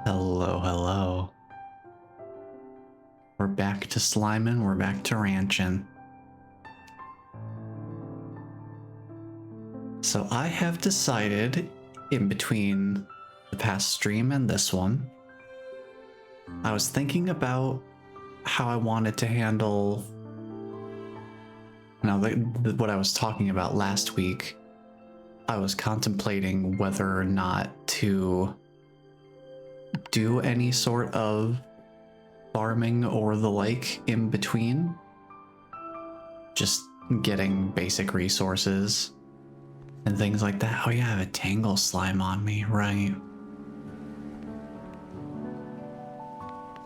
Hello, hello. We're back to sliming, we're back to ranching. So I have decided, in between the past stream and this one, I was thinking about how I wanted to handle... Now, what I was talking about last week, I was contemplating whether or not to do any sort of farming or the like in between. Just getting basic resources and things like that. Oh yeah, I have a tangle slime on me, right.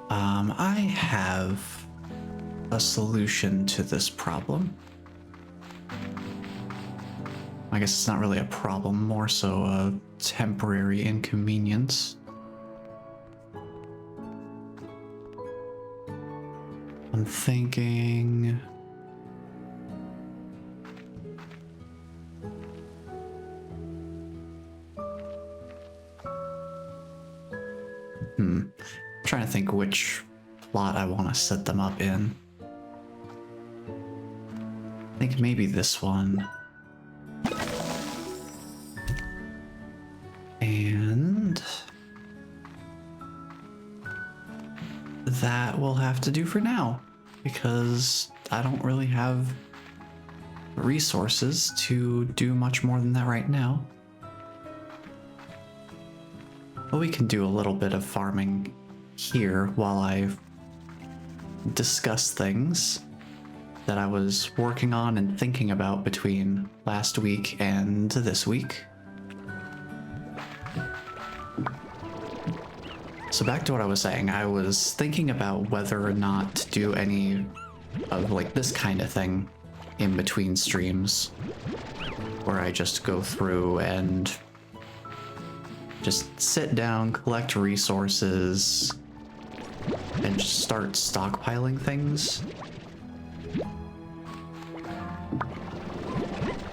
I have a solution to this problem. I guess it's not really a problem, more so a temporary inconvenience. I'm thinking... I'm trying to think which plot I want to set them up in. I think maybe this one. And that will have to do for now, because I don't really have resources to do much more than that right now. But we can do a little bit of farming here while I discuss things that I was working on and thinking about between last week and this week. So back to what I was saying, I was thinking about whether or not to do any of like this kind of thing in between streams, where I just go through and just sit down, collect resources, and just start stockpiling things.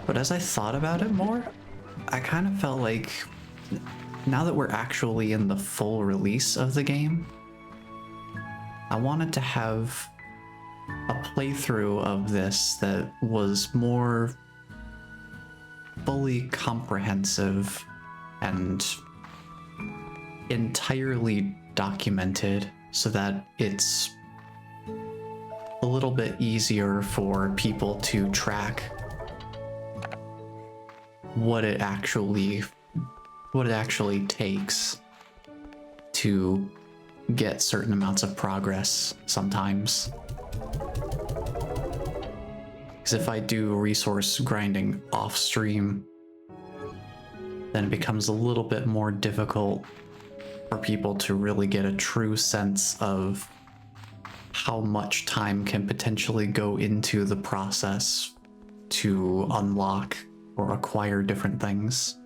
But as I thought about it more, I kind of felt like now that we're actually in the full release of the game, I wanted to have a playthrough of this that was more fully comprehensive and entirely documented, so that it's a little bit easier for people to track what it actually takes to get certain amounts of progress sometimes. Because if I do resource grinding off stream, then it becomes a little bit more difficult for people to really get a true sense of how much time can potentially go into the process to unlock or acquire different things.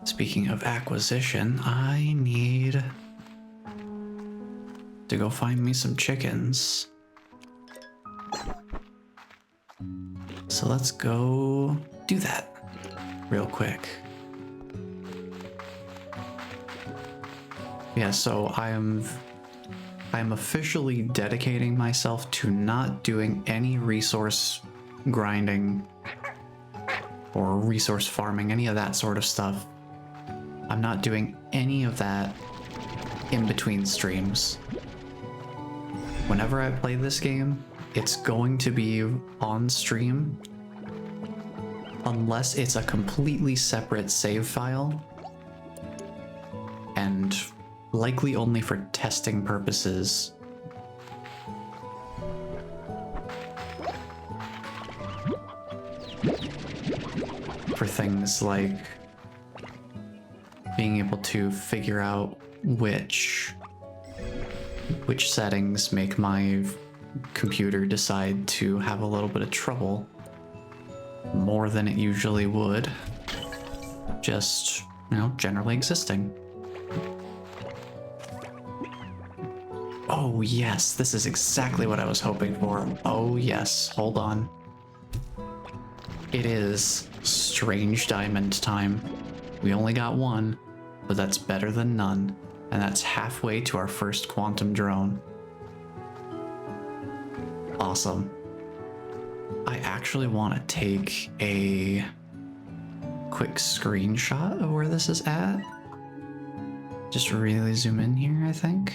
Speaking of acquisition, I need to go find me some chickens. So let's go do that real quick. Yeah, so I am officially dedicating myself to not doing any resource grinding or resource farming, any of that sort of stuff. I'm not doing any of that in between streams. Whenever I play this game, it's going to be on stream unless it's a completely separate save file, and likely only for testing purposes. For things like being able to figure out which settings make my computer decide to have a little bit of trouble more than it usually would, just, you know, generally existing. Oh yes, this is exactly what I was hoping for. Oh yes, hold on. It is strange diamond time. We only got one, but that's better than none. And that's halfway to our first quantum drone. Awesome. I actually want to take a quick screenshot of where this is at. Just really zoom in here, I think.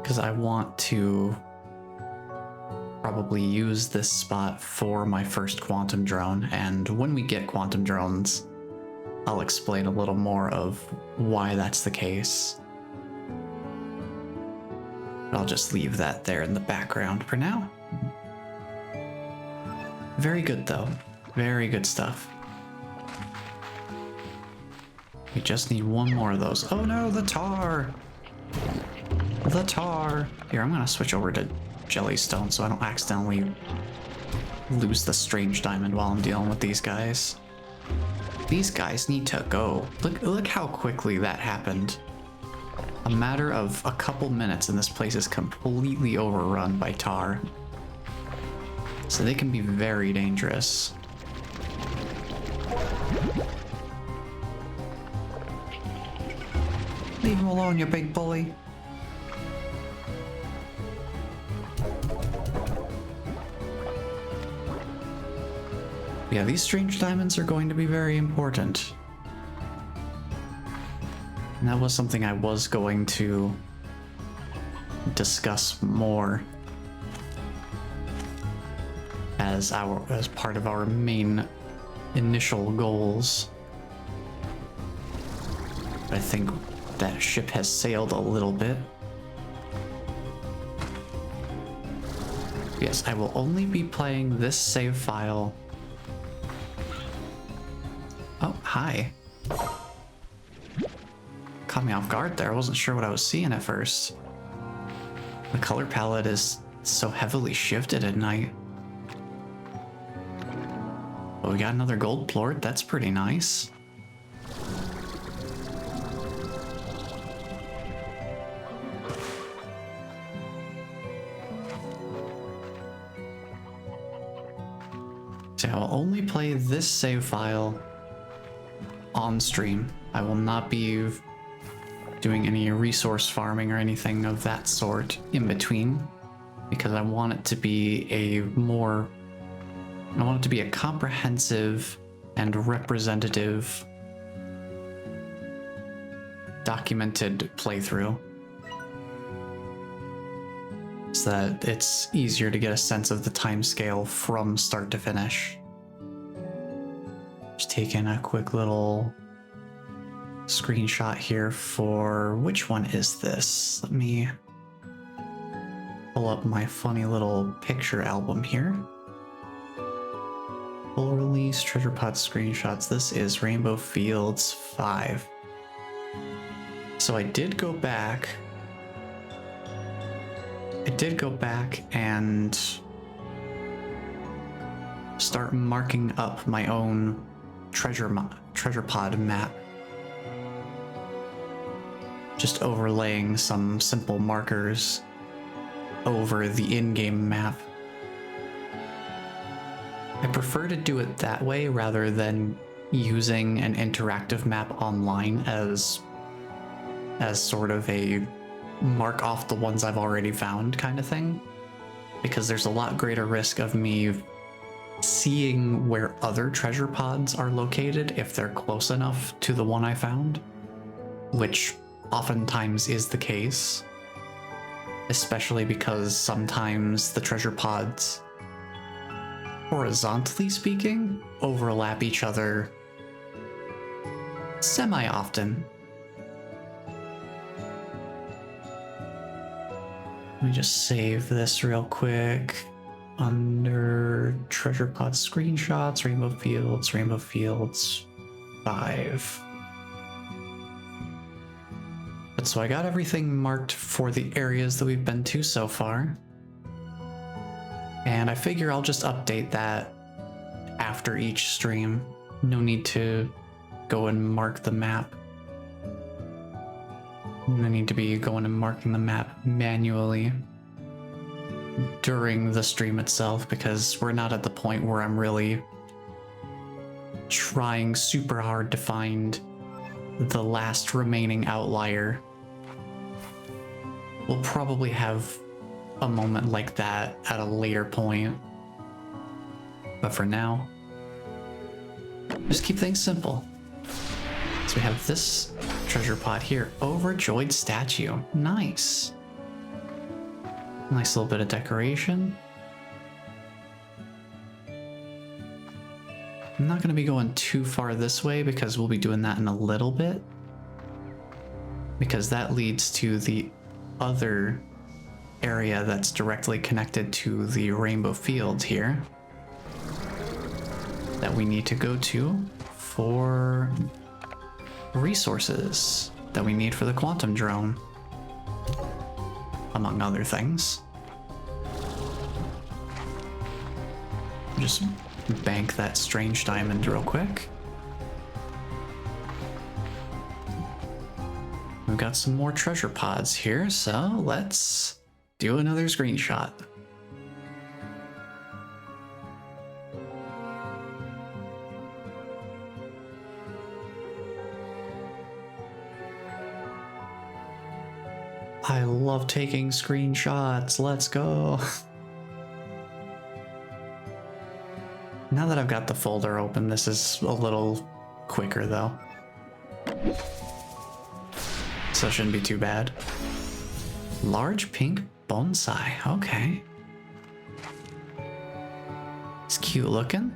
Because I want to probably use this spot for my first quantum drone, and when we get quantum drones, I'll explain a little more of why that's the case. I'll just leave that there in the background for now. Very good though, very good stuff. We just need one more of those. Oh no, the tar! The tar! Here, I'm gonna switch over to Jellystone so I don't accidentally lose the strange diamond while I'm dealing with these guys. These guys need to go. Look how quickly that happened. A matter of a couple minutes and this place is completely overrun by tar. So they can be very dangerous. Leave him alone, you big bully. Yeah, these strange diamonds are going to be very important. And that was something I was going to discuss more as part of our main initial goals. But I think that ship has sailed a little bit. Yes, I will only be playing this save file. Oh, hi. Caught me off guard there. I wasn't sure what I was seeing at first. The color palette is so heavily shifted at night. But we got another gold plort. That's pretty nice. So I will only play this save file on stream. I will not be doing any resource farming or anything of that sort in between, because I want it to be a comprehensive and representative documented playthrough, so that it's easier to get a sense of the time scale from start to finish. Just taking a quick little screenshot here for, which one is this? Let me pull up my funny little picture album here. Full release treasure pod screenshots. This is Rainbow Fields 5. So I did go back and start marking up my own treasure pod map. Just overlaying some simple markers over the in-game map. I prefer to do it that way rather than using an interactive map online as sort of a mark off the ones I've already found kind of thing, because there's a lot greater risk of me seeing where other treasure pods are located if they're close enough to the one I found, which oftentimes is the case, especially because sometimes the treasure pods, horizontally speaking, overlap each other semi-often. Let me just save this real quick. Under treasure pod screenshots, Rainbow Fields 5. But so I got everything marked for the areas that we've been to so far. And I figure I'll just update that after each stream. No need to go and mark the map I need to be going and marking the map manually during the stream itself, because we're not at the point where I'm really trying super hard to find the last remaining outlier. We'll probably have a moment like that at a later point. But for now, just keep things simple. So we have this treasure pod here. Overjoyed statue. Nice. Nice little bit of decoration. I'm not going to be going too far this way because we'll be doing that in a little bit. Because that leads to the other area that's directly connected to the rainbow field here that we need to go to for resources that we need for the quantum drone, among other things. Just bank that strange diamond real quick. We've got some more treasure pods here, so let's do another screenshot. I love taking screenshots. Let's go. Now that I've got the folder open, this is a little quicker though. So it shouldn't be too bad. Large pink bonsai. Okay. It's cute looking.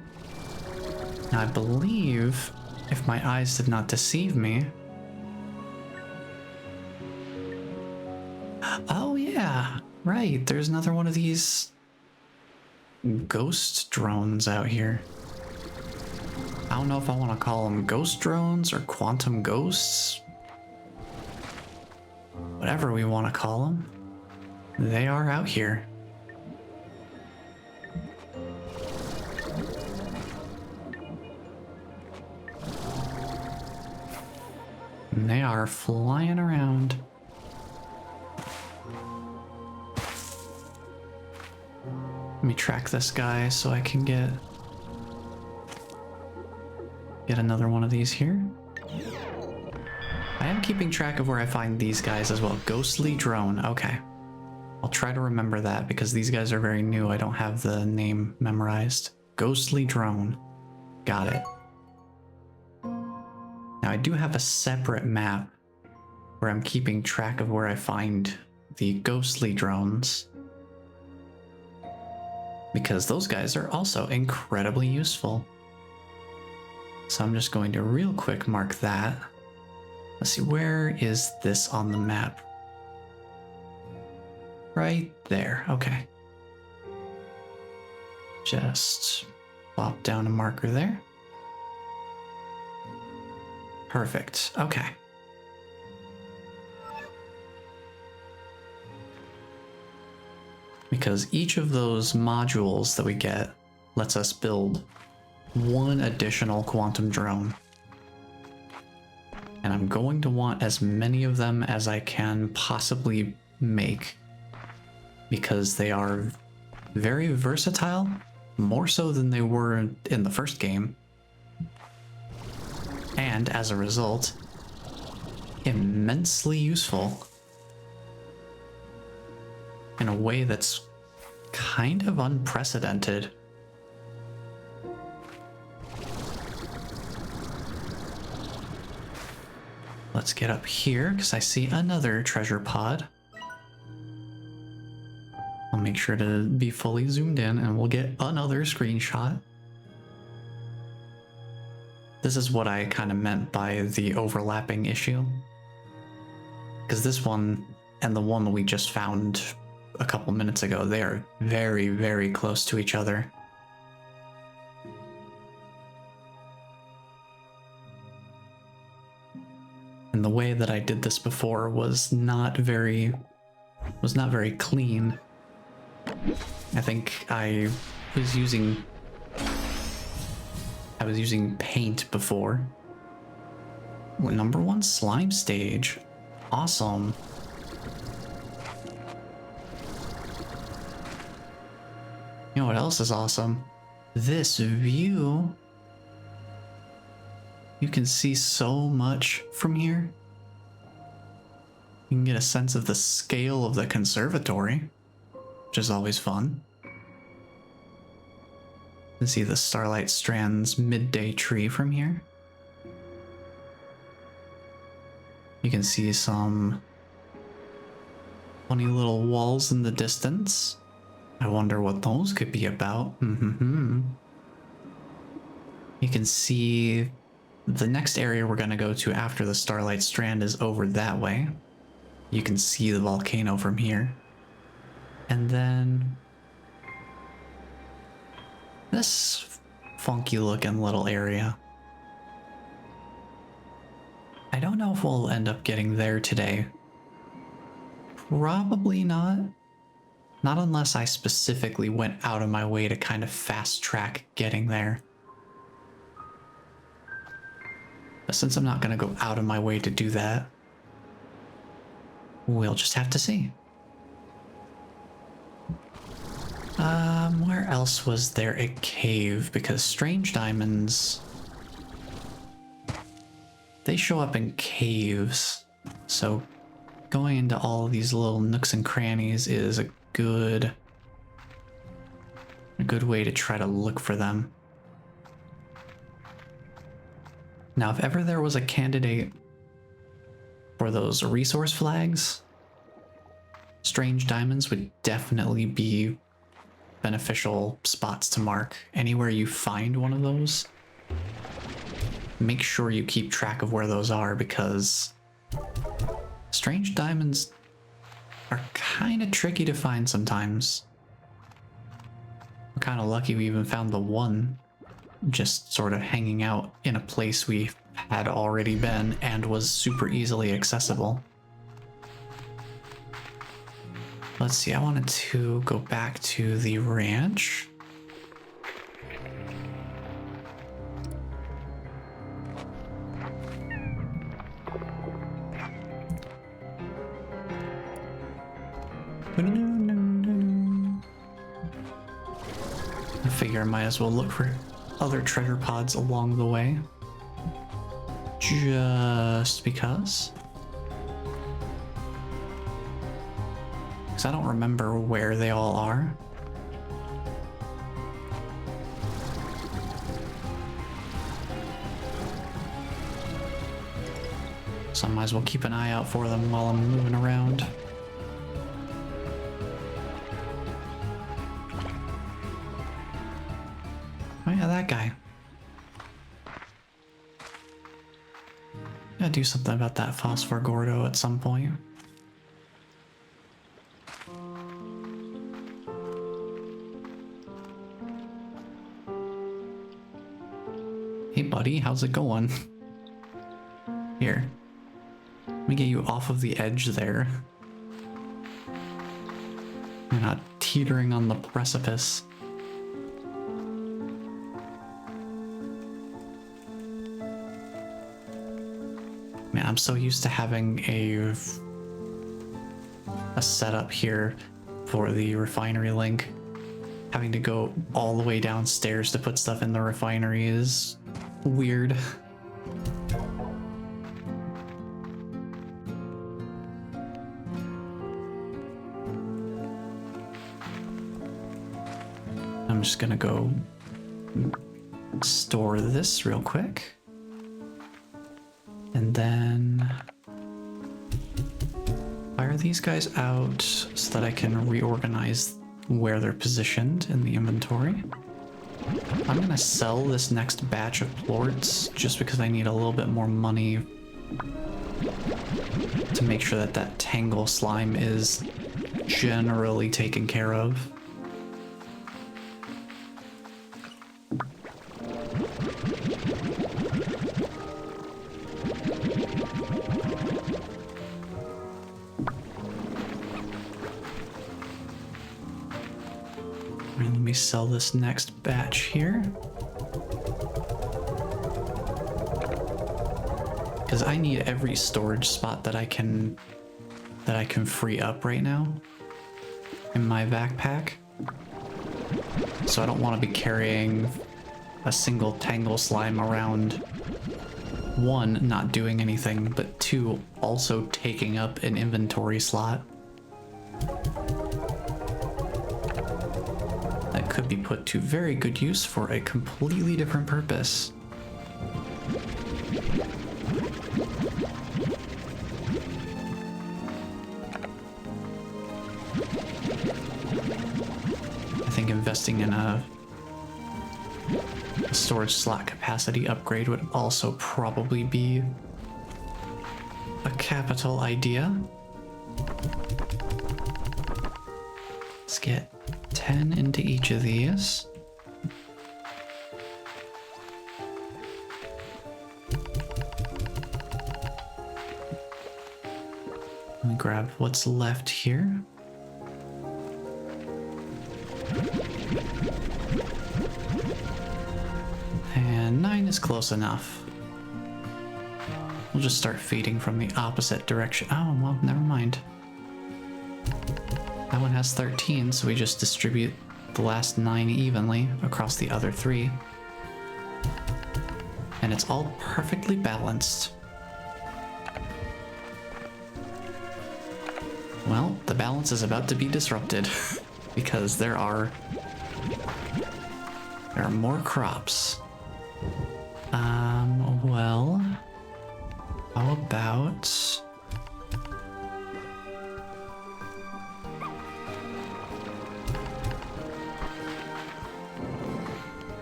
Now I believe, if my eyes did not deceive me, oh yeah, right, there's another one of these ghost drones out here. I don't know if I want to call them ghost drones or quantum ghosts. Whatever we want to call them, they are out here. And they are flying around. Let me track this guy so I can get another one of these here. I am keeping track of where I find these guys as well. Ghostly drone. Okay. I'll try to remember that because these guys are very new. I don't have the name memorized. Ghostly drone. Got it. Now I do have a separate map where I'm keeping track of where I find the ghostly drones, because those guys are also incredibly useful. So I'm just going to real quick mark that. Let's see, where is this on the map? Right there, okay. Just plop down a marker there. Perfect, okay. Because each of those modules that we get lets us build one additional quantum drone. And I'm going to want as many of them as I can possibly make, because they are very versatile, more so than they were in the first game. And as a result, immensely useful in a way that's kind of unprecedented. Let's get up here because I see another treasure pod. I'll make sure to be fully zoomed in and we'll get another screenshot. This is what I kind of meant by the overlapping issue. Because this one and the one we just found a couple minutes ago, they are very, very close to each other. And the way that I did this before was not very clean. I think I was using paint before. Number 1 slime stage. Awesome. You know what else is awesome? This view. You can see so much from here. You can get a sense of the scale of the conservatory, which is always fun. You can see the Starlight Strand's midday tree from here. You can see some funny little walls in the distance. I wonder what those could be about. You can see the next area we're going to go to after the Starlight Strand is over that way. You can see the volcano from here. And then this funky looking little area. I don't know if we'll end up getting there today. Probably not. Not unless I specifically went out of my way to kind of fast track getting there. But since I'm not going to go out of my way to do that, we'll just have to see. Where else was there a cave? Because strange diamonds, they show up in caves. So going into all of these little nooks and crannies is a good way to try to look for them. Now, if ever there was a candidate for those resource flags, strange diamonds would definitely be beneficial spots to mark. Anywhere you find one of those, make sure you keep track of where those are, because strange diamonds are kind of tricky to find sometimes. We're kind of lucky we even found the one just sort of hanging out in a place we had already been and was super easily accessible. Let's see, I wanted to go back to the ranch. I figure I might as well look for other treasure pods along the way. Just because. Because I don't remember where they all are. So I might as well keep an eye out for them while I'm moving around. Oh yeah, that guy. Gotta do something about that Phosphor Gordo at some point. Hey buddy, how's it going? Here. Let me get you off of the edge there. You're not teetering on the precipice. Man, I'm so used to having a setup here for the refinery link. Having to go all the way downstairs to put stuff in the refinery is weird. I'm just gonna go store this real quick. And then fire these guys out so that I can reorganize where they're positioned in the inventory. I'm gonna sell this next batch of plorts just because I need a little bit more money to make sure that that tangle slime is generally taken care of. And let me sell this next batch here. Because I need every storage spot that I can free up right now in my backpack. So I don't want to be carrying a single Tangle Slime around, one, not doing anything, but two, also taking up an inventory slot that could be put to very good use for a completely different purpose. I think investing in a storage slot capacity upgrade would also probably be a capital idea. Let's get 10 into each of these. Let me grab what's left here. And 9 is close enough. We'll just start feeding from the opposite direction. Oh, well, never mind. That one has 13, so we just distribute the last 9 evenly across the other 3. And it's all perfectly balanced. Well, the balance is about to be disrupted because there are more crops. Well, how about...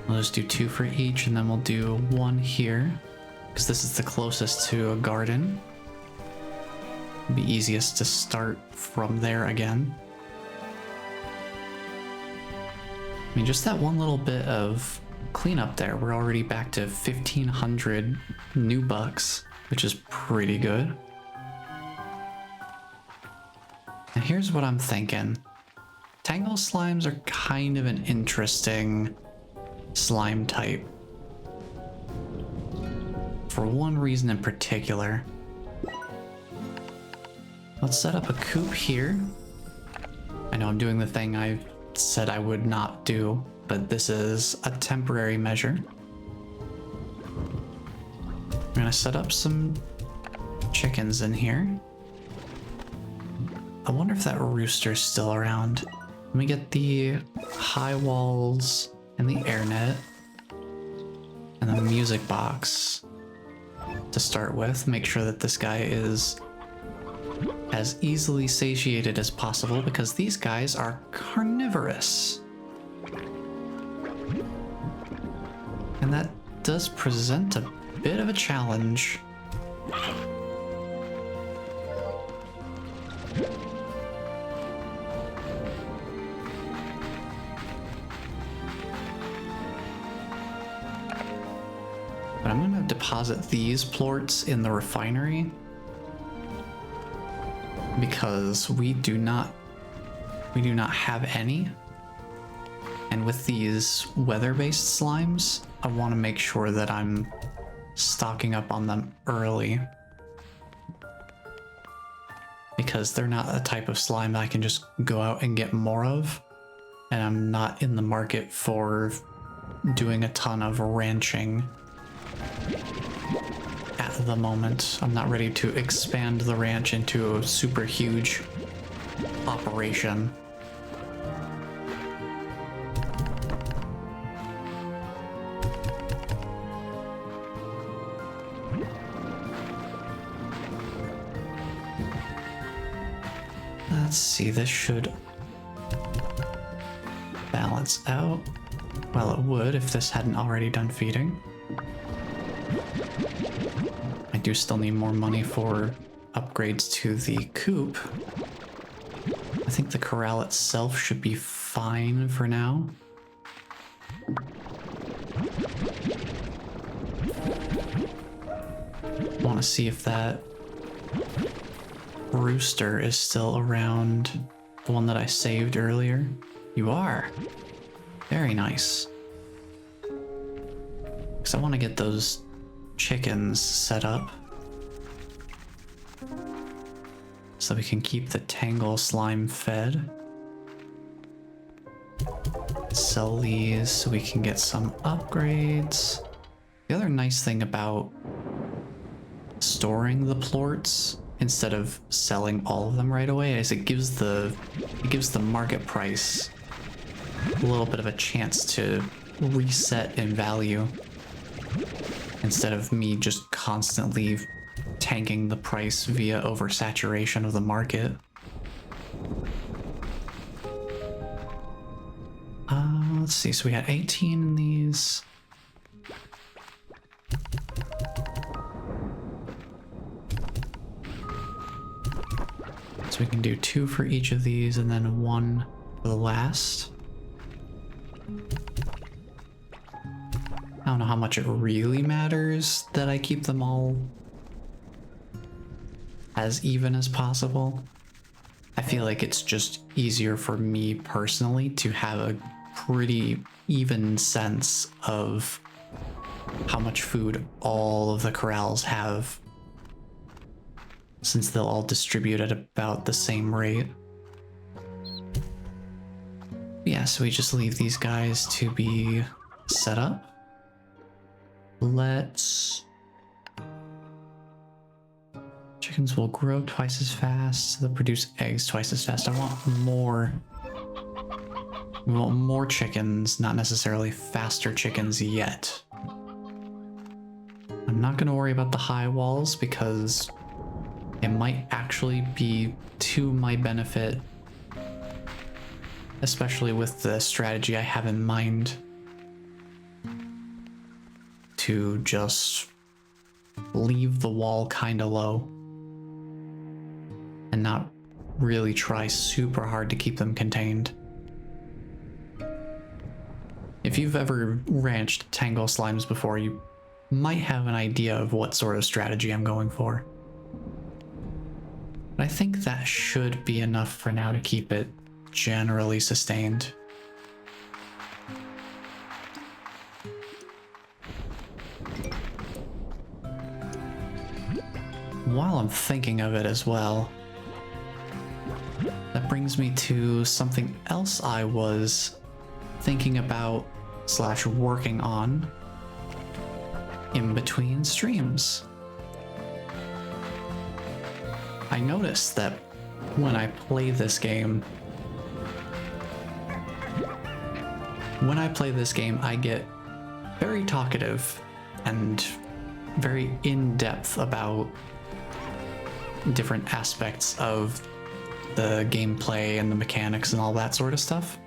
We'll just do 2 for each, and then we'll do 1 here, because this is the closest to a garden. It'd be easiest to start from there again. I mean, just that one little bit of cleanup there, we're already back to 1,500 new bucks, which is pretty good. And here's what I'm thinking. Tangle slimes are kind of an interesting slime type. For one reason in particular. Let's set up a coop here. I know I'm doing the thing I said I would not do, but this is a temporary measure. I'm gonna set up some chickens in here. I wonder if that rooster's still around. Let me get the high walls and the air net and the music box to start with. Make sure that this guy is as easily satiated as possible because these guys are carnivorous. And that does present a bit of a challenge. But I'm gonna deposit these plorts in the refinery because we do not have any. And with these weather-based slimes, I want to make sure that I'm stocking up on them early. Because they're not a type of slime that I can just go out and get more of. And I'm not in the market for doing a ton of ranching at the moment. I'm not ready to expand the ranch into a super huge operation. Let's see, this should balance out. Well, it would if this hadn't already done feeding. I do still need more money for upgrades to the coop. I think the corral itself should be fine for now. I want to see if that rooster is still around, the one that I saved earlier. You are. Very nice. Because I want to get those chickens set up. so we can keep the Tangle slime fed. Sell these so we can get some upgrades. The other nice thing about storing the plorts instead of selling all of them right away is it gives the market price a little bit of a chance to reset in value instead of me just constantly tanking the price via oversaturation of the market. Let's see, so we got 18 in these. So we can do 2 for each of these and then 1 for the last. I don't know how much it really matters that I keep them all as even as possible. I feel like it's just easier for me personally to have a pretty even sense of how much food all of the corrals have, since they'll all distribute at about the same rate. Yeah, so we just leave these guys to be set up. Chickens will grow twice as fast, so they'll produce eggs twice as fast. I want more. We want more chickens, not necessarily faster chickens yet. I'm not going to worry about the high walls because it might actually be to my benefit, especially with the strategy I have in mind, to just leave the wall kind of low and not really try super hard to keep them contained. If you've ever ranched Tangle slimes before, you might have an idea of what sort of strategy I'm going for. But I think that should be enough for now to keep it generally sustained. While I'm thinking of it as well, that brings me to something else I was thinking about / working on in between streams. I noticed that when I play this game, I get very talkative and very in-depth about different aspects of the gameplay and the mechanics and all that sort of stuff.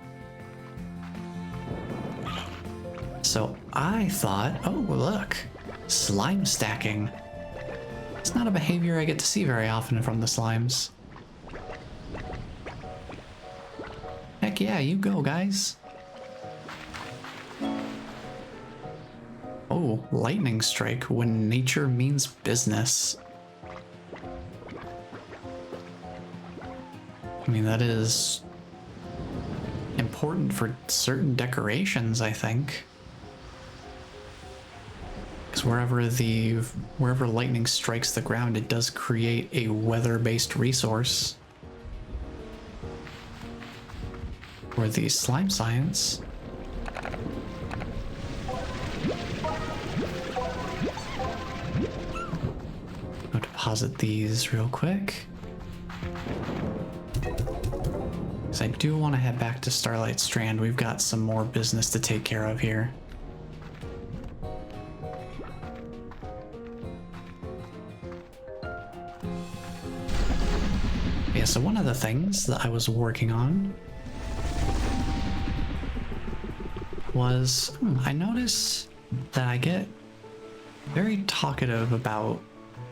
So I thought, oh, look, slime stacking. It's not a behavior I get to see very often from the slimes. Heck yeah, you go, guys. Oh, lightning strike when nature means business. I mean, that is important for certain decorations, I think. Because wherever lightning strikes the ground, it does create a weather-based resource. For the slime science. I'll deposit these real quick. Because I do want to head back to Starlight Strand. We've got some more business to take care of here. Yeah, so one of the things that I was working on was I notice that I get very talkative about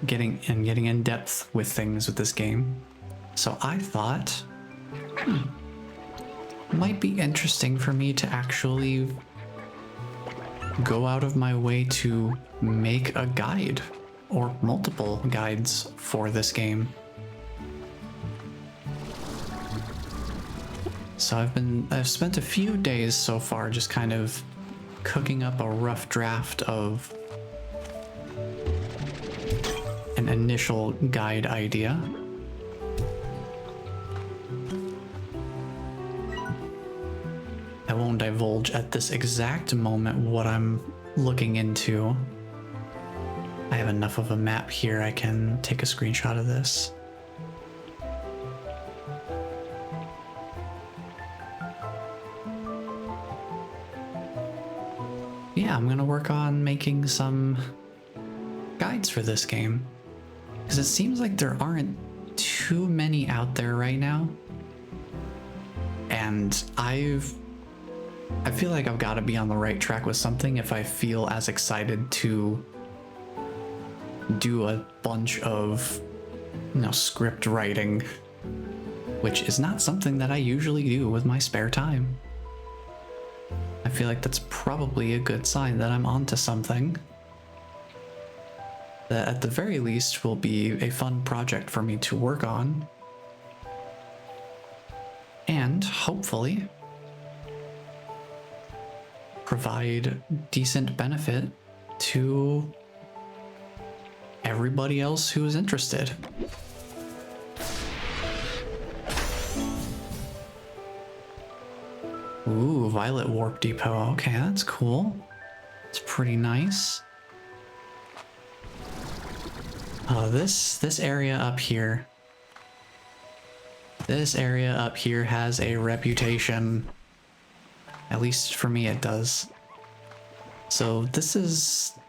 getting in depth with things with this game. So I thought it might be interesting for me to actually go out of my way to make a guide or multiple guides for this game. So I've spent a few days so far just kind of cooking up a rough draft of an initial guide idea. won't divulge at this exact moment what I'm looking into. I have enough of a map here, I can take a screenshot of this. Yeah, I'm gonna work on making some guides for this game, because it seems like there aren't too many out there right now, and I feel like I've got to be on the right track with something if I feel as excited to do a bunch of, you know, script writing, which is not something that I usually do with my spare time. I feel like that's probably a good sign that I'm onto something that at the very least will be a fun project for me to work on, and hopefully provide decent benefit to everybody else who is interested. Ooh, Violet Warp Depot. Okay, that's cool. It's pretty nice. This area up here. This area up here has a reputation. At least for me it does. So this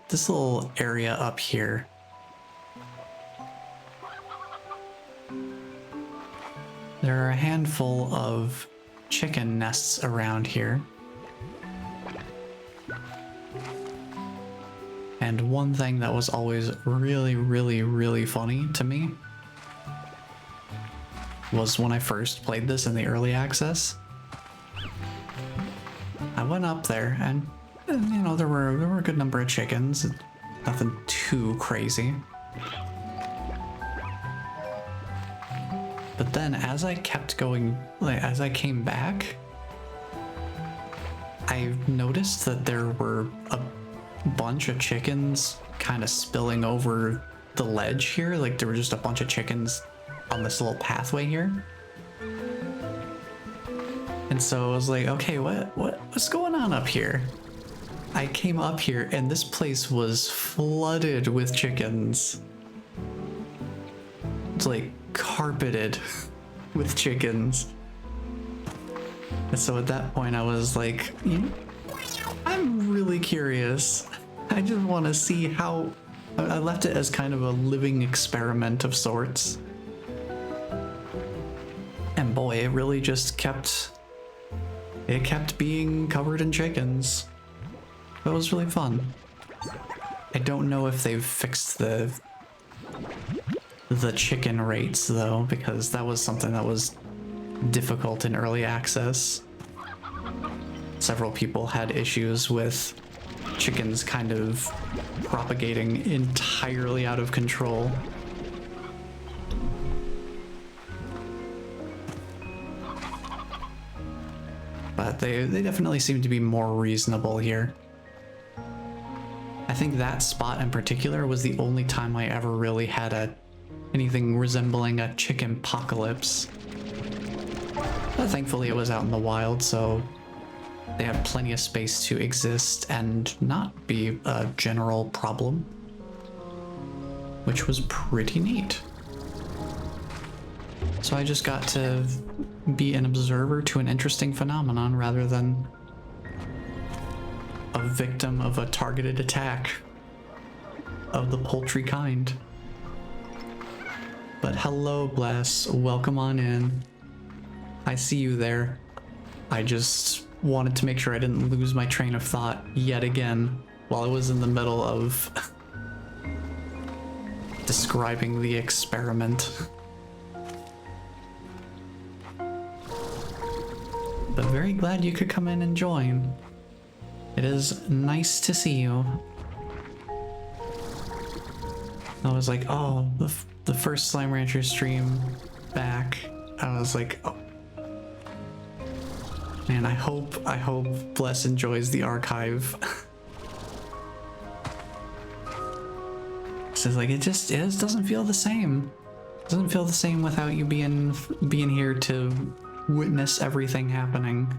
little area up here. There are a handful of chicken nests around here. And one thing that was always really funny to me was when I first played this in the early access. I went up there and you know, there were a good number of chickens, nothing too crazy. But then as I kept going, like as I came back, I noticed that there were a bunch of chickens kind of spilling over the ledge here. Like there were just a bunch of chickens on this little pathway here. And so I was like, okay, what's going on up here? I came up here and this place was flooded with chickens. It's like carpeted with chickens. And so at that point I was like, I'm really curious. I just want to see how... I left it as kind of a living experiment of sorts. And boy, it really just kept... It kept being covered in chickens. It was really fun. I don't know if they've fixed the chicken rates though, because that was something that was difficult in early access. Several people had issues with chickens kind of propagating entirely out of control. But they definitely seem to be more reasonable here. I think that spot in particular was the only time I ever really had anything resembling a chicken apocalypse. But thankfully it was out in the wild, so they had plenty of space to exist and not be a general problem, which was pretty neat. So I just got to be an observer to an interesting phenomenon rather than a victim of a targeted attack of the poultry kind. But hello, Bless. Welcome on in. I see you there. I just wanted to make sure I didn't lose my train of thought yet again while I was in the middle of describing the experiment. But very glad you could come in and join. It is nice to see you. I was like, oh, the first Slime Rancher stream back. I was like, oh. Man, I hope Bless enjoys the archive. So it's like, it just doesn't feel the same. It doesn't feel the same without you being here to witness everything happening.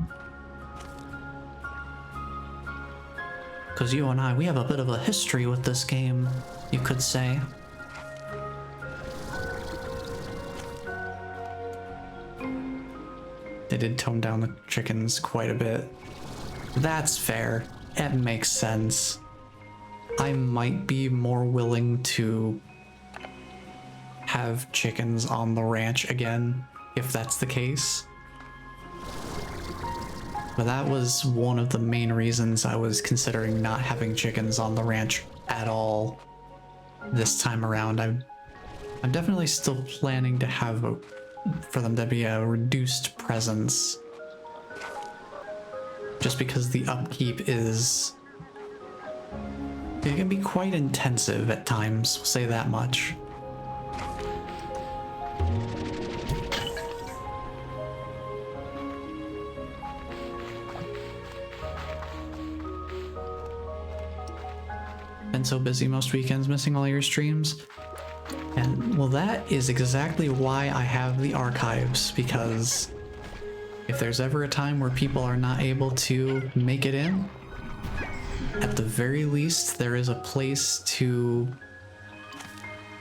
Because you and I, we have a bit of a history with this game, you could say. They did tone down the chickens quite a bit. That's fair. It makes sense. I might be more willing to have chickens on the ranch again, if that's the case. But that was one of the main reasons I was considering not having chickens on the ranch at all this time around. I'm definitely still planning to have for them to be a reduced presence, just because the upkeep it can be quite intensive at times, we'll say that much. Been so busy most weekends, missing all your streams. And well, that is exactly why I have the archives, because if there's ever a time where people are not able to make it in, at the very least there is a place to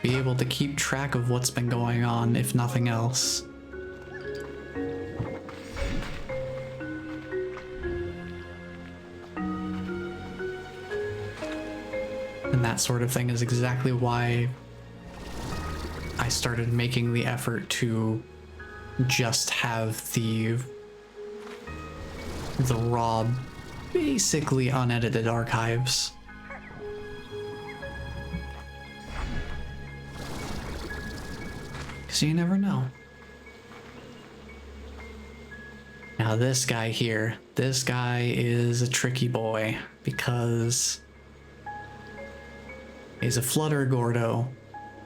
be able to keep track of what's been going on, if nothing else. And that sort of thing is exactly why I started making the effort to just have the raw, basically unedited archives. Because you never know. Now this guy here, this guy is a tricky boy because he's a flutter gordo.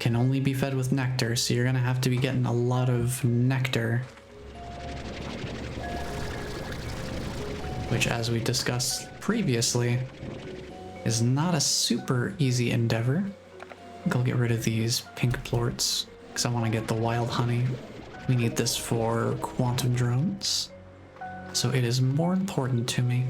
Can only be fed with nectar, so you're gonna have to be getting a lot of nectar. Which, as we discussed previously, is not a super easy endeavor. I think I'll get rid of these pink plorts, because I want to get the wild honey. We need this for quantum drones, so it is more important to me.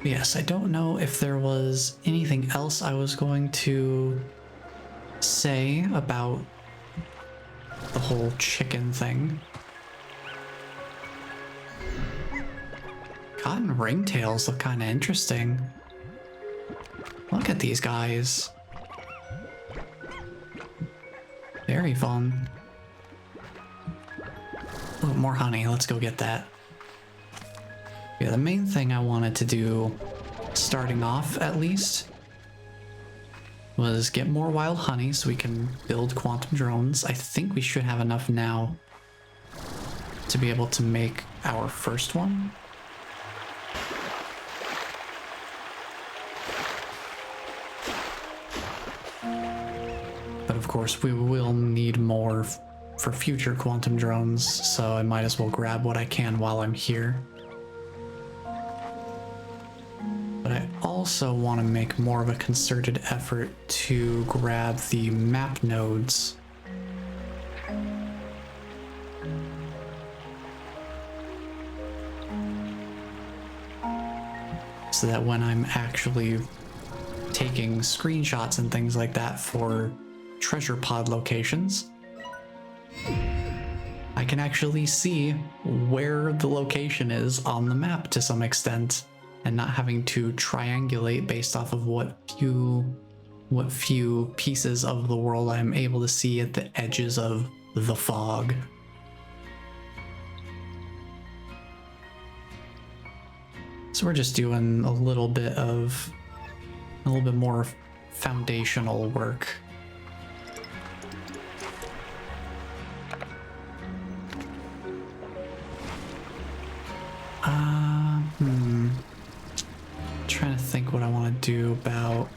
Yes, I don't know if there was anything else I was going to say about the whole chicken thing. Cotton ringtails look kind of interesting. Look at these guys. Very fun. Oh, more honey. Let's go get that. Yeah, the main thing I wanted to do, starting off at least, was get more wild honey so we can build quantum drones. I think we should have enough now to be able to make our first one. But of course we will need more for future quantum drones, so I might as well grab what I can while I'm here. But I also want to make more of a concerted effort to grab the map nodes. So that when I'm actually taking screenshots and things like that for treasure pod locations, I can actually see where the location is on the map to some extent, and not having to triangulate based off of what few pieces of the world I'm able to see at the edges of the fog. So we're just doing a little bit more foundational work. Trying to think what I want to do about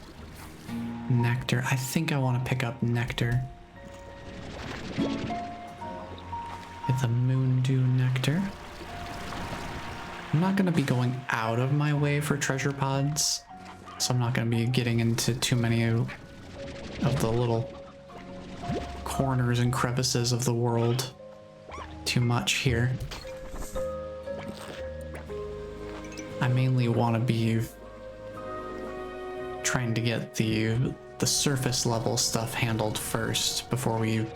nectar. I think I want to pick up nectar. Get the moon dew nectar. I'm not going to be going out of my way for treasure pods, so I'm not going to be getting into too many of the little corners and crevices of the world too much here. I mainly want to be trying to get the surface level stuff handled first before we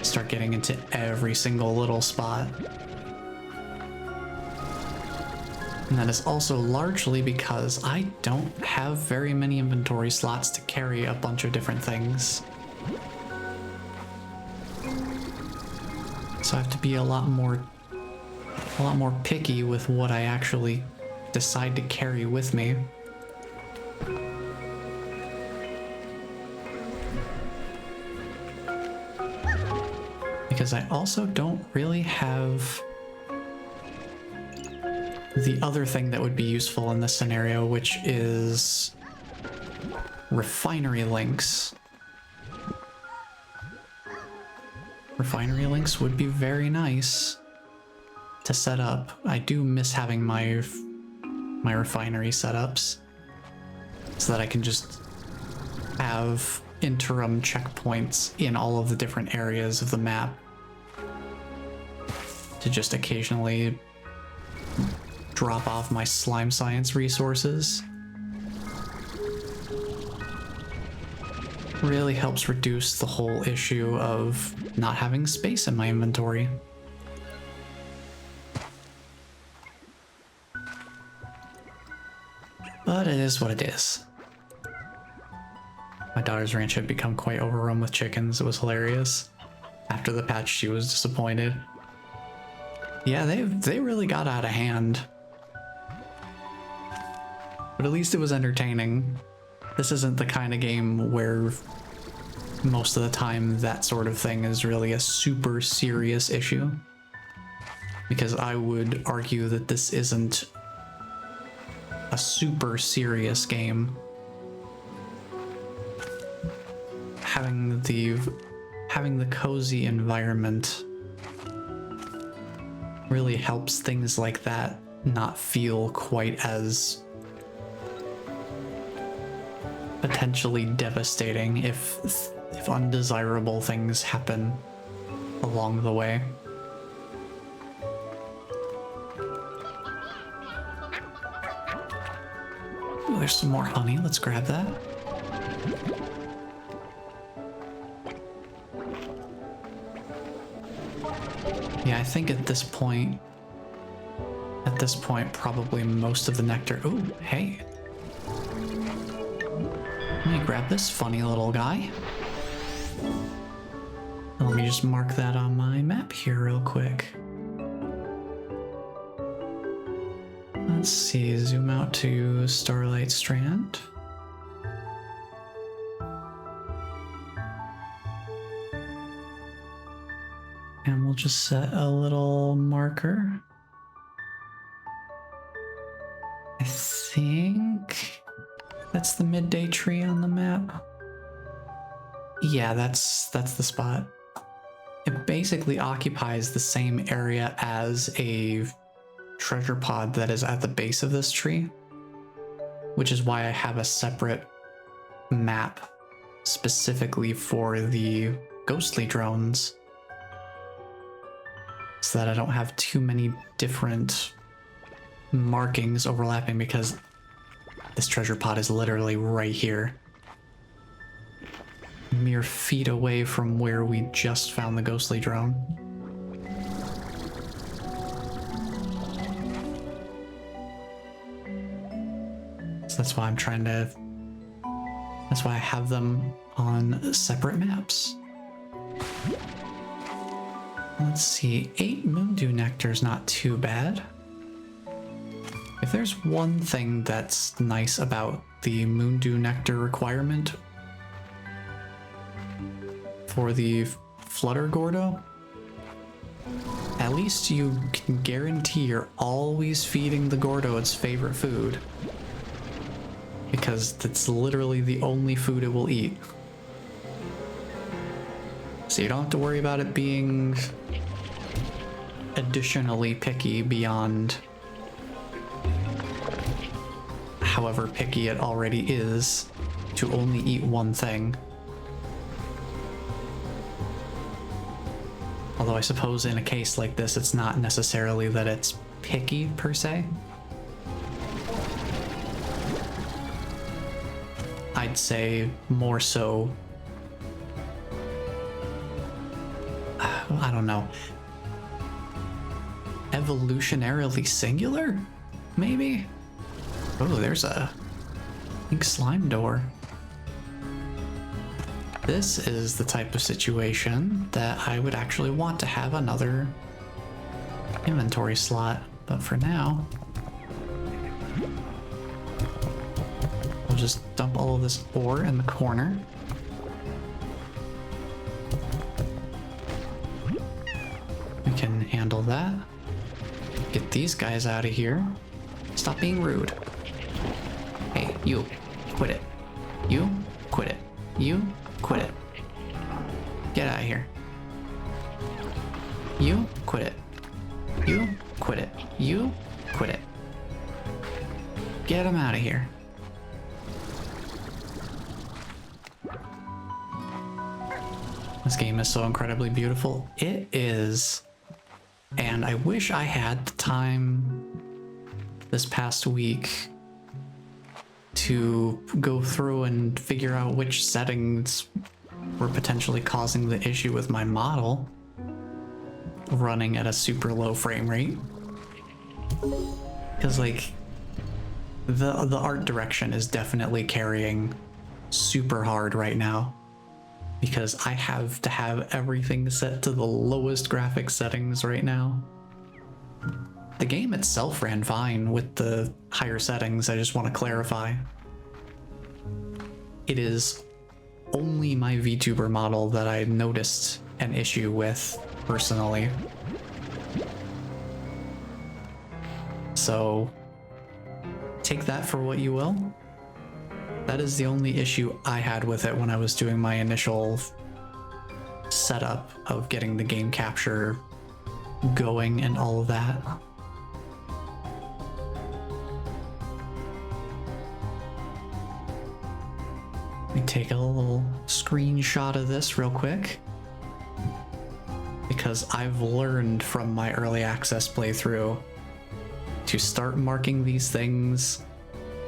start getting into every single little spot. And that is also largely because I don't have very many inventory slots to carry a bunch of different things. So I have to be a lot more picky with what I actually decide to carry with me. Because I also don't really have the other thing that would be useful in this scenario, which is refinery links. Refinery links would be very nice to set up. I do miss having my refinery setups so that I can just have interim checkpoints in all of the different areas of the map to just occasionally drop off my slime science resources. Really helps reduce the whole issue of not having space in my inventory. But it is what it is. My daughter's ranch had become quite overrun with chickens. It was hilarious. After the patch, she was disappointed. Yeah, they really got out of hand. But at least it was entertaining. This isn't the kind of game where most of the time that sort of thing is really a super serious issue. Because I would argue that this isn't a super serious game. Having the cozy environment really helps things like that not feel quite as potentially devastating if undesirable things happen along the way. Ooh, there's some more honey. Let's grab that. Yeah, I think at this point, probably most of the nectar. Ooh, hey. Let me grab this funny little guy. Let me just mark that on my map here real quick. Let's see, zoom out to Starlight Strand. And we'll just set a little marker. I think that's the midday tree on the map. Yeah, that's the spot. It basically occupies the same area as a treasure pod that is at the base of this tree, which is why I have a separate map specifically for the ghostly drones, so that I don't have too many different markings overlapping, because this treasure pod is literally right here. Mere feet away from where we just found the ghostly drone. So that's why that's why I have them on separate maps. Let's see, 8 Moondew Nectar is not too bad. If there's one thing that's nice about the Moondew Nectar requirement for the Flutter Gordo, at least you can guarantee you're always feeding the Gordo its favorite food, because that's literally the only food it will eat. So you don't have to worry about it being additionally picky beyond however picky it already is to only eat one thing. Although I suppose in a case like this, it's not necessarily that it's picky per se. I'd say more so, I don't know, evolutionarily singular, maybe? Oh, there's a pink slime door. This is the type of situation that I would actually want to have another inventory slot, but for now, we'll just dump all of this ore in the corner. We can handle that. Get these guys out of here. Stop being rude. Hey, you, quit it. You, quit it. You, quit it. Get out of here. You, quit it. You, quit it. You, quit it. Get him out of here. This game is so incredibly beautiful. It is. And I wish I had the time this past week to go through and figure out which settings were potentially causing the issue with my model running at a super low frame rate. Because like the art direction is definitely carrying super hard right now, because I have to have everything set to the lowest graphics settings right now. The game itself ran fine with the higher settings, I just want to clarify. It is only my VTuber model that I noticed an issue with personally. So take that for what you will. That is the only issue I had with it when I was doing my initial setup of getting the game capture going and all of that. Let me take a little screenshot of this real quick, because I've learned from my early access playthrough to start marking these things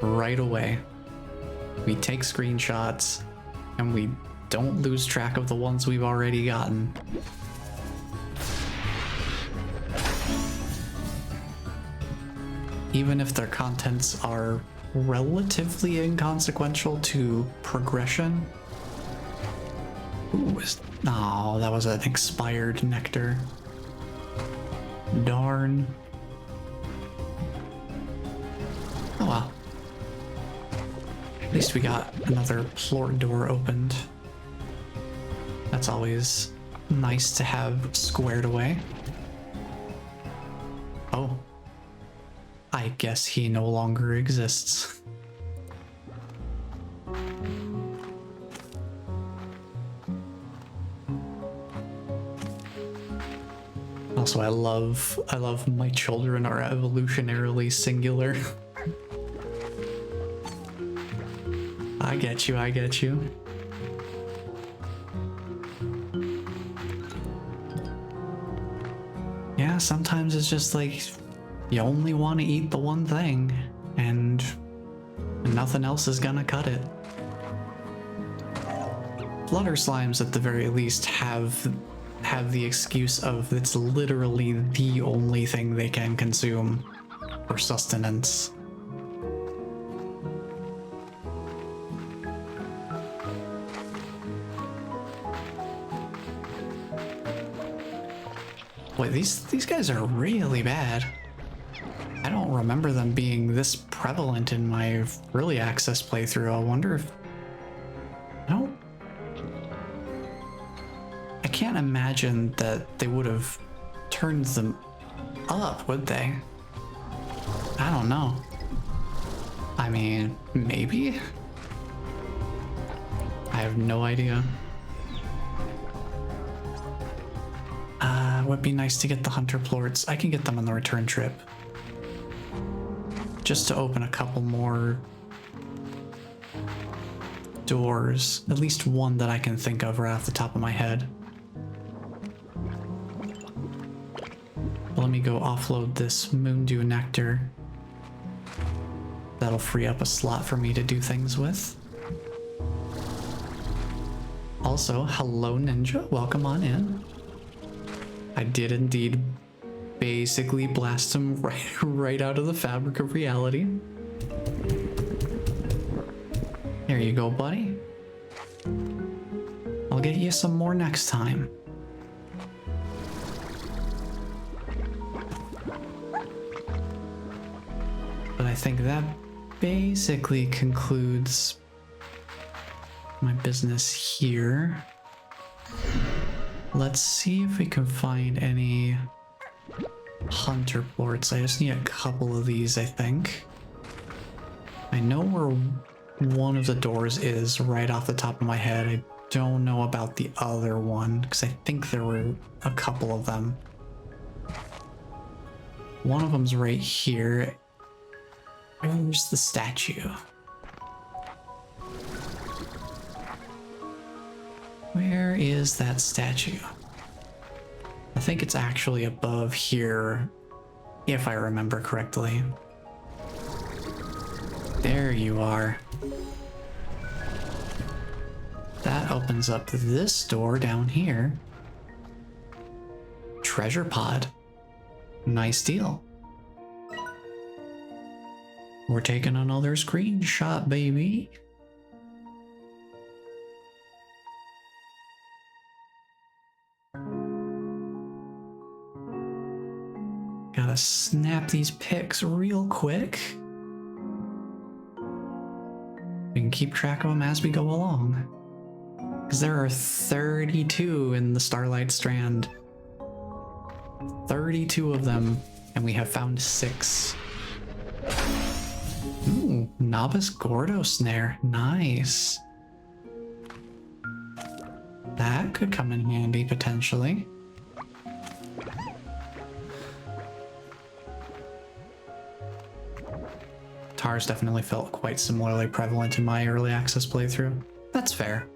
right away. We take screenshots and we don't lose track of the ones we've already gotten. Even if their contents are relatively inconsequential to progression. Ooh, no, that was an expired nectar. Darn. Oh well. At least we got another floor door opened. That's always nice to have squared away. Oh. I guess he no longer exists. Also, I love my children are evolutionarily singular. I get you, I get you. Yeah, sometimes it's just like you only want to eat the one thing, and nothing else is gonna cut it. Flutter slimes, at the very least, have the excuse of it's literally the only thing they can consume for sustenance. Boy, these guys are really bad. I don't remember them being this prevalent in my early access playthrough. I wonder if... I can't imagine that they would have turned them up, would they? I don't know. I mean, maybe? I have no idea. Would be nice to get the hunter plorts. I can get them on the return trip. Just to open a couple more doors. At least one that I can think of right off the top of my head. Let me go offload this Moondew Nectar. That'll free up a slot for me to do things with. Also, hello Ninja, welcome on in. I did indeed basically blast him right out of the fabric of reality. There you go, buddy. I'll get you some more next time. But I think that basically concludes my business here. Let's see if we can find any hunter ports. I just need a couple of these, I think. I know where one of the doors is right off the top of my head. I don't know about the other one because I think there were a couple of them. One of them's right here. Where's the statue? Where is that statue? I think it's actually above here, if I remember correctly. There you are. That opens up this door down here. Treasure pod. Nice deal. We're taking another screenshot, baby. Gotta snap these pics real quick. We can keep track of them as we go along. Because there are 32 in the Starlight Strand. 32 of them, and we have found 6. Ooh, Novice Gordo Snare. Nice. That could come in handy, potentially. TARS definitely felt quite similarly prevalent in my early access playthrough. That's fair.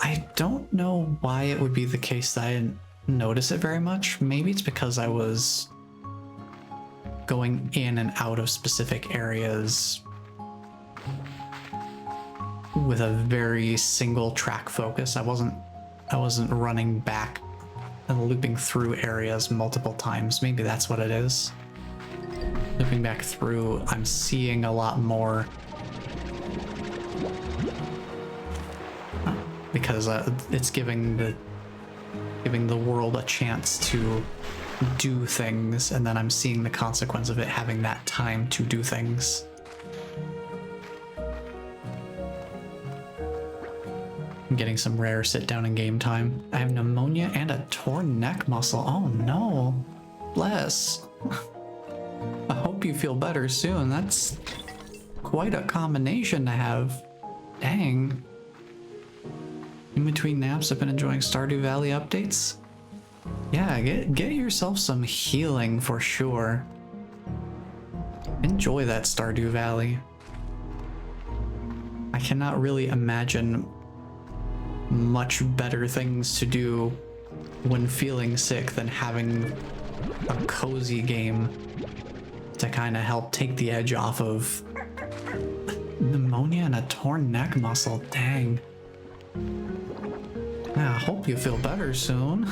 I don't know why it would be the case that I didn't notice it very much. Maybe it's because I was going in and out of specific areas with a very single track focus. I wasn't running back and looping through areas multiple times. Maybe that's what it is. Looping back through, I'm seeing a lot more because it's giving the world a chance to do things, and then I'm seeing the consequence of it having that time to do things. I'm getting some rare sit down and game time. I have pneumonia and a torn neck muscle. Oh no. Bless. I hope you feel better soon. That's quite a combination to have. Dang. In between naps, I've been enjoying Stardew Valley updates. Yeah, get yourself some healing for sure. Enjoy that Stardew Valley. I cannot really imagine much better things to do when feeling sick than having a cozy game to kind of help take the edge off of pneumonia and a torn neck muscle. Dang. I hope you feel better soon.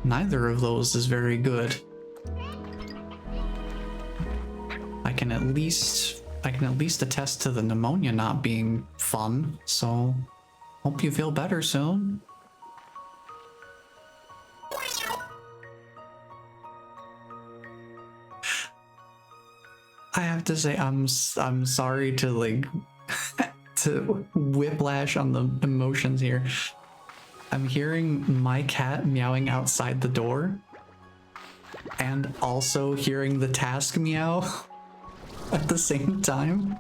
Neither of those is very good. I can at least attest to the pneumonia not being fun, so hope you feel better soon. I have to say, I'm sorry to like to whiplash on the emotions here. I'm hearing my cat meowing outside the door and also hearing the task meow at the same time.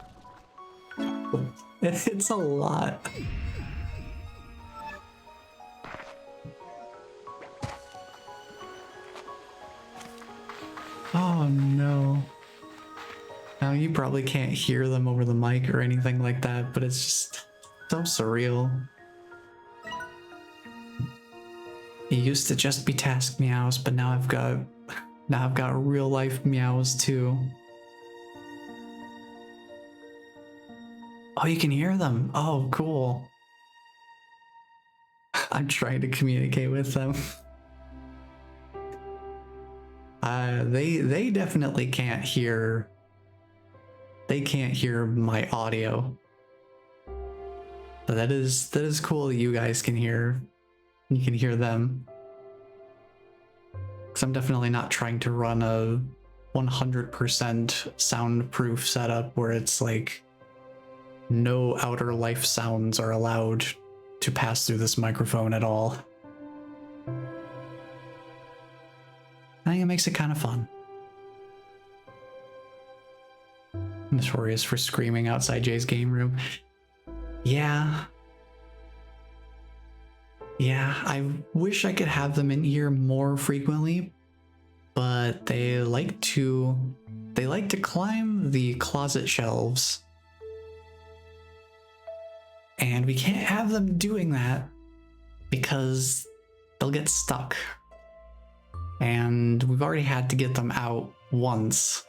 It's a lot. Oh no. Now you probably can't hear them over the mic or anything like that, but it's just so surreal. It used to just be task meows, but now I've got real life meows too. Oh, you can hear them. Oh, cool. I'm trying to communicate with them. They definitely can't hear. They can't hear my audio. But that is cool that you guys can hear. You can hear them. Because I'm definitely not trying to run a 100% soundproof setup where it's like no outer life sounds are allowed to pass through this microphone at all. I think it makes it kind of fun. Notorious for screaming outside Jay's game room. Yeah, I wish I could have them in here more frequently, but they like to climb the closet shelves. And we can't have them doing that because they'll get stuck. And we've already had to get them out once,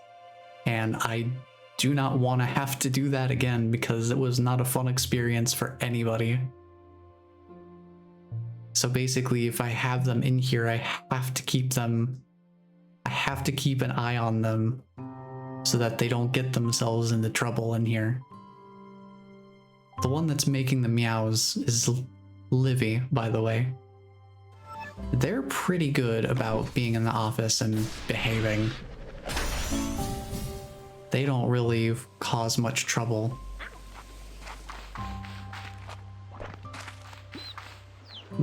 and I do not want to have to do that again because it was not a fun experience for anybody. So basically, if I have them in here, I have to keep an eye on them so that they don't get themselves into trouble in here. The one that's making the meows is Livy, by the way. They're pretty good about being in the office and behaving. They don't really cause much trouble.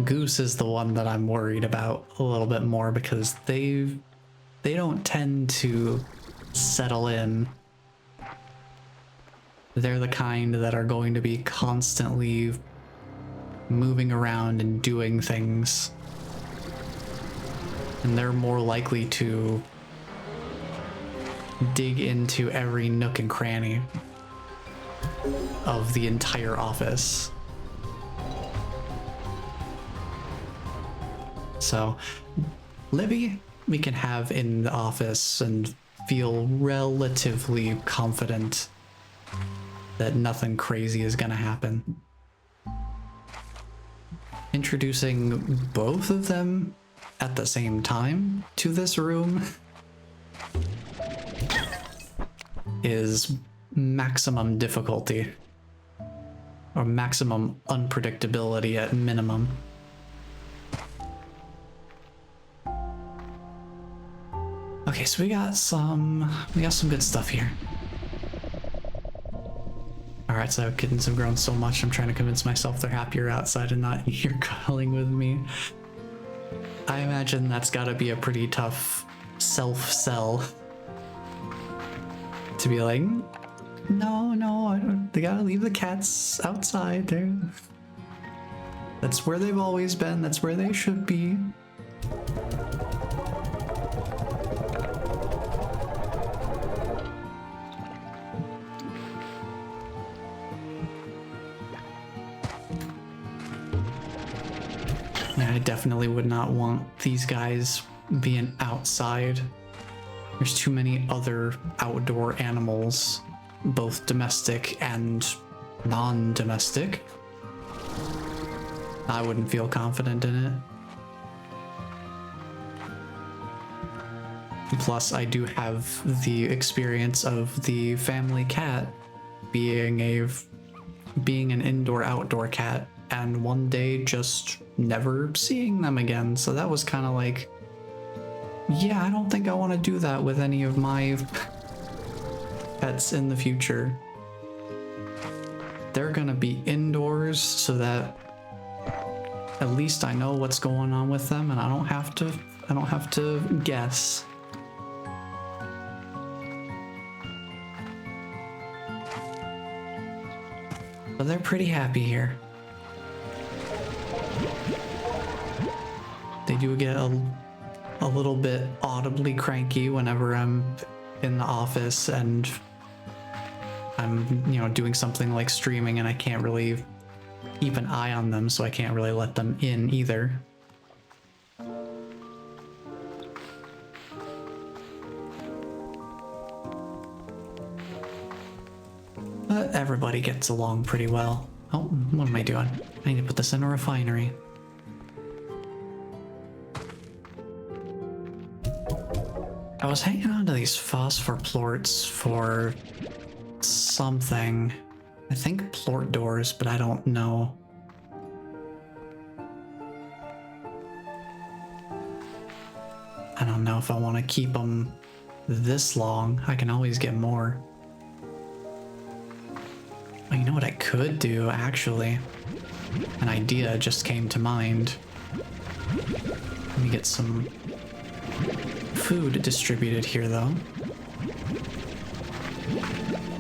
Goose is the one that I'm worried about a little bit more because they don't tend to settle in. They're the kind that are going to be constantly moving around and doing things. And they're more likely to dig into every nook and cranny of the entire office. So, Libby, we can have in the office and feel relatively confident that nothing crazy is gonna happen. Introducing both of them at the same time to this room is maximum difficulty, or maximum unpredictability at minimum. Okay, so we got some good stuff here. Alright, so kittens have grown so much, I'm trying to convince myself they're happier outside and not here cuddling with me. I imagine that's gotta be a pretty tough self-sell. To be like, no, they gotta leave the cats outside. That's where they've always been, that's where they should be. Yeah, I definitely would not want these guys being outside. There's too many other outdoor animals, both domestic and non-domestic. I wouldn't feel confident in it. Plus, I do have the experience of the family cat being an indoor-outdoor cat, and one day just never seeing them again. So that was kind of like, yeah, I don't think I want to do that with any of my pets in the future. They're gonna be indoors so that at least I know what's going on with them and I don't have to guess. But they're pretty happy here. They do get a little bit audibly cranky whenever I'm in the office and I'm, doing something like streaming and I can't really keep an eye on them, so I can't really let them in either. But everybody gets along pretty well. Oh, what am I doing? I need to put this in a refinery. I was hanging on to these phosphor plorts for something. I think plort doors, but I don't know. I don't know if I want to keep them this long. I can always get more. Oh, you know what I could do, actually? An idea just came to mind. Let me get some food distributed here, though.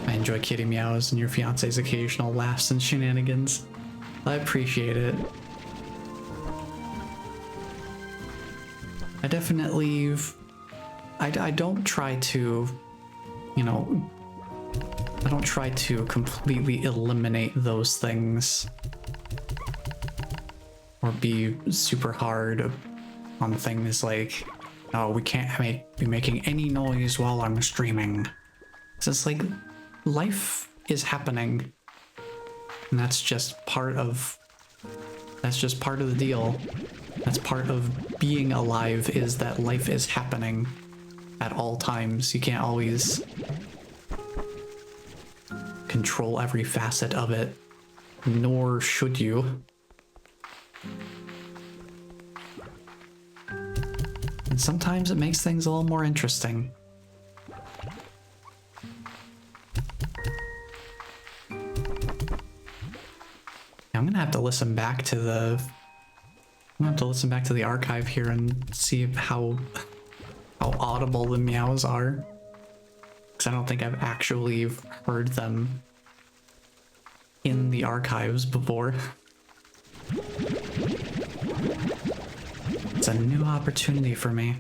I enjoy kitty meows and your fiance's occasional laughs and shenanigans. I appreciate it. I definitely... I don't try to, you know... I don't try to completely eliminate those things. Or be super hard on things like, oh, we can't be making any noise while I'm streaming. It's just like, life is happening. And that's just part of the deal. That's part of being alive, is that life is happening at all times. You can't always control every facet of it, nor should you. And sometimes it makes things a little more interesting. I'm gonna have to listen back to the... I'm gonna have to listen back to the archive here and see how audible the meows are. Because I don't think I've actually heard them in the archives before. It's a new opportunity for me.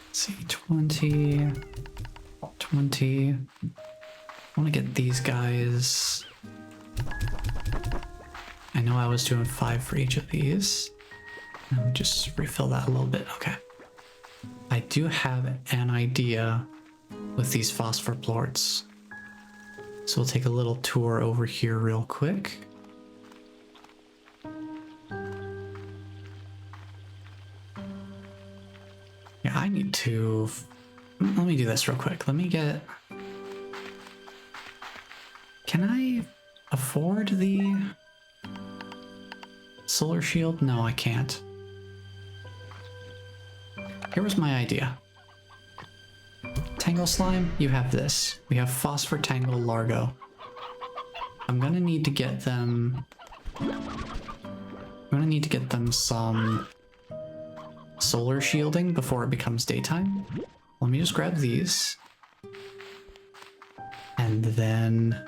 Let's see, 20. I want to get these guys. I know I was doing 5 for each of these. Let me just refill that a little bit. Okay. I do have an idea with these phosphor plorts. So we'll take a little tour over here real quick. Yeah, I need to... Let me do this real quick. Let me get... Can I afford the solar shield? No, I can't. Here was my idea. Tangle slime, you have this. We have phosphor tangle largo. I'm gonna need to get them... some solar shielding before it becomes daytime. Let me just grab these. And then...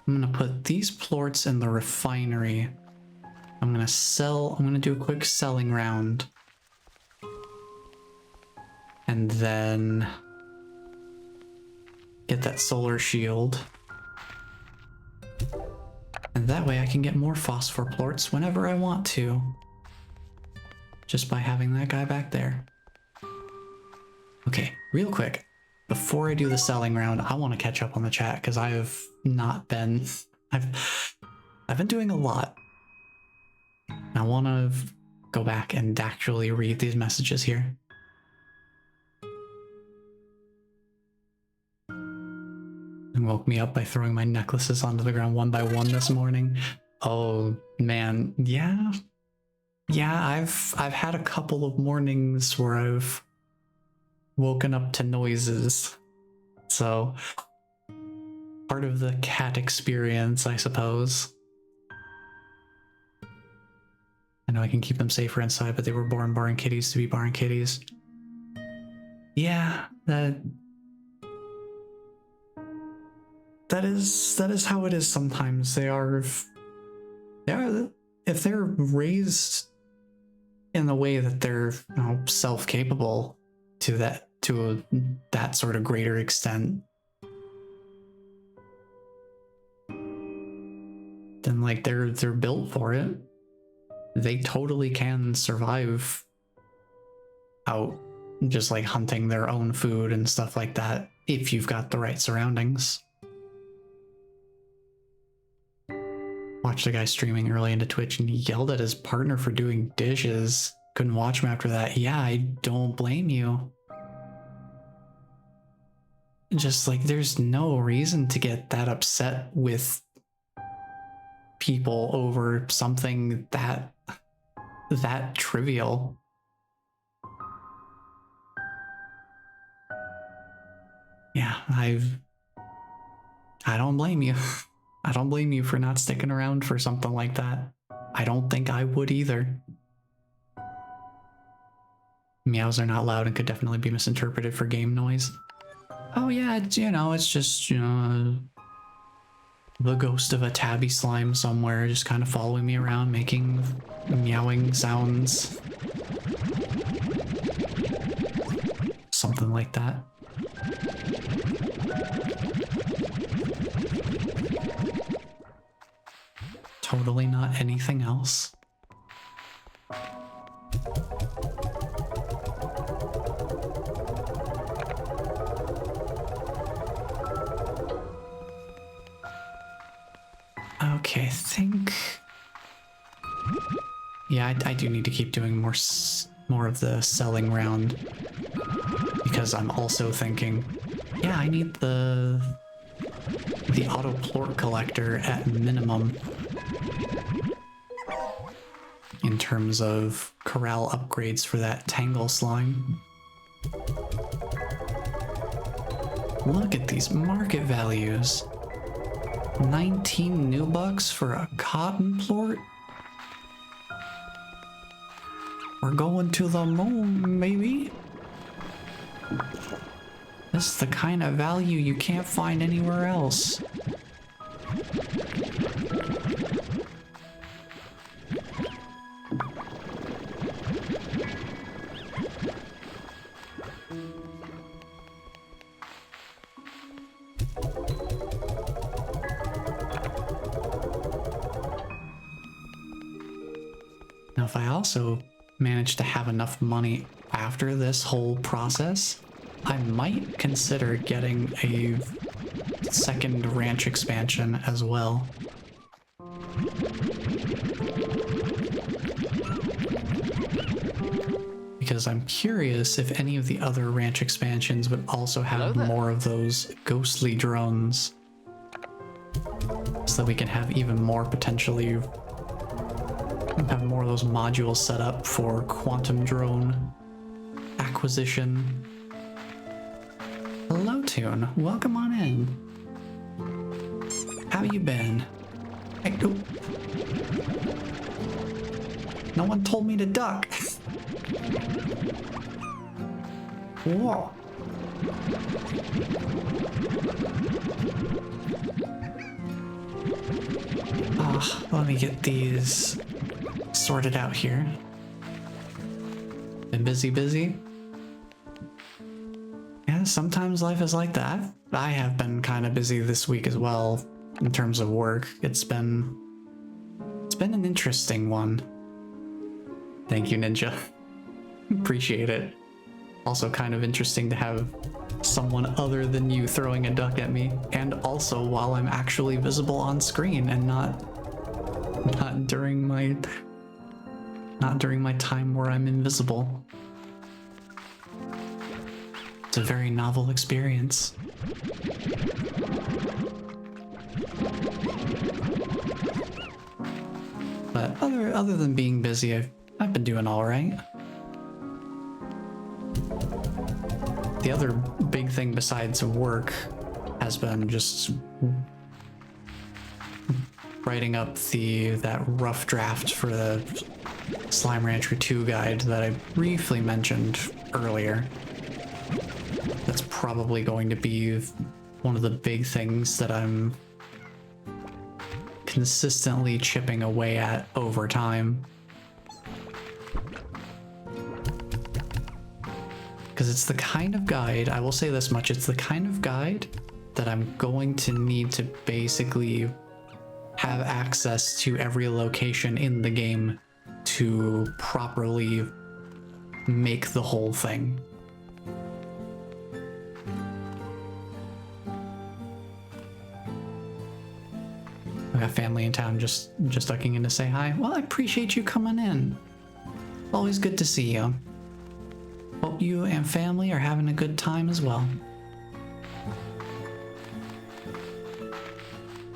I'm gonna put these plorts in the refinery. I'm gonna do a quick selling round. And then get that solar shield. And that way I can get more phosphor plorts whenever I want to. Just by having that guy back there. Okay, real quick. Before I do the selling round, I want to catch up on the chat because I have not been... I've been doing a lot. I want to go back and actually read these messages here. And woke me up by throwing my necklaces onto the ground one by one this morning. Oh man, yeah. Yeah, I've had a couple of mornings where I've woken up to noises. So, part of the cat experience, I suppose. I know I can keep them safer inside, but they were born barn kitties to be barn kitties. Yeah, that is how it is sometimes. They are if they're raised in the way that they're, you know, self-capable to that sort of greater extent, then like they're built for it. They totally can survive out just like hunting their own food and stuff like that if you've got the right surroundings. Watched a guy streaming early into Twitch and he yelled at his partner for doing dishes. Couldn't watch him after that. Yeah, I don't blame you. Just like there's no reason to get that upset with people over something that trivial. Yeah, I don't blame you. I don't blame you for not sticking around for something like that. I don't think I would either. Meows are not loud and could definitely be misinterpreted for game noise. Oh yeah, it's, you know, it's just, you know, the ghost of a tabby slime somewhere just kind of following me around, making meowing sounds. Something like that. Totally not anything else. Okay, I think... Yeah, I do need to keep doing more of the selling round. Because I'm also thinking, yeah, I need the auto plort collector at minimum. In terms of corral upgrades for that tangle slime. Look at these market values. 19 new bucks for a cotton plort? We're going to the moon, maybe? This is the kind of value you can't find anywhere else. Now, if I also manage to have enough money after this whole process, I might consider getting a second ranch expansion as well. Because I'm curious if any of the other ranch expansions would also have more of those ghostly drones. So that we can have even more potentially have more of those modules set up for quantum drone acquisition. Hello, Toon. Welcome on in. How you been? Hey, oh. No one told me to duck. Whoa. Let me get these sorted out here. Been busy? Yeah, sometimes life is like that. I have been kind of busy this week as well in terms of work. It's been an interesting one. Thank you, Ninja. Appreciate it. Also kind of interesting to have someone other than you throwing a duck at me, and also while I'm actually visible on screen and not during my time where I'm invisible. It's a very novel experience. But other than being busy, I've been doing all right. The other big thing besides work has been just writing up that rough draft for the Slime Rancher 2 guide that I briefly mentioned earlier. That's probably going to be one of the big things that I'm consistently chipping away at over time. Because it's the kind of guide, I will say this much, it's the kind of guide that I'm going to need to basically have access to every location in the game to properly make the whole thing. I got family in town just ducking in to say hi. Well, I appreciate you coming in. Always good to see you. Hope you and family are having a good time as well.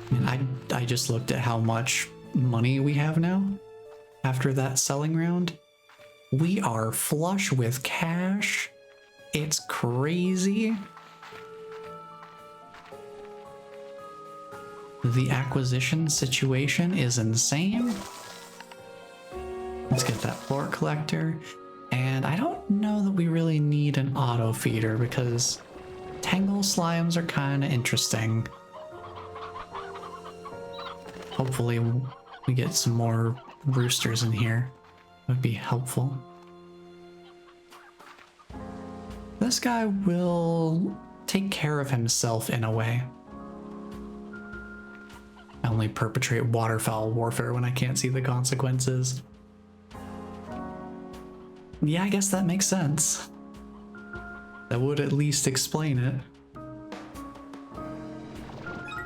And I just looked at how much money we have now after that selling round. We are flush with cash. It's crazy. The acquisition situation is insane. Let's get that plort collector. And I don't know that we really need an auto feeder because tangle slimes are kind of interesting. Hopefully we get some more roosters in here. Would be helpful. This guy will take care of himself in a way. I only perpetrate waterfowl warfare when I can't see the consequences. Yeah, I guess that makes sense. That would at least explain it.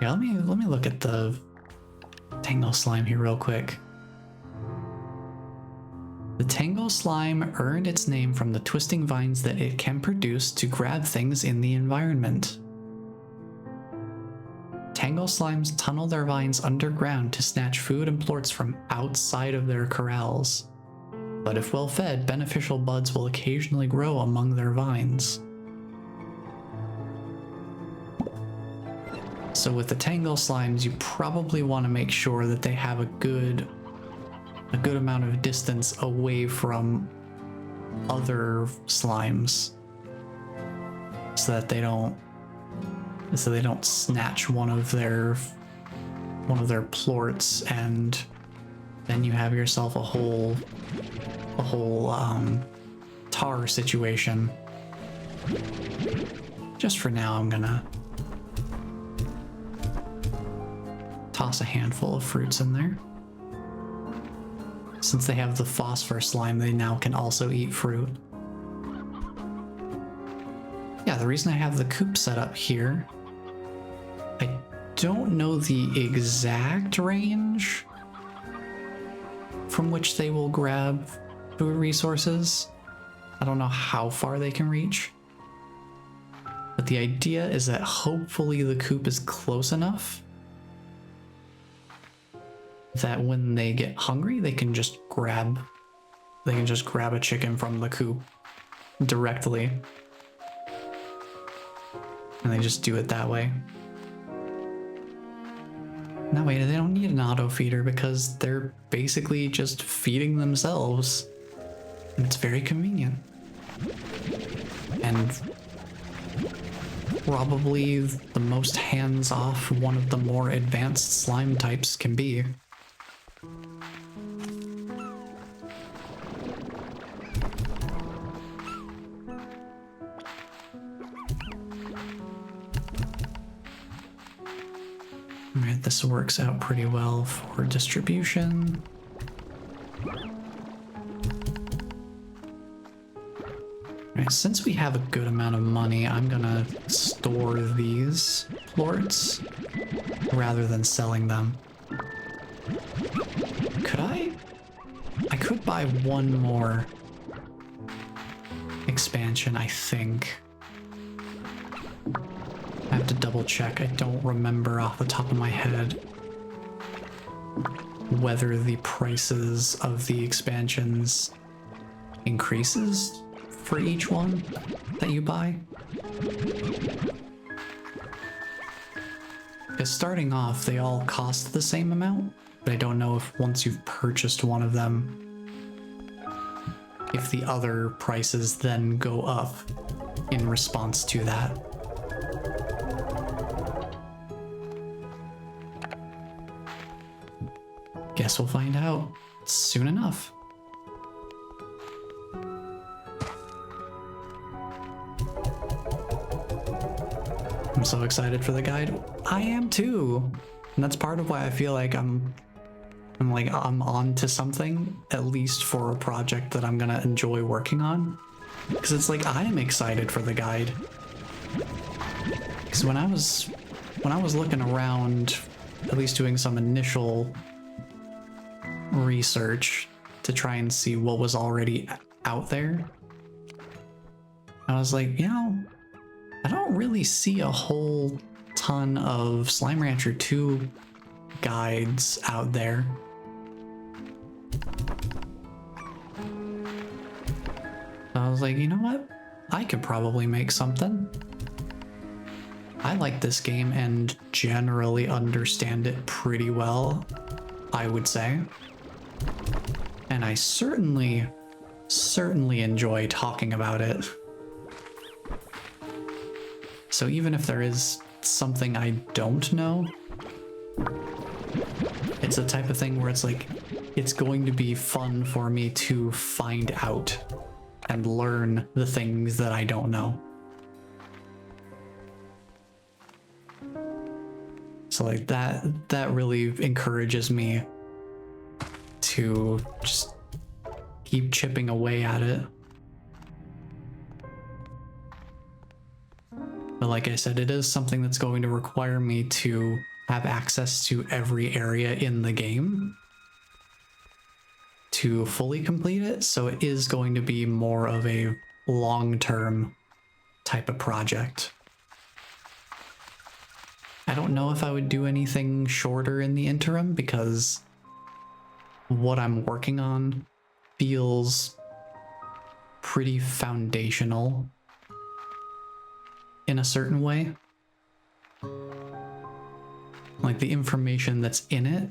Yeah, let me look at the Tangle Slime here real quick. The Tangle Slime earned its name from the twisting vines that it can produce to grab things in the environment. Tangle Slimes tunnel their vines underground to snatch food and plorts from outside of their corrals. But if well fed, beneficial buds will occasionally grow among their vines. So with the Tangle Slimes, you probably want to make sure that they have a good amount of distance away from other slimes so that they don't snatch one of their plorts, and then you have yourself a whole tar situation. Just for now, I'm gonna toss a handful of fruits in there. Since they have the phosphor slime, they now can also eat fruit. Yeah, the reason I have the coop set up here, I don't know the exact range from which they will grab food resources. I don't know how far they can reach. But the idea is that hopefully the coop is close enough that when they get hungry, they can just grab a chicken from the coop directly. And they just do it that way. That way they don't need an auto feeder because they're basically just feeding themselves. And it's very convenient. And probably the most hands-off one of the more advanced slime types can be. Alright, this works out pretty well for distribution. Alright, since we have a good amount of money, I'm gonna store these plorts rather than selling them. Could I could buy one more expansion, I think. I have to double check. I don't remember off the top of my head whether the prices of the expansions increases for each one that you buy. Because starting off, they all cost the same amount, but I don't know if once you've purchased one of them, if the other prices then go up in response to that. Guess we'll find out soon enough. I'm so excited for the guide. I am too. And that's part of why I feel like I'm on to something, at least for a project that I'm gonna enjoy working on. Because it's like I am excited for the guide. Because when I was looking around, at least doing some initial research to try and see what was already out there, I was like, you know, I don't really see a whole ton of Slime Rancher 2 guides out there. So I was like, you know what? I could probably make something. I like this game and generally understand it pretty well, I would say. And I certainly enjoy talking about it. So even if there is something I don't know, it's the type of thing where it's like, it's going to be fun for me to find out and learn the things that I don't know. So like that really encourages me to just keep chipping away at it. But like I said, it is something that's going to require me to have access to every area in the game to fully complete it. So it is going to be more of a long-term type of project. I don't know if I would do anything shorter in the interim because what I'm working on feels pretty foundational in a certain way. Like the information that's in it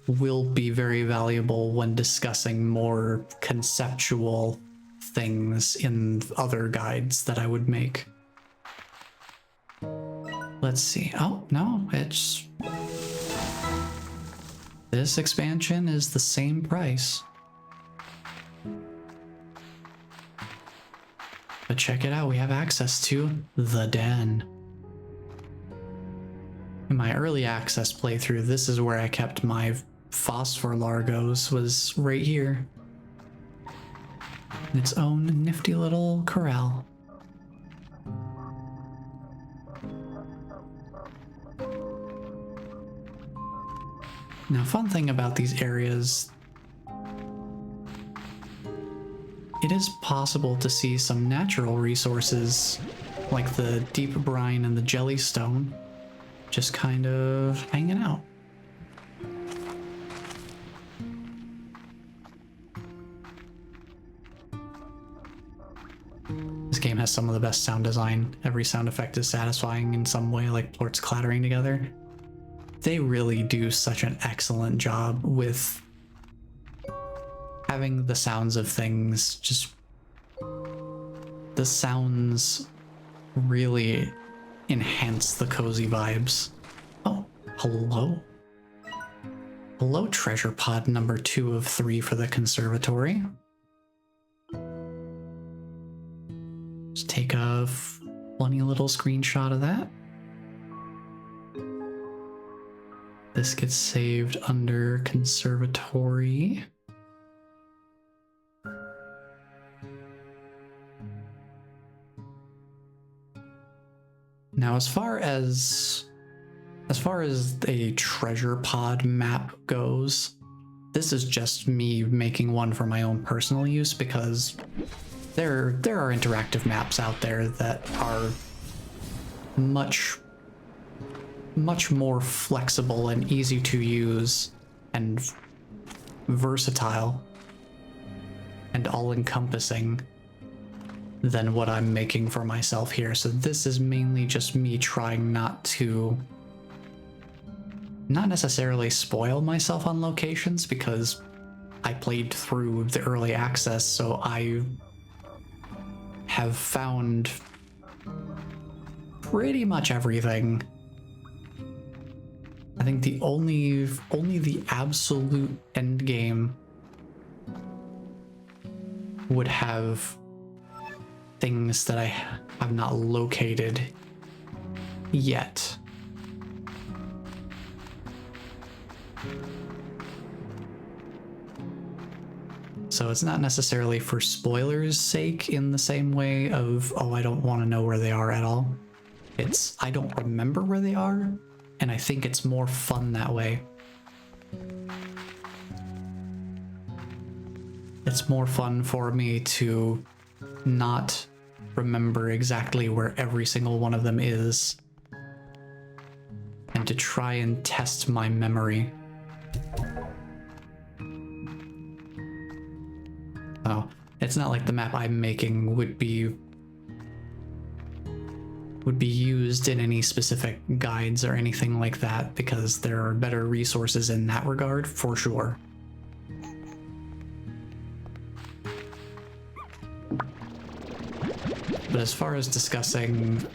will be very valuable when discussing more conceptual things in other guides that I would make. Let's see. Oh, no, it's... This expansion is the same price. But check it out, we have access to the den. In my early access playthrough, this is where I kept my phosphor largos, was right here. In its own nifty little corral. Now, fun thing about these areas, it is possible to see some natural resources like the deep brine and the jellystone just kind of hanging out. This game has some of the best sound design. Every sound effect is satisfying in some way, like plorts clattering together. They really do such an excellent job with having the sounds of things, just the sounds really enhance the cozy vibes. Oh, hello. Hello, treasure pod number 2 of 3 for the conservatory. Just take a funny little screenshot of that. This gets saved under conservatory. Now, as far as a treasure pod map goes, this is just me making one for my own personal use because there are interactive maps out there that are much more flexible and easy to use and versatile and all-encompassing than what I'm making for myself here. So this is mainly just me trying not necessarily spoil myself on locations, because I played through the early access, so I have found pretty much everything. I think the only the absolute end game would have things that I have not located yet. So it's not necessarily for spoilers' sake in the same way of, oh, I don't want to know where they are at all. It's, I don't remember where they are, and I think it's more fun that way. It's more fun for me to not remember exactly where every single one of them is, and to try and test my memory. Oh, it's not like the map I'm making would be used in any specific guides or anything like that, because there are better resources in that regard, for sure. But as far as discussing,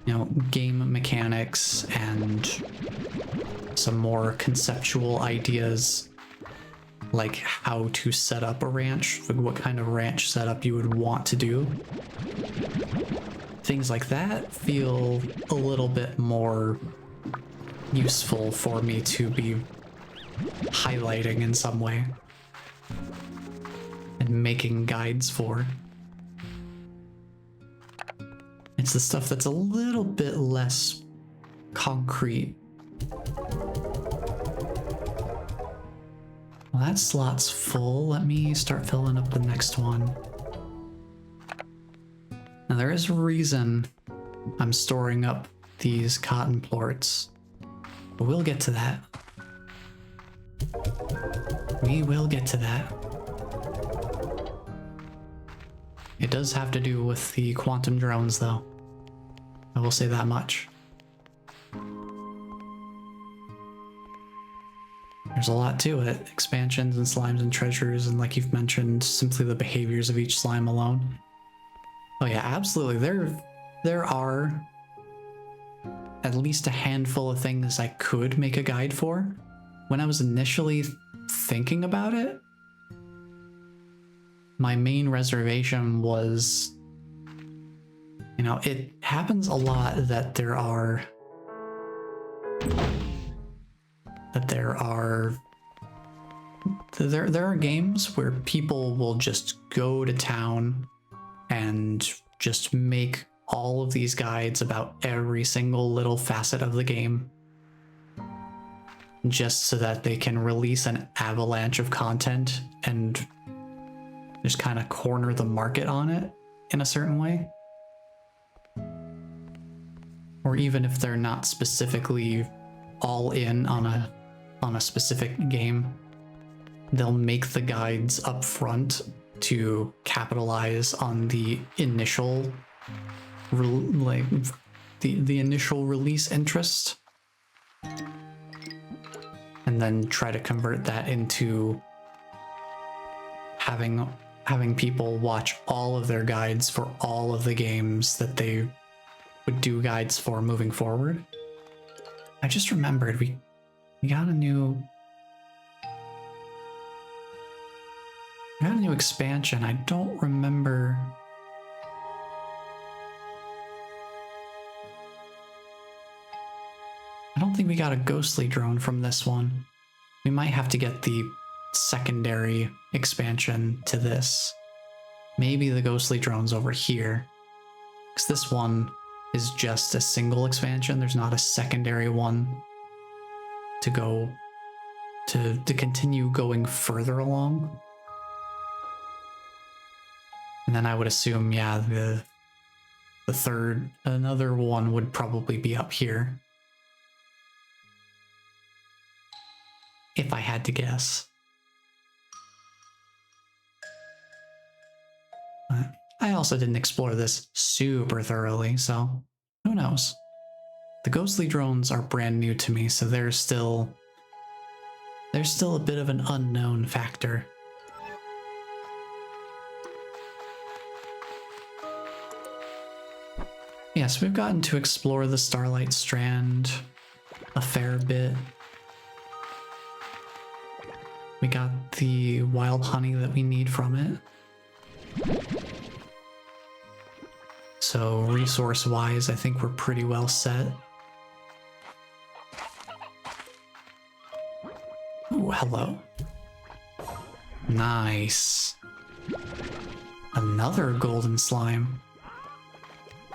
you know, game mechanics and some more conceptual ideas, like how to set up a ranch, like what kind of ranch setup you would want to do, things like that feel a little bit more useful for me to be highlighting in some way and making guides for. It's the stuff that's a little bit less concrete. Well, that slot's full. Let me start filling up the next one. Now there is a reason I'm storing up these cotton plorts, but we'll get to that. We will get to that. It does have to do with the quantum drones, though. I will say that much. There's a lot to it. Expansions and slimes and treasures, and like you've mentioned, simply the behaviors of each slime alone. Oh yeah, absolutely. There are at least a handful of things I could make a guide for. When I was initially thinking about it, my main reservation was, you know, it happens a lot that there are games where people will just go to town and just make all of these guides about every single little facet of the game, just so that they can release an avalanche of content and just kind of corner the market on it in a certain way. Or even if they're not specifically all in on a specific game, they'll make the guides up front to capitalize on the initial the initial release interest, and then try to convert that into having people watch all of their guides for all of the games that they would do guides for moving forward. I just remembered we got a new expansion. I don't remember. I don't think we got a ghostly drone from this one. We might have to get the secondary expansion to this. Maybe the ghostly drone's over here, because this one is just a single expansion. There's not a secondary one to go to continue going further along. And then I would assume, yeah, the third, another one would probably be up here, if I had to guess. But I also didn't explore this super thoroughly, so who knows? The ghostly drones are brand new to me, so there's still a bit of an unknown factor. Yes, we've gotten to explore the Starlight Strand a fair bit. We got the wild honey that we need from it. So resource-wise, I think we're pretty well set. Oh, hello. Nice. Another golden slime.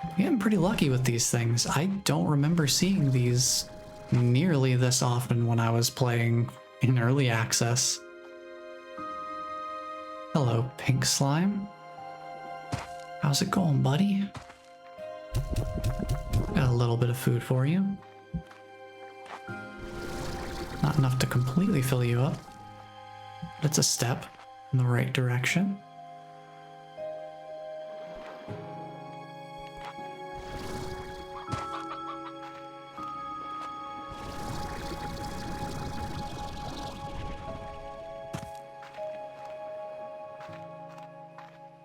I'm getting pretty lucky with these things. I don't remember seeing these nearly this often when I was playing in early access. Hello, pink slime. How's it going, buddy? Got a little bit of food for you. Not enough to completely fill you up, but it's a step in the right direction.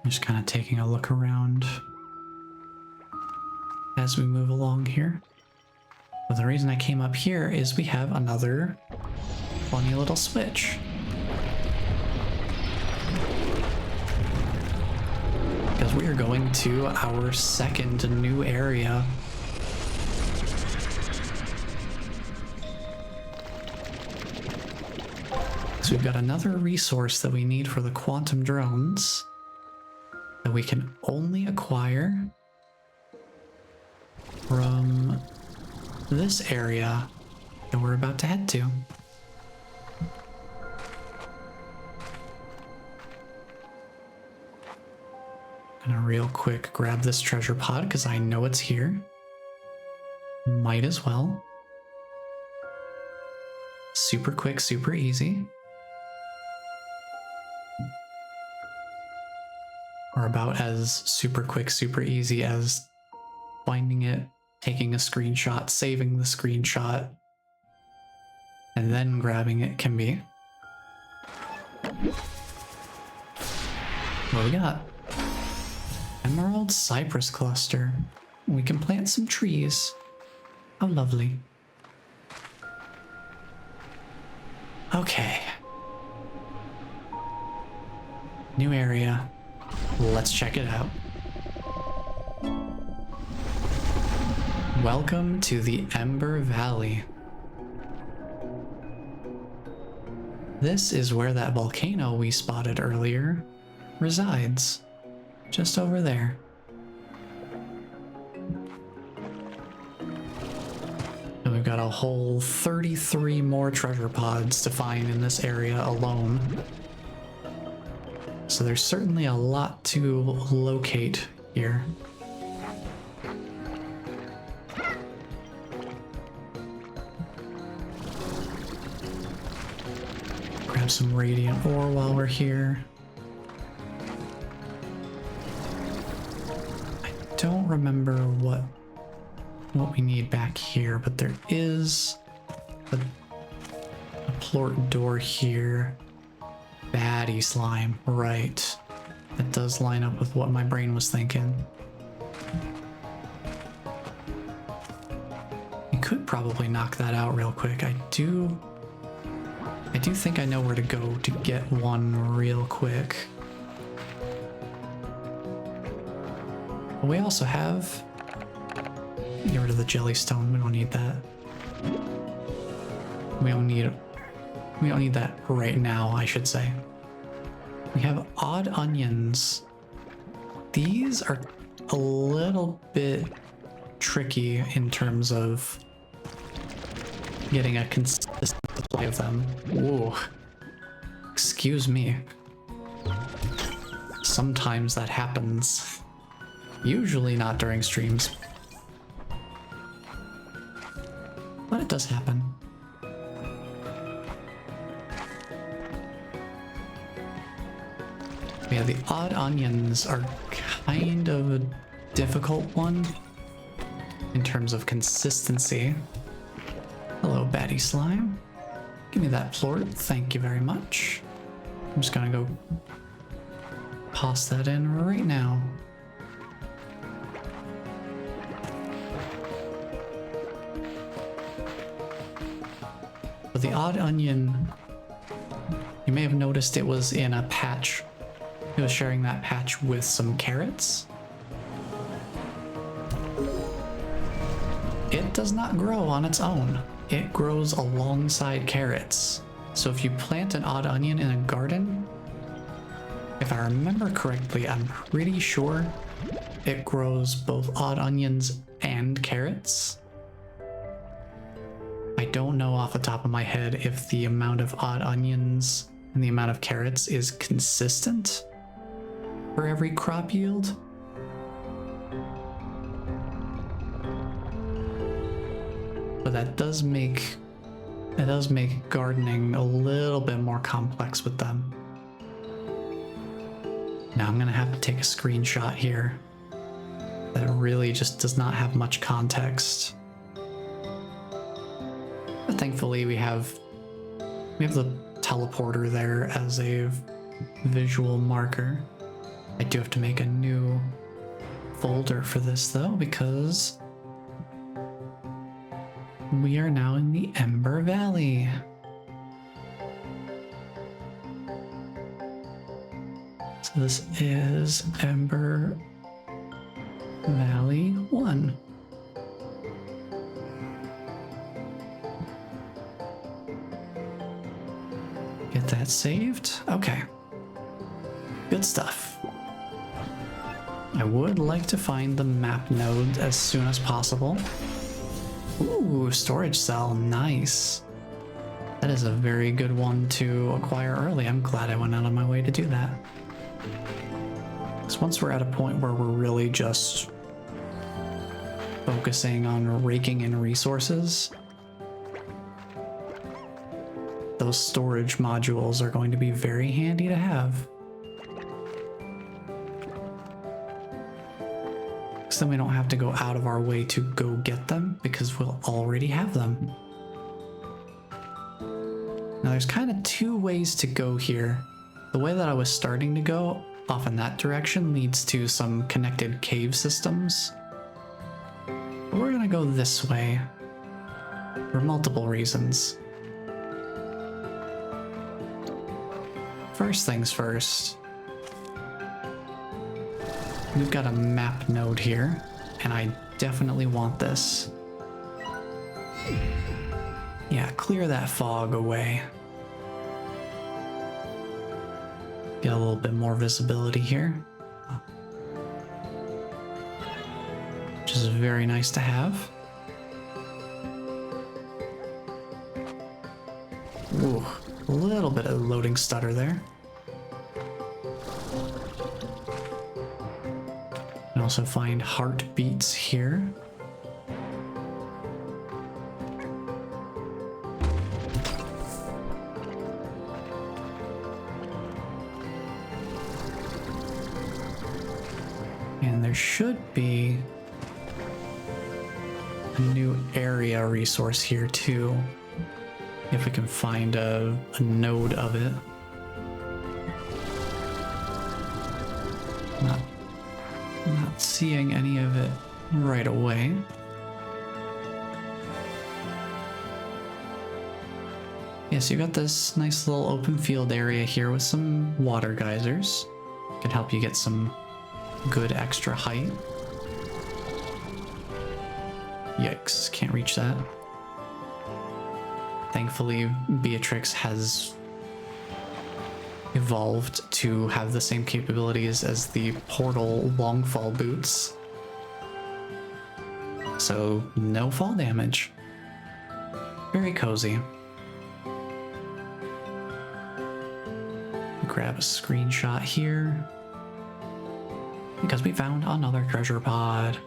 Just kind of taking a look around as we move along here. But the reason I came up here is we have another funny little switch. Because we are going to our second new area. So we've got another resource that we need for the quantum drones that we can only acquire from this area that we're about to head to. Gonna real quick grab this treasure pod because I know it's here. Might as well. Super quick, super easy. Or about as super quick, super easy as finding it, taking a screenshot, saving the screenshot, and then grabbing it can be. What do we got? Emerald cypress cluster. We can plant some trees. How lovely. Okay. New area. Let's check it out. Welcome to the Ember Valley. This is where that volcano we spotted earlier resides. Just over there. And we've got a whole 33 more treasure pods to find in this area alone. So there's certainly a lot to locate here. Grab some radiant ore while we're here. I don't remember what we need back here, but there is a plort door here. Baddie slime, right. That does line up with what my brain was thinking. You could probably knock that out real quick. I do think I know where to go to get one real quick. But we also have... Get rid of the jellystone, we don't need that. We don't need that right now, I should say. We have odd onions. These are a little bit tricky in terms of getting a consistent supply of them. Ooh. Excuse me. Sometimes that happens. Usually not during streams. But it does happen. Yeah, the odd onions are kind of a difficult one in terms of consistency. Hello, baddie slime. Give me that plort, thank you very much. I'm just gonna go toss that in right now. But the odd onion, you may have noticed it was in a patch. It was sharing that patch with some carrots. It does not grow on its own. It grows alongside carrots. So if you plant an odd onion in a garden, if I remember correctly, I'm pretty sure it grows both odd onions and carrots. I don't know off the top of my head if the amount of odd onions and the amount of carrots is consistent for every crop yield. But that does make gardening a little bit more complex with them. Now I'm gonna have to take a screenshot here that really just does not have much context. But thankfully we have the teleporter there as a visual marker. I do have to make a new folder for this though, because we are now in the Ember Valley. So this is Ember Valley 1. Get that saved. Okay. Good stuff. I would like to find the map node as soon as possible. Ooh, storage cell, nice. That is a very good one to acquire early. I'm glad I went out of my way to do that. Because once we're at a point where we're really just focusing on raking in resources, those storage modules are going to be very handy to have. So then we don't have to go out of our way to go get them because we'll already have them. Now there's kind of two ways to go here. The way that I was starting to go off in that direction leads to some connected cave systems. But we're gonna go this way for multiple reasons. First things first. We've got a map node here, and I definitely want this. Yeah, clear that fog away. Get a little bit more visibility here, which is very nice to have. Ooh, a little bit of loading stutter there. Also find heartbeats here. And there should be a new area resource here too, if we can find a node of it. Not seeing any of it right away. Yeah, so you got this nice little open field area here with some water geysers. Could help you get some good extra height. Yikes, can't reach that. Thankfully, Beatrix has evolved to have the same capabilities as the portal longfall boots. So no fall damage. Very cozy. Grab a screenshot here because we found another treasure pod.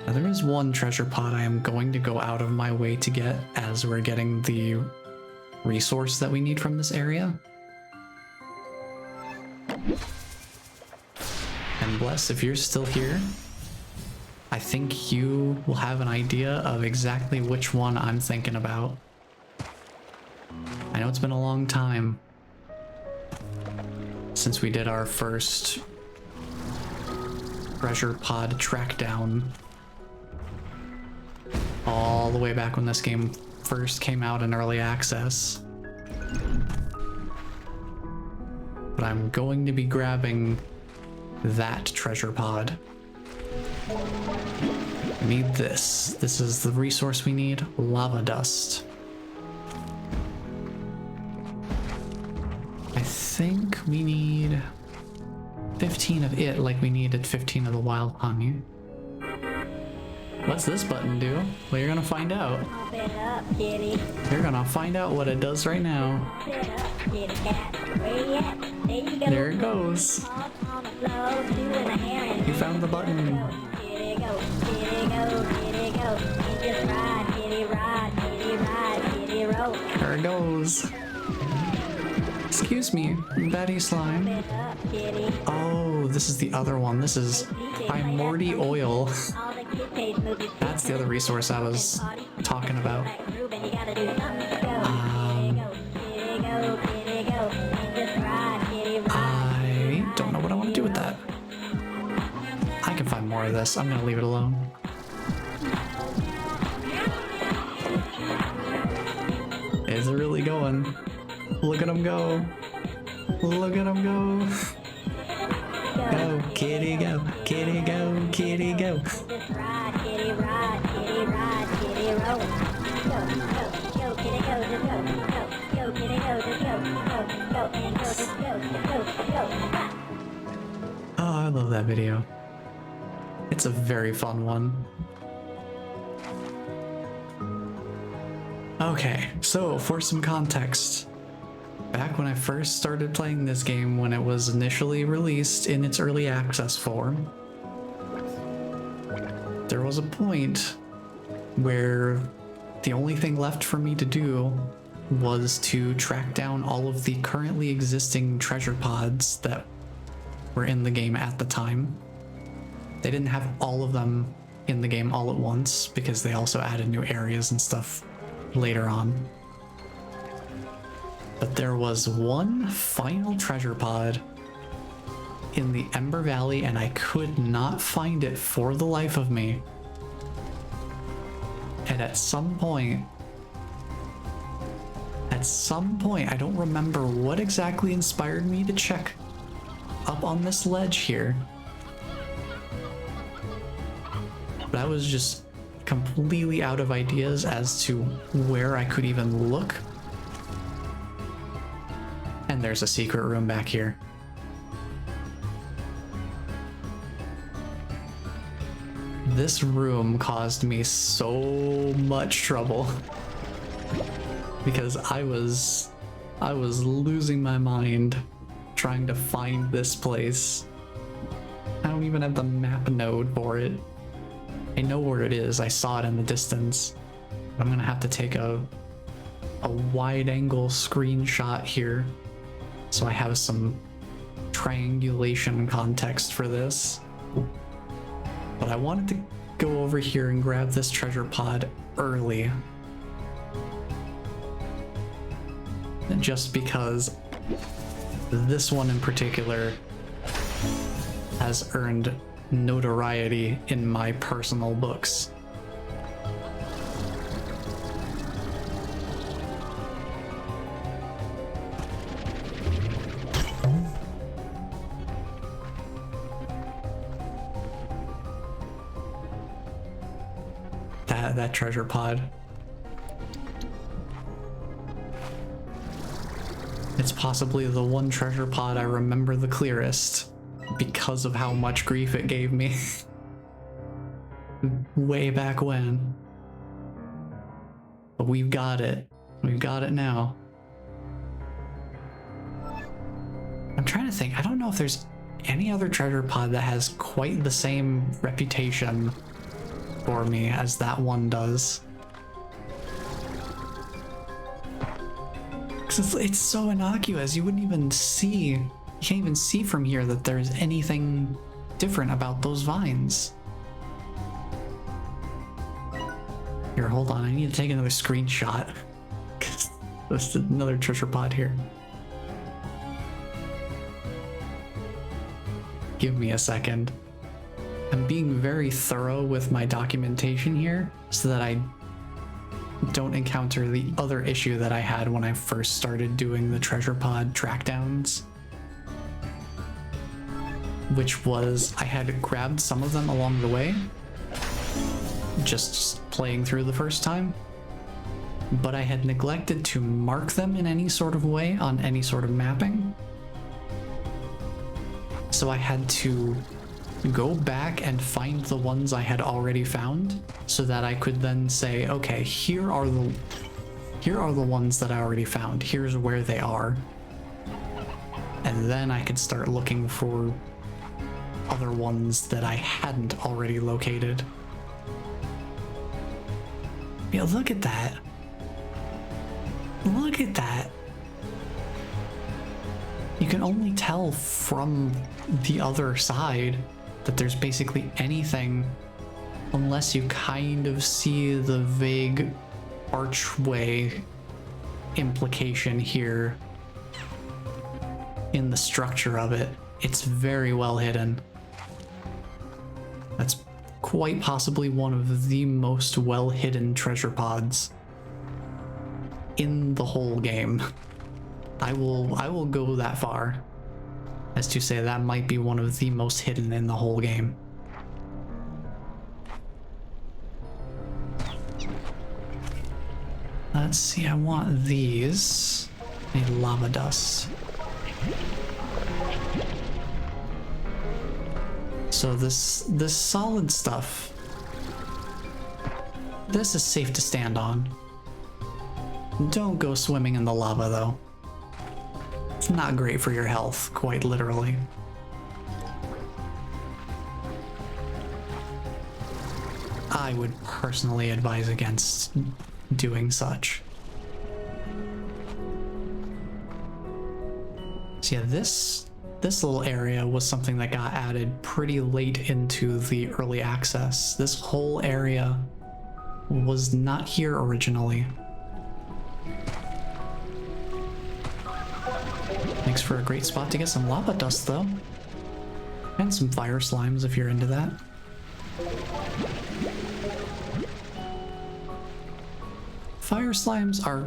Now there is one treasure pod I am going to go out of my way to get as we're getting the resource that we need from this area. And Bless, if you're still here, I think you will have an idea of exactly which one I'm thinking about. I know it's been a long time since we did our first treasure pod track down, all the way back when this game first came out in early access. But I'm going to be grabbing that treasure pod. We need this. This is the resource we need, lava dust. think we need 15 of it like we needed 15 of the wild honey. What's this button do? Well, you're gonna find out. Pump it up, kitty. You're gonna find out what it does right now. Pump it up, kitty cat. Where you at? There you go. There it goes. Off on the floor, doing a herring. You found the button. Kitty go, kitty go, kitty go. You just ride, kitty ride, kitty ride, kitty roll. There it goes. Excuse me, Betty Pump Slime. it up, kitty. Oh, this is the other one. This is Primordi Oil. All the kid taste movies. That's the other resource I was talking about. Like Ruben, you gotta do something. Go, kitty go, kitty go. You just ride, kitty ride. I don't know what I want to do with that. I can find more of this. I'm gonna leave it alone. Is it really going? Look at him go. Look at him go. Go, kitty, go. Kitty, go. Kitty, go. Just ride, kitty ride, kitty ride, kitty roll. Go, kitty go, just go, kitty go, just go, and go, just go. Oh, I love that video. It's a very fun one. Okay, so for some context, back when I first started playing this game, when it was initially released in its early access form, there was a point where the only thing left for me to do was to track down all of the currently existing treasure pods that were in the game at the time. They didn't have all of them in the game all at once because they also added new areas and stuff later on. But there was one final treasure pod in the Ember Valley and I could not find it for the life of me. And at some point, I don't remember what exactly inspired me to check up on this ledge here. But I was just completely out of ideas as to where I could even look. And there's a secret room back here. This room caused me so much trouble because I was losing my mind trying to find this place. I don't even have the map node for it. I know where it is. I saw it in the distance. I'm gonna have to take a wide angle screenshot here so I have some triangulation context for this. But I wanted to go over here and grab this treasure pod early. And just because this one in particular has earned notoriety in my personal books. That treasure pod. It's possibly the one treasure pod I remember the clearest because of how much grief it gave me way back when. But we've got it. We've got it now. I'm trying to think. I don't know if there's any other treasure pod that has quite the same reputation for me as that one does. Because it's so innocuous, you wouldn't even see, you can't even see from here that there's anything different about those vines. Here, hold on, I need to take another screenshot. Because there's another treasure pod here. Give me a second. I'm being very thorough with my documentation here so that I don't encounter the other issue that I had when I first started doing the treasure pod trackdowns, which was I had grabbed some of them along the way, just playing through the first time, but I had neglected to mark them in any sort of way on any sort of mapping. so I had to go back and find the ones I had already found so that I could then say, okay, here are the ones that I already found. Here's where they are. And then I could start looking for other ones that I hadn't already located. Yeah, look at that. Look at that. You can only tell from the other side that there's basically anything unless you kind of see the vague archway implication here in the structure of it. It's very well hidden. That's quite possibly one of the most well hidden treasure pods in the whole game. I will go that far as to say that might be one of the most hidden in the whole game. Let's see, I want these. I need lava dust. So this solid stuff, this is safe to stand on. Don't go swimming in the lava though. It's not great for your health, quite literally. I would personally advise against doing such. So yeah, this little area was something that got added pretty late into the early access. This whole area was not here originally. Makes for a great spot to get some lava dust though. And some fire slimes if you're into that. Fire slimes are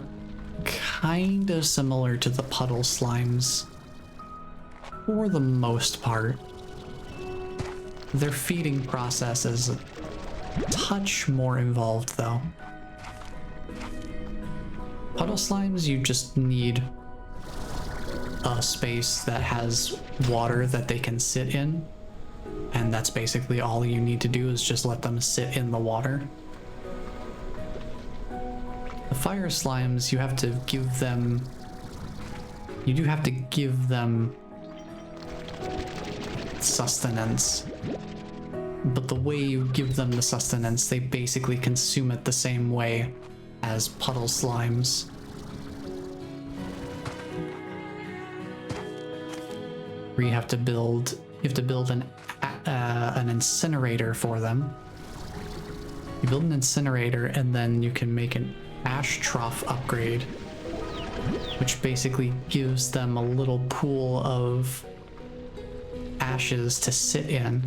kind of similar to the puddle slimes for the most part. Their feeding process is a touch more involved though. Puddle slimes, you just need a space that has water that they can sit in, and that's basically all you need to do is just let them sit in the water. The fire slimes, you have to give them, you do have to give them sustenance, but the way you give them the sustenance, they basically consume it the same way as puddle slimes. Where you have to build an incinerator for them. You build an incinerator and then you can make an ash trough upgrade, which basically gives them a little pool of ashes to sit in.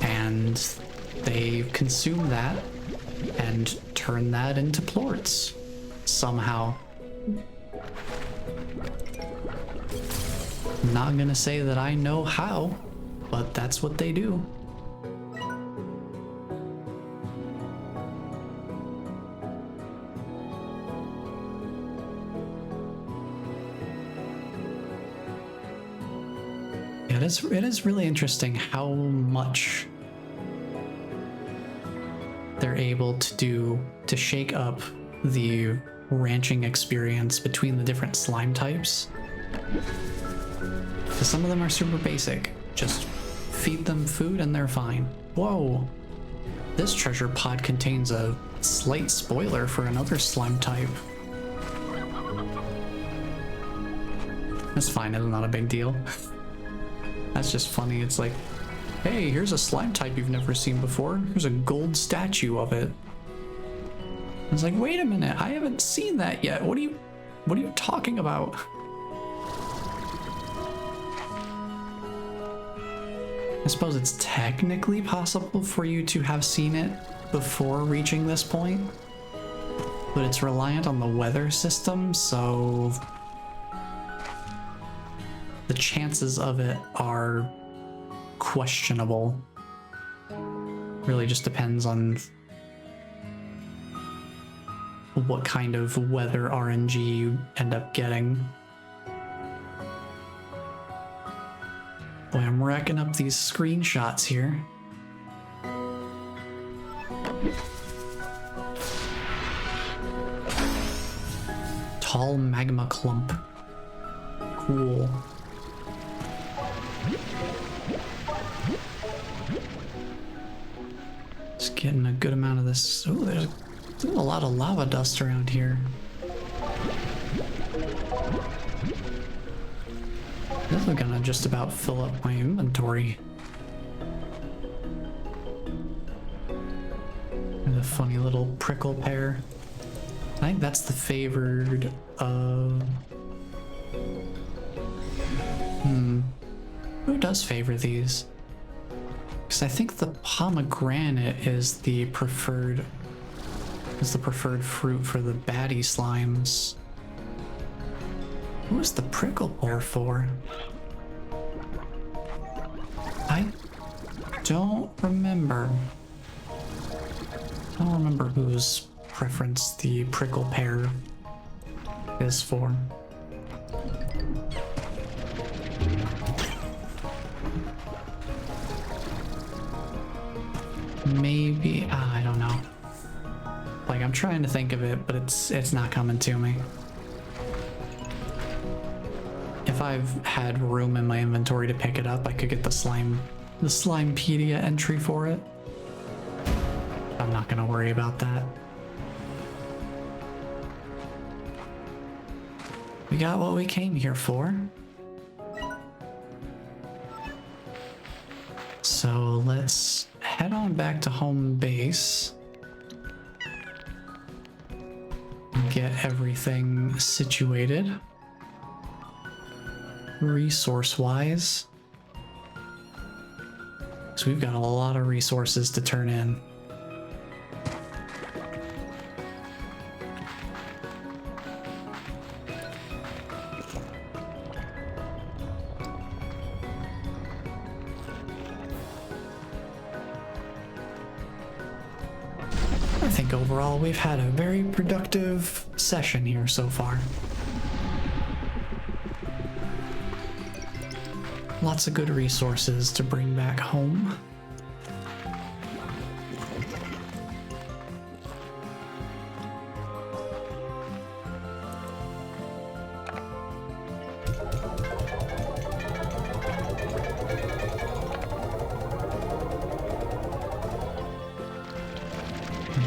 And they consume that and turn that into plorts somehow. I'm not gonna say that I know how, but that's what they do. It is really interesting how much they're able to do to shake up the ranching experience between the different slime types. Because some of them are super basic. Just feed them food and they're fine. Whoa! This treasure pod contains a slight spoiler for another slime type. That's fine, it's not a big deal. That's just funny. It's like, hey, here's a slime type you've never seen before. Here's a gold statue of it. I was like, wait a minute, I haven't seen that yet. What are you talking about? I suppose it's technically possible for you to have seen it before reaching this point, but it's reliant on the weather system, so the chances of it are questionable. Really just depends on what kind of weather RNG you end up getting. Boy, I'm racking up these screenshots here. Tall magma clump. Cool. Just getting a good amount of this. Oh, there's a lot of lava dust around here. This is gonna just about fill up my inventory. And a funny little prickle pear. I think that's the favored of... Who does favor these? Because I think the pomegranate is the preferred fruit for the baddie slimes. Who is the prickle pear for? I don't remember. I don't remember whose preference the prickle pear is for. Maybe, I don't know. Like, I'm trying to think of it, but it's not coming to me. If I've had room in my inventory to pick it up, I could get the Slimepedia entry for it. I'm not gonna worry about that. We got what we came here for. So let's head on back to home base. Get everything situated. Resource-wise. So we've got a lot of resources to turn in. I think overall we've had a very productive session here so far. Lots of good resources to bring back home.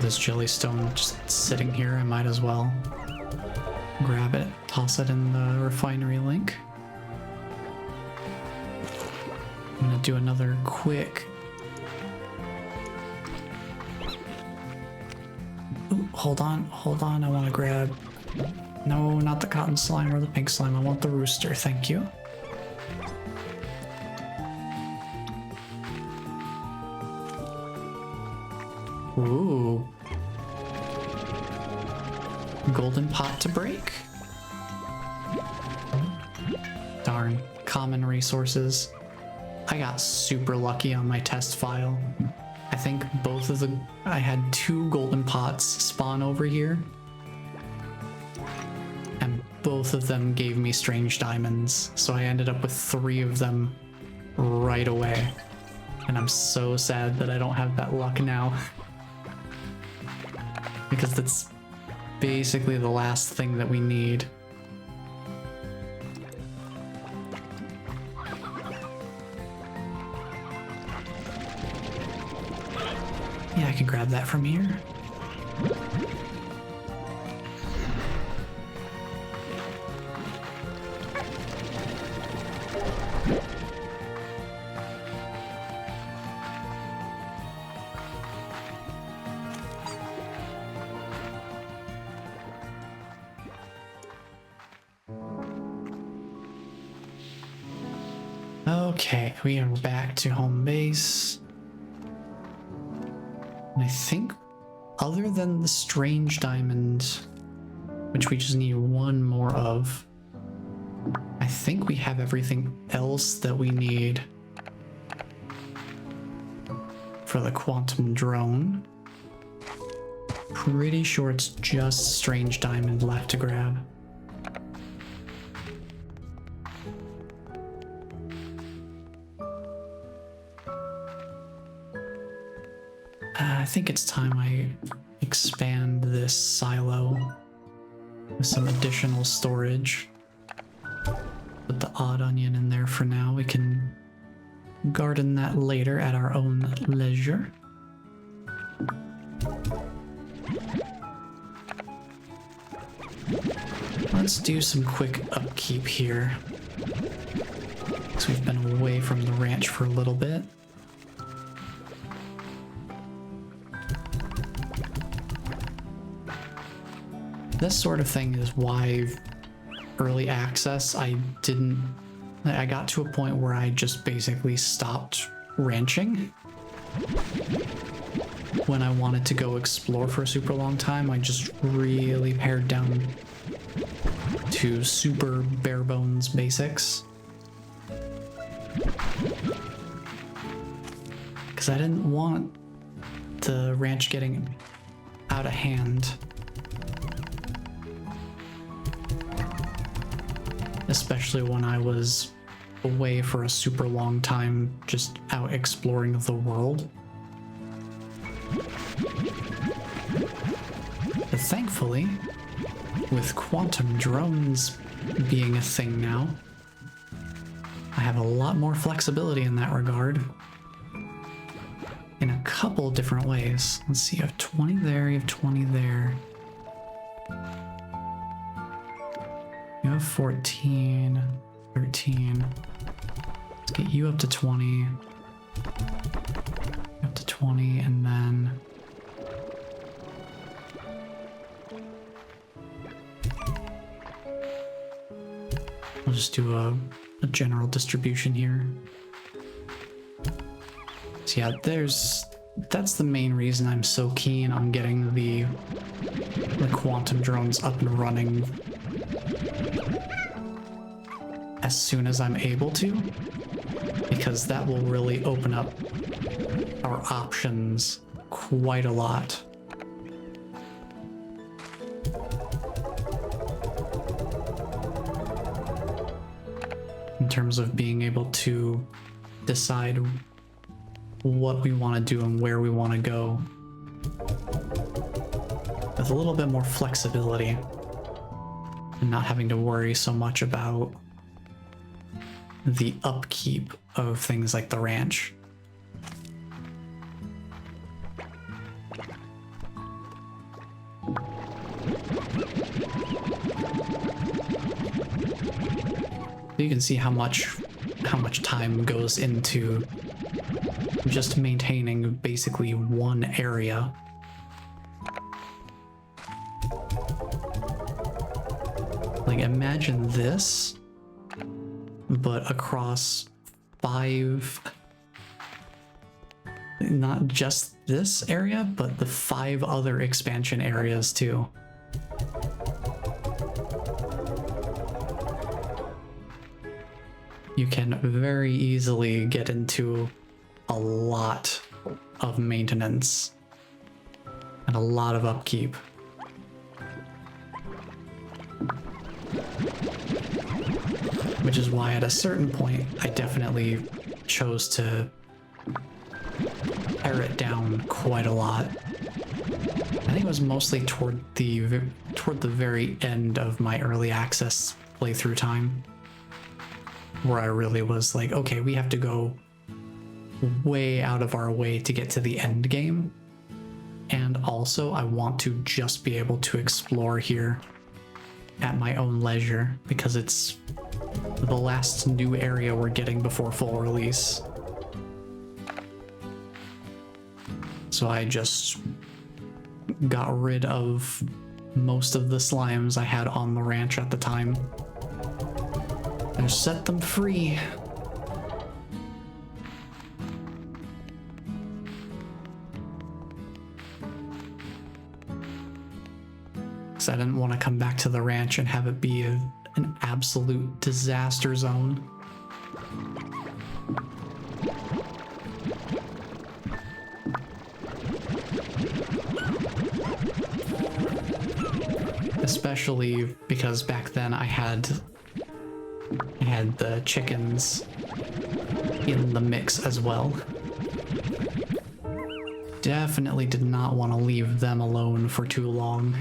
This jellystone just sitting here, I might as well grab it, toss it in the refinery link. I'm gonna do another quick... Ooh, hold on, I want to grab... No, not the cotton slime or the pink slime, I want the rooster, thank you. Ooh. Golden pot to break. Darn, common resources. I got super lucky on my test file. I think I had 2 golden pots spawn over here. And both of them gave me strange diamonds. So I ended up with 3 of them right away. And I'm so sad that I don't have that luck now. Because that's basically the last thing that we need. Yeah, I can grab that from here. Okay, we are back to home base. And I think other than the strange diamond, which we just need 1 more of, I think we have everything else that we need for the quantum drone. Pretty sure it's just Strange Diamond left to grab. I think it's time I expand this silo with some additional storage. Put the odd onion in there for now. We can garden that later at our own leisure. Let's do some quick upkeep here, because we've been away from the ranch for a little bit. This sort of thing is why early access, I got to a point where I just basically stopped ranching. When I wanted to go explore for a super long time, I just really pared down to super bare bones basics. Because I didn't want the ranch getting out of hand. Especially when I was away for a super long time, just out exploring the world. But thankfully, with quantum drones being a thing now, I have a lot more flexibility in that regard. In a couple different ways. Let's see, you have 20 there, you have 20 there. You have 14, 13. Let's get you up to 20. Up to 20, and then... I'll just do a general distribution here. So yeah, that's the main reason I'm so keen on getting the quantum drones up and running as soon as I'm able to, because that will really open up our options quite a lot. In terms of being able to decide what we want to do and where we want to go with a little bit more flexibility and not having to worry so much about the upkeep of things like the ranch. You can see how much time goes into just maintaining basically one area. Like, imagine this, but across 5, not just this area, but the 5 other expansion areas too. You can very easily get into a lot of maintenance and a lot of upkeep. Which is why at a certain point I definitely chose to pare it down quite a lot. I think it was mostly toward the very end of my early access playthrough time, where I really was like, okay, we have to go way out of our way to get to the end game. And also I want to just be able to explore here at my own leisure, because it's the last new area we're getting before full release. So I just got rid of most of the slimes I had on the ranch at the time and set them free. Because I didn't want to come back to the ranch and have it be an absolute disaster zone. especially because back then I had the chickens in the mix as well. Definitely did not want to leave them alone for too long,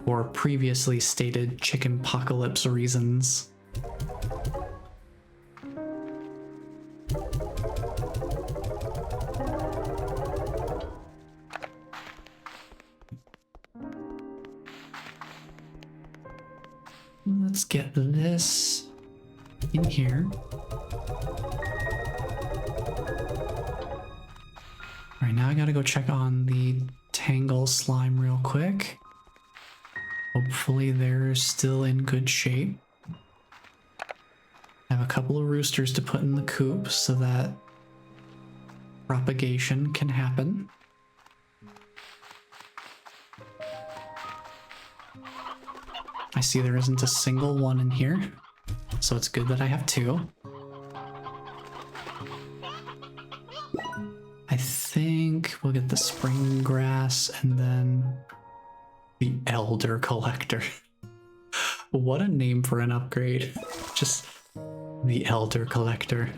for previously stated chicken apocalypse reasons. Let's get this in here. All right, now I gotta go check on the Tangle slime real quick. Hopefully they're still in good shape. I have a couple of roosters to put in the coop so that propagation can happen. I see there isn't a single one in here, so it's good that I have two. I think we'll get the spring grass and then the Elder Collector. What a name for an upgrade. Just the Elder Collector.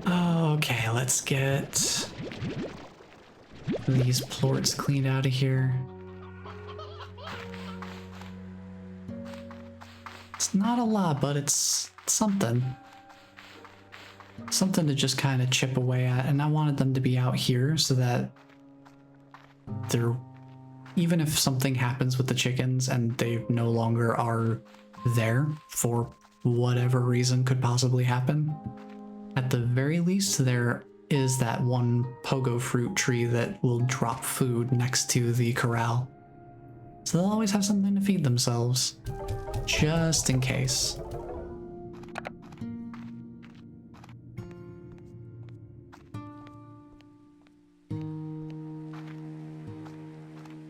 Okay, let's get these plorts cleaned out of here. It's not a lot, but it's something. Something to just kind of chip away at, and I wanted them to be out here so that they're, even if something happens with the chickens and they no longer are there for whatever reason could possibly happen, at the very least there is that one pogo fruit tree that will drop food next to the corral. So they'll always have something to feed themselves, just in case.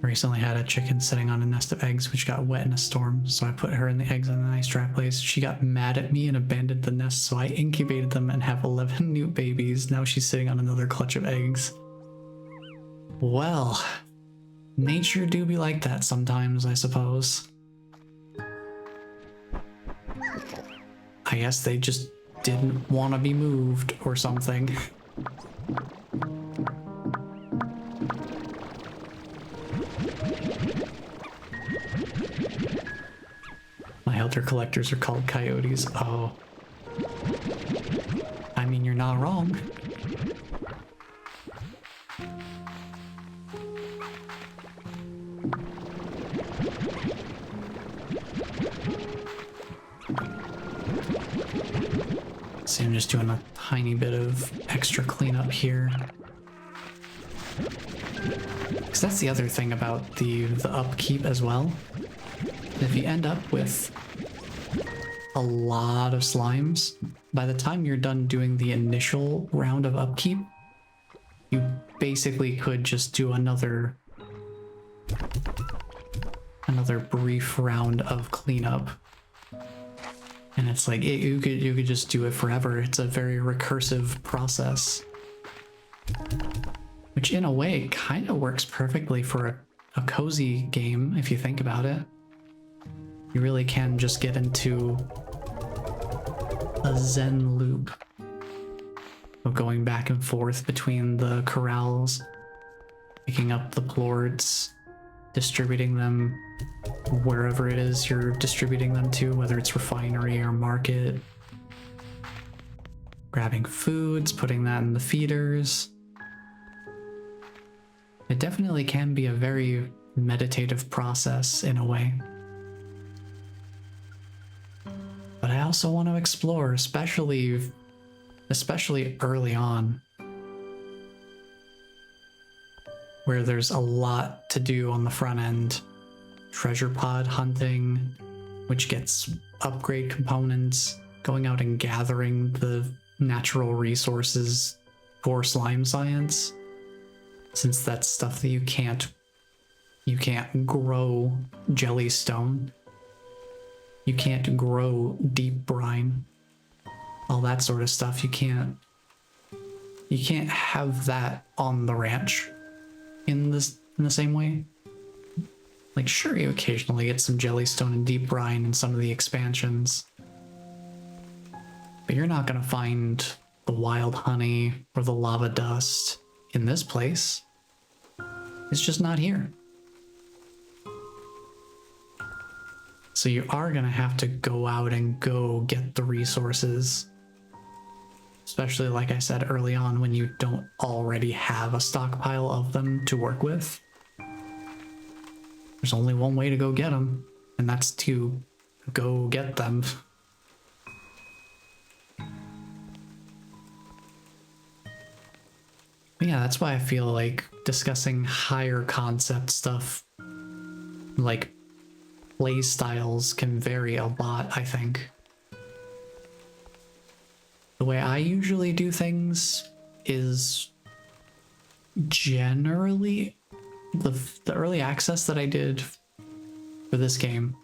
Recently had a chicken sitting on a nest of eggs which got wet in a storm, so I put her and the eggs in a nice dry place. She got mad at me and abandoned the nest, so I incubated them and have 11 new babies. Now she's sitting on another clutch of eggs. Well, nature do be like that sometimes, I suppose. I guess they just didn't want to be moved or something. My elder collectors are called coyotes. Oh. I mean, you're not wrong. See, I'm just doing a tiny bit of extra cleanup here. Because that's the other thing about the upkeep as well. If you end up with a lot of slimes, by the time you're done doing the initial round of upkeep, you basically could just do another brief round of cleanup. And it's like, you could just do it forever. It's a very recursive process. Which in a way kind of works perfectly for a cozy game, if you think about it. You really can just get into a zen loop of going back and forth between the corrals, picking up the plorts, distributing them wherever it is you're distributing them to, whether it's refinery or market, grabbing foods, putting that in the feeders. It definitely can be a very meditative process in a way. But I also want to explore, especially early on, where there's a lot to do on the front end. Treasure pod hunting, which gets upgrade components, going out and gathering the natural resources for slime science, since that's stuff that you can't grow jellystone. You can't grow deep brine. All that sort of stuff you can't You can't have that on the ranch in the same way. Like, sure, you occasionally get some Jellystone and Deep Brine in some of the expansions, but you're not gonna find the wild honey or the lava dust in this place. It's just not here. So you are gonna have to go out and go get the resources. Especially, like I said early on, when you don't already have a stockpile of them to work with. There's only one way to go get them, and that's to go get them. But yeah, that's why I feel like discussing higher concept stuff, like play styles, can vary a lot, I think. The way I usually do things is generally the early access that I did for this game.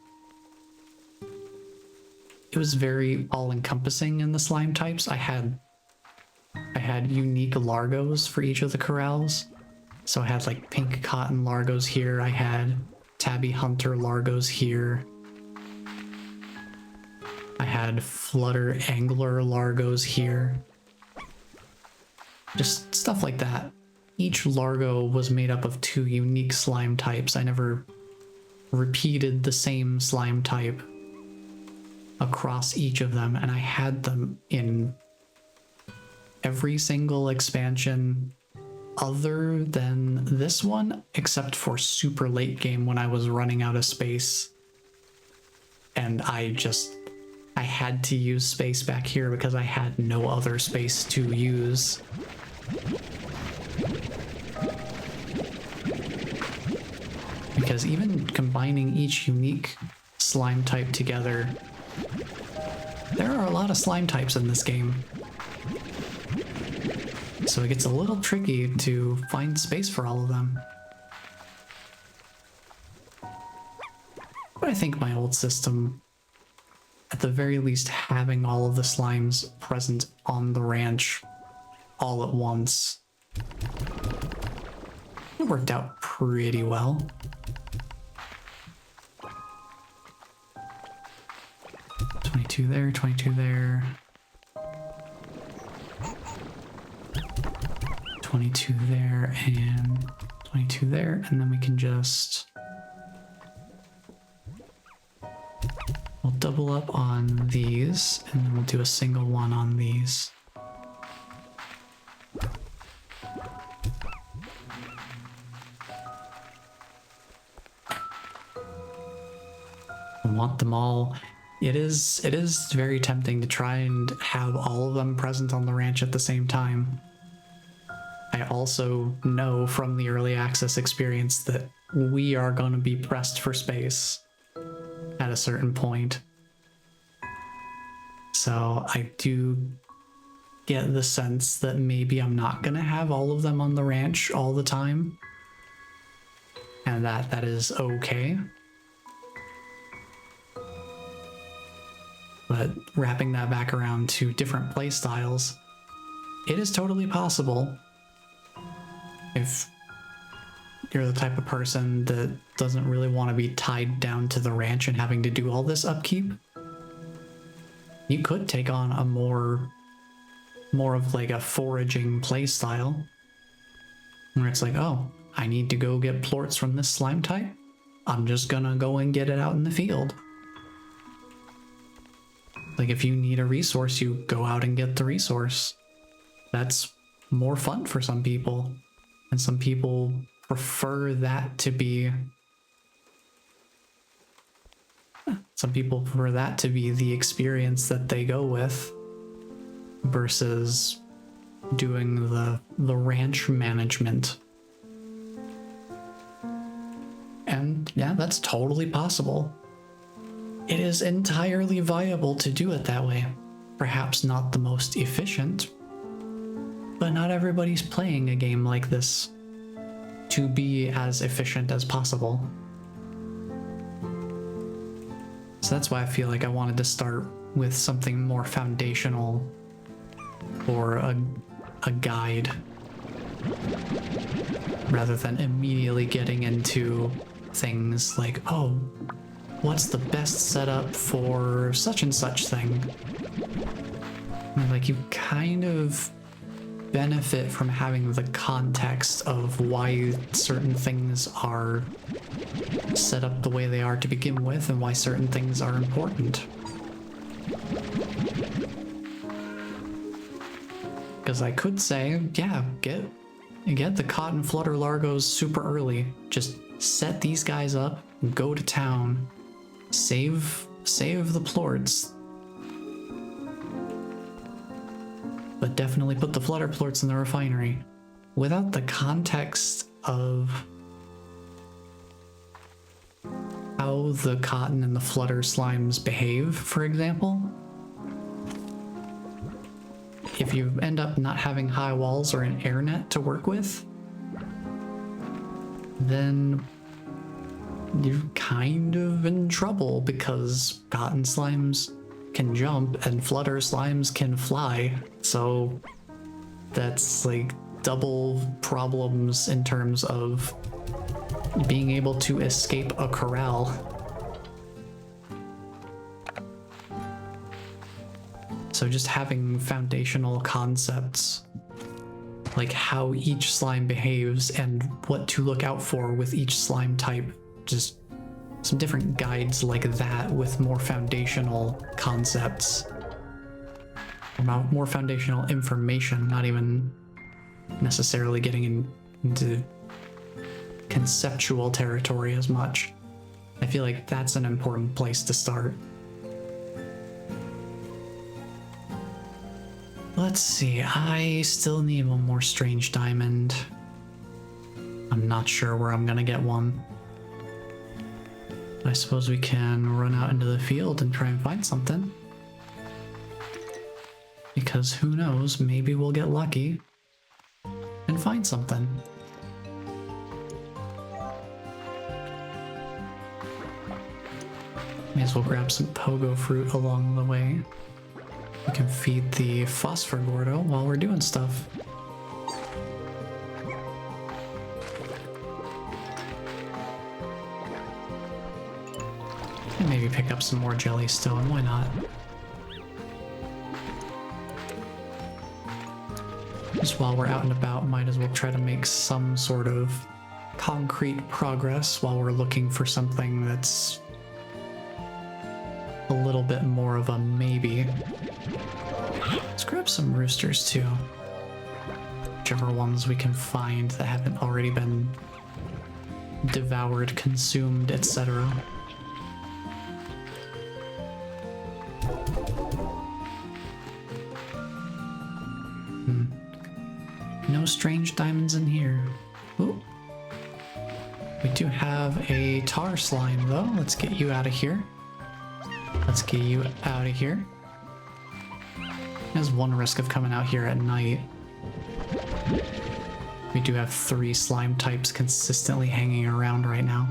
It was very all-encompassing in the slime types. I had unique Largos for each of the corrals. So I had like pink cotton Largos here. I had tabby hunter Largos here. I had flutter angler Largos here. Just stuff like that. Each Largo was made up of 2 unique slime types. I never repeated the same slime type across each of them, and I had them in every single expansion other than this one, except for super late game when I was running out of space. And I had to use space back here because I had no other space to use. Because even combining each unique slime type together, there are a lot of slime types in this game. So it gets a little tricky to find space for all of them. But I think my old system, at the very least having all of the slimes present on the ranch all at once, it worked out pretty well. There, 22 there. 22 there, and 22 there, and then we can just... We'll double up on these, and then we'll do a single one on these. I want them all. It is very tempting to try and have all of them present on the ranch at the same time. I also know from the early access experience that we are going to be pressed for space at a certain point. So I do get the sense that maybe I'm not going to have all of them on the ranch all the time, and that is okay. But wrapping that back around to different play styles, it is totally possible, if you're the type of person that doesn't really want to be tied down to the ranch and having to do all this upkeep, you could take on a more of like a foraging play style, where it's like, oh, I need to go get plorts from this slime type. I'm just gonna go and get it out in the field. Like, if you need a resource, you go out and get the resource. That's more fun for some people. And some people prefer that to be... Some people prefer that to be the experience that they go with, versus doing the ranch management. And yeah, that's totally possible. It is entirely viable to do it that way. Perhaps not the most efficient, but not everybody's playing a game like this to be as efficient as possible. So that's why I feel like I wanted to start with something more foundational, or a guide rather than immediately getting into things like, oh, what's the best setup for such and such thing? And like, you kind of benefit from having the context of why certain things are set up the way they are to begin with and why certain things are important. Because I could say, yeah, get the cotton flutter largos super early. Just set these guys up, go to town, save the plorts. But definitely put the flutter plorts in the refinery. Without the context of how the cotton and the flutter slimes behave, for example, if you end up not having high walls or an air net to work with, then you're kind of in trouble, because cotton slimes can jump and flutter slimes can fly. So that's like double problems in terms of being able to escape a corral. So just having foundational concepts like how each slime behaves and what to look out for with each slime type, just some different guides like that with more foundational concepts, more foundational information, not even necessarily getting into conceptual territory as much. I feel like that's an important place to start. Let's see, I still need one more strange diamond. I'm not sure where I'm gonna get one. I suppose we can run out into the field and try and find something. Because who knows, maybe we'll get lucky and find something. May as well grab some pogo fruit along the way. We can feed the phosphor gordo while we're doing stuff. And maybe pick up some more jellystone, why not? Just while we're out and about, might as well try to make some sort of concrete progress while we're looking for something that's a little bit more of a maybe. Let's grab some roosters too. Whichever ones we can find that haven't already been devoured, consumed, etc. No strange diamonds in here. Ooh. We do have a tar slime though. Let's get you out of here. Let's get you out of here. There's one risk of coming out here at night. We do have 3 slime types consistently hanging around right now.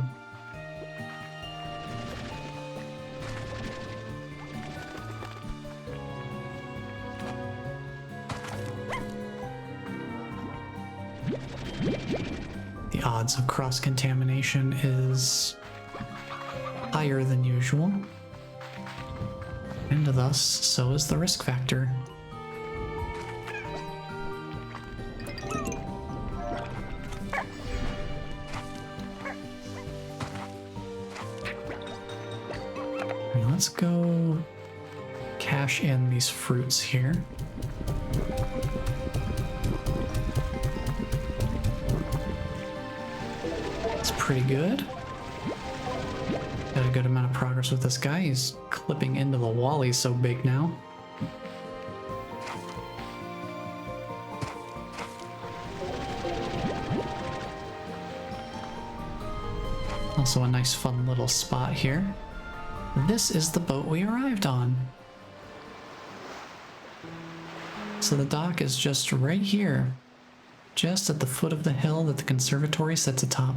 The odds of cross-contamination is higher than usual. And thus, so is the risk factor. Let's go cash in these fruits here. It's pretty good. Got a good amount of progress with this guy. He's clipping into the wall. He's so big now. Also a nice fun little spot here. This is the boat we arrived on. So the dock is just right here, just at the foot of the hill that the conservatory sits atop.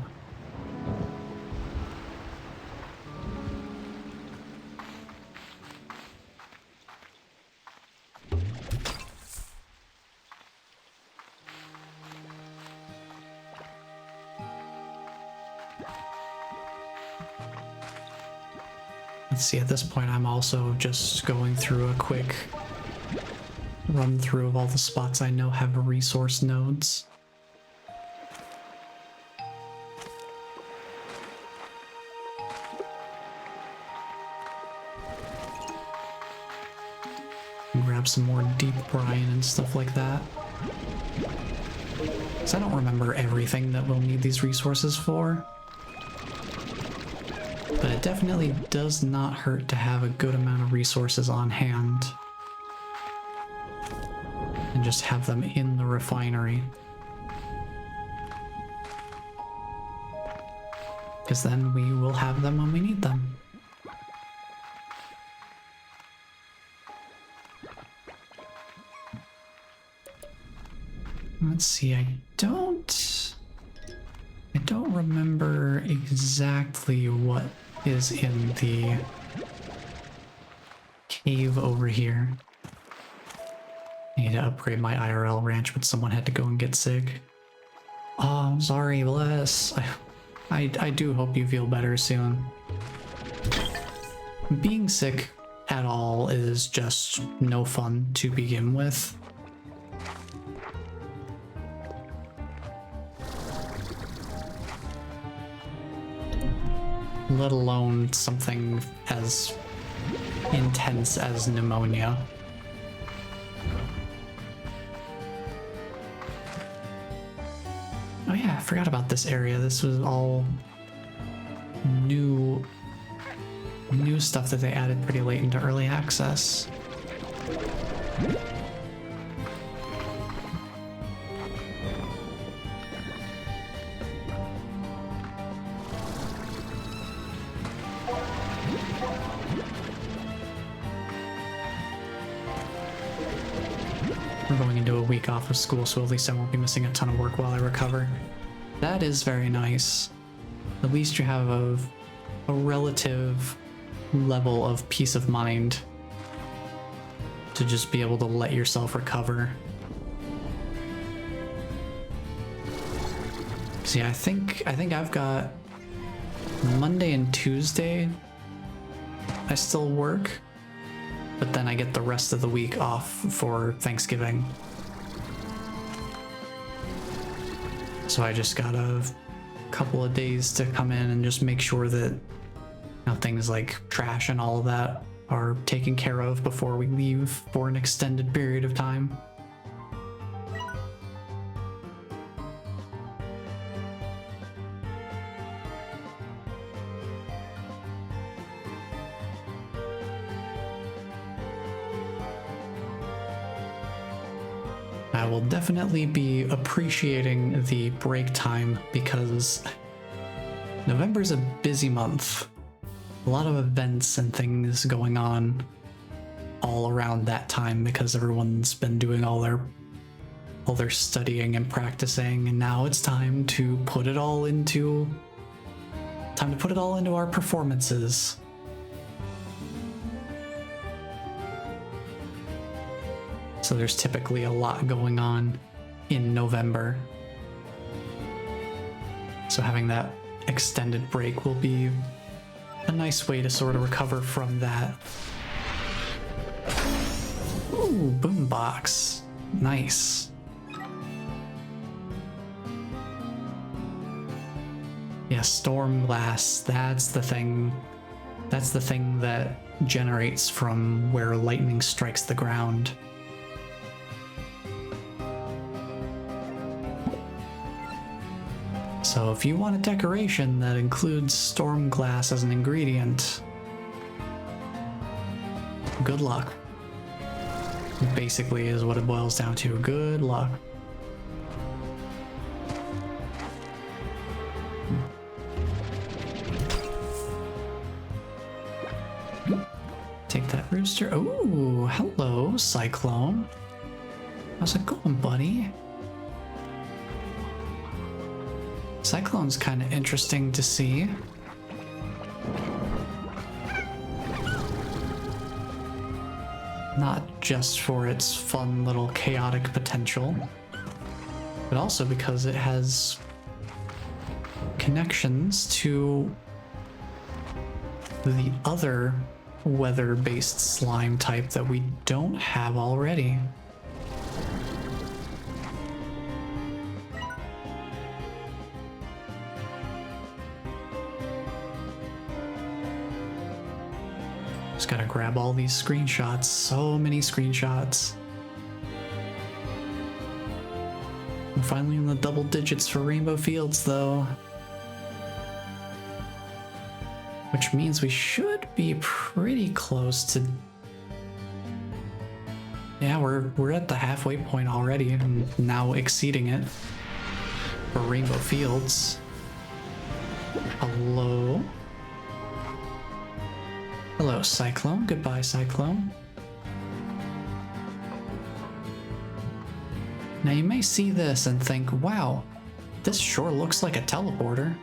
Let's see, at this point I'm also just going through a quick run through of all the spots I know have resource nodes. Grab some more deep brine and stuff like that. Because I don't remember everything that we'll need these resources for. But it definitely does not hurt to have a good amount of resources on hand. And just have them in the refinery. Because then we will have them when we need them. Let's see, I don't remember exactly what is in the cave over here. I need to upgrade my IRL ranch, but someone had to go and get sick. Oh, I'm sorry, bless. I do hope you feel better soon. Being sick at all is just no fun to begin with. Let alone something as intense as pneumonia. Oh yeah, I forgot about this area. This was all new stuff that they added pretty late into early access. We're going into a week off of school, so at least I won't be missing a ton of work while I recover. That is very nice. At least you have a relative level of peace of mind to just be able to let yourself recover. See, I think I've got Monday and Tuesday I still work, but then I get the rest of the week off for Thanksgiving. So I just got a couple of days to come in and just make sure that things like trash and all of that are taken care of before we leave for an extended period of time. I will definitely be appreciating the break time because November's a busy month. A lot of events and things going on all around that time because everyone's been doing all their studying and practicing, and now it's time to put it all into our performances. So there's typically a lot going on in November. So having that extended break will be a nice way to sort of recover from that. Ooh, boombox. Nice. Yeah, storm glass, that's the thing. That's the thing that generates from where lightning strikes the ground. So if you want a decoration that includes storm glass as an ingredient, good luck. Basically is what it boils down to. Good luck. Take that rooster. Ooh, hello, Cyclone. How's it going, buddy? Cyclone's kind of interesting to see. Not just for its fun little chaotic potential, but also because it has connections to the other weather-based slime type that we don't have already. Just gotta grab all these screenshots. So many screenshots. I'm finally in the double digits for Rainbow Fields, though. Which means we should be pretty close to... Yeah, we're at the halfway point already, and now exceeding it for Rainbow Fields. Hello? Hello, Cyclone. Goodbye, Cyclone. Now you may see this and think, wow, this sure looks like a teleporter.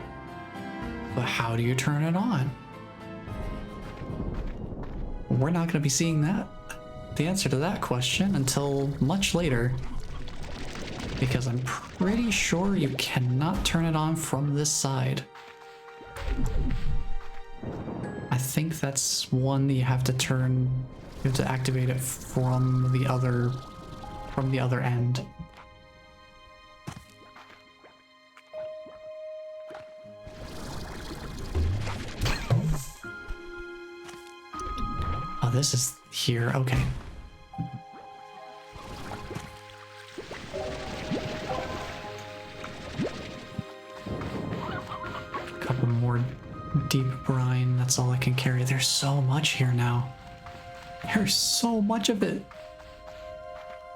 But how do you turn it on? We're not going to be seeing the answer to that question until much later. Because I'm pretty sure you cannot turn it on from this side. I think that's one that you have to activate it from the other end. Oh, this is here, okay. Couple more deep brine, that's all I can carry. There's so much here now. There's so much of it.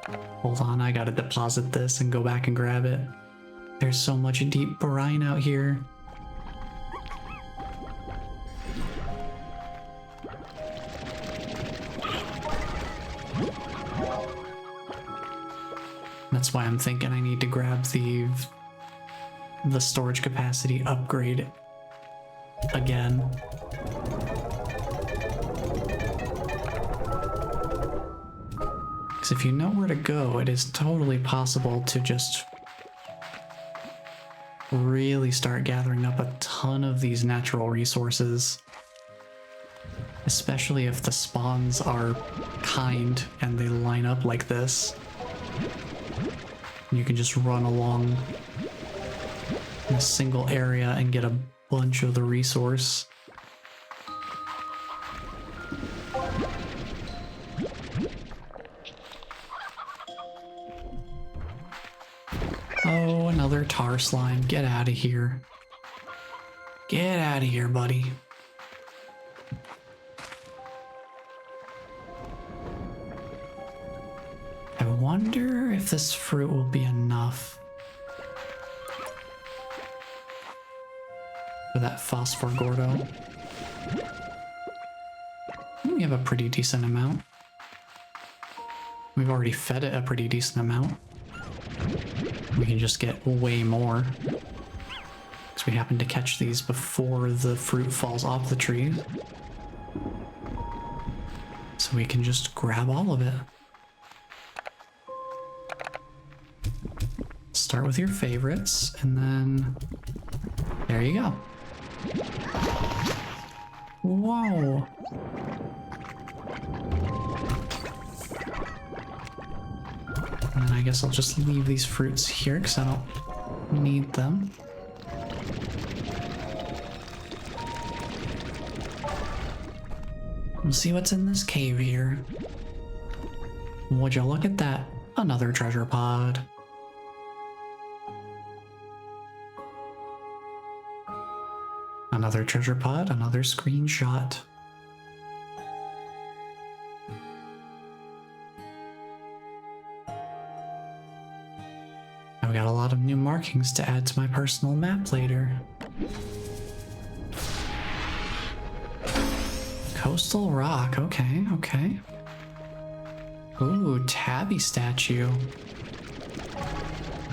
Hold on, I gotta deposit this and go back and grab it. There's so much deep brine out here. That's why I'm thinking I need to grab the storage capacity upgrade again. Because if you know where to go, it is totally possible to just really start gathering up a ton of these natural resources. Especially if the spawns are kind and they line up like this. You can just run along in a single area and get a bunch of the resource. Oh, another tar slime. Get out of here. Get out of here, buddy. I wonder if this fruit will be enough for that phosphor gordo. We have a pretty decent amount. We've already fed it a pretty decent amount. We can just get way more because we happen to catch these before the fruit falls off the tree. So we can just grab all of it. Start with your favorites, and then there you go. Whoa. And then I guess I'll just leave these fruits here because I don't need them. We'll see what's in this cave here. Would you look at that? Another treasure pod. Another treasure pod, another screenshot. I've got a lot of new markings to add to my personal map later. Coastal rock, okay, okay. Ooh, tabby statue.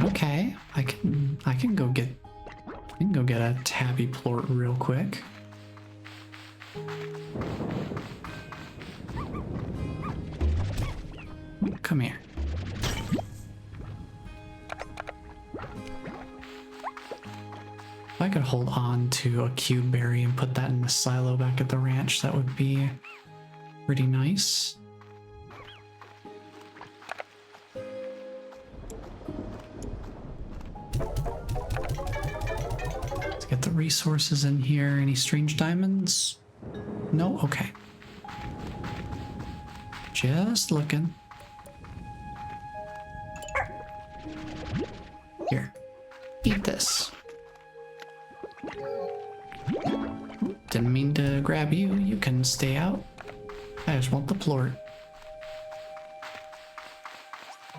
Okay, I can go get a tabby plort real quick. Come here. If I I could hold on to a cube berry and put that in the silo back at the ranch, that would be pretty nice. Let's get the resources in here. Any strange diamonds? No? Okay. Just looking. Here. Eat this. Didn't mean to grab you. You can stay out. I just want the plort.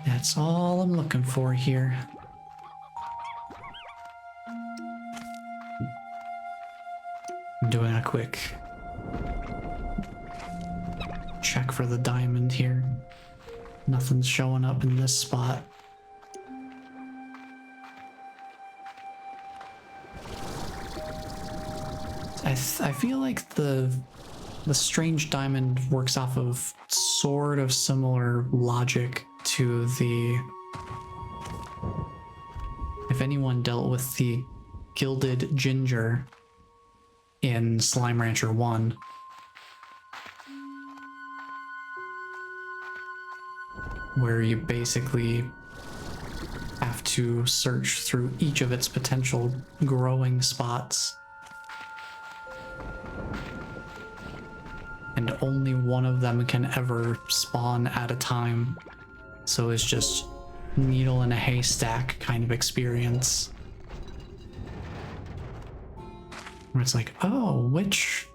That's all I'm looking for here. I'm doing a quick check for the diamond here. Nothing's showing up in this spot. I feel like the strange diamond works off of sort of similar logic to the... If anyone dealt with the gilded ginger in Slime Rancher 1, where you basically have to search through each of its potential growing spots, and only one of them can ever spawn at a time. So it's just needle in a haystack kind of experience. Where it's like, oh, which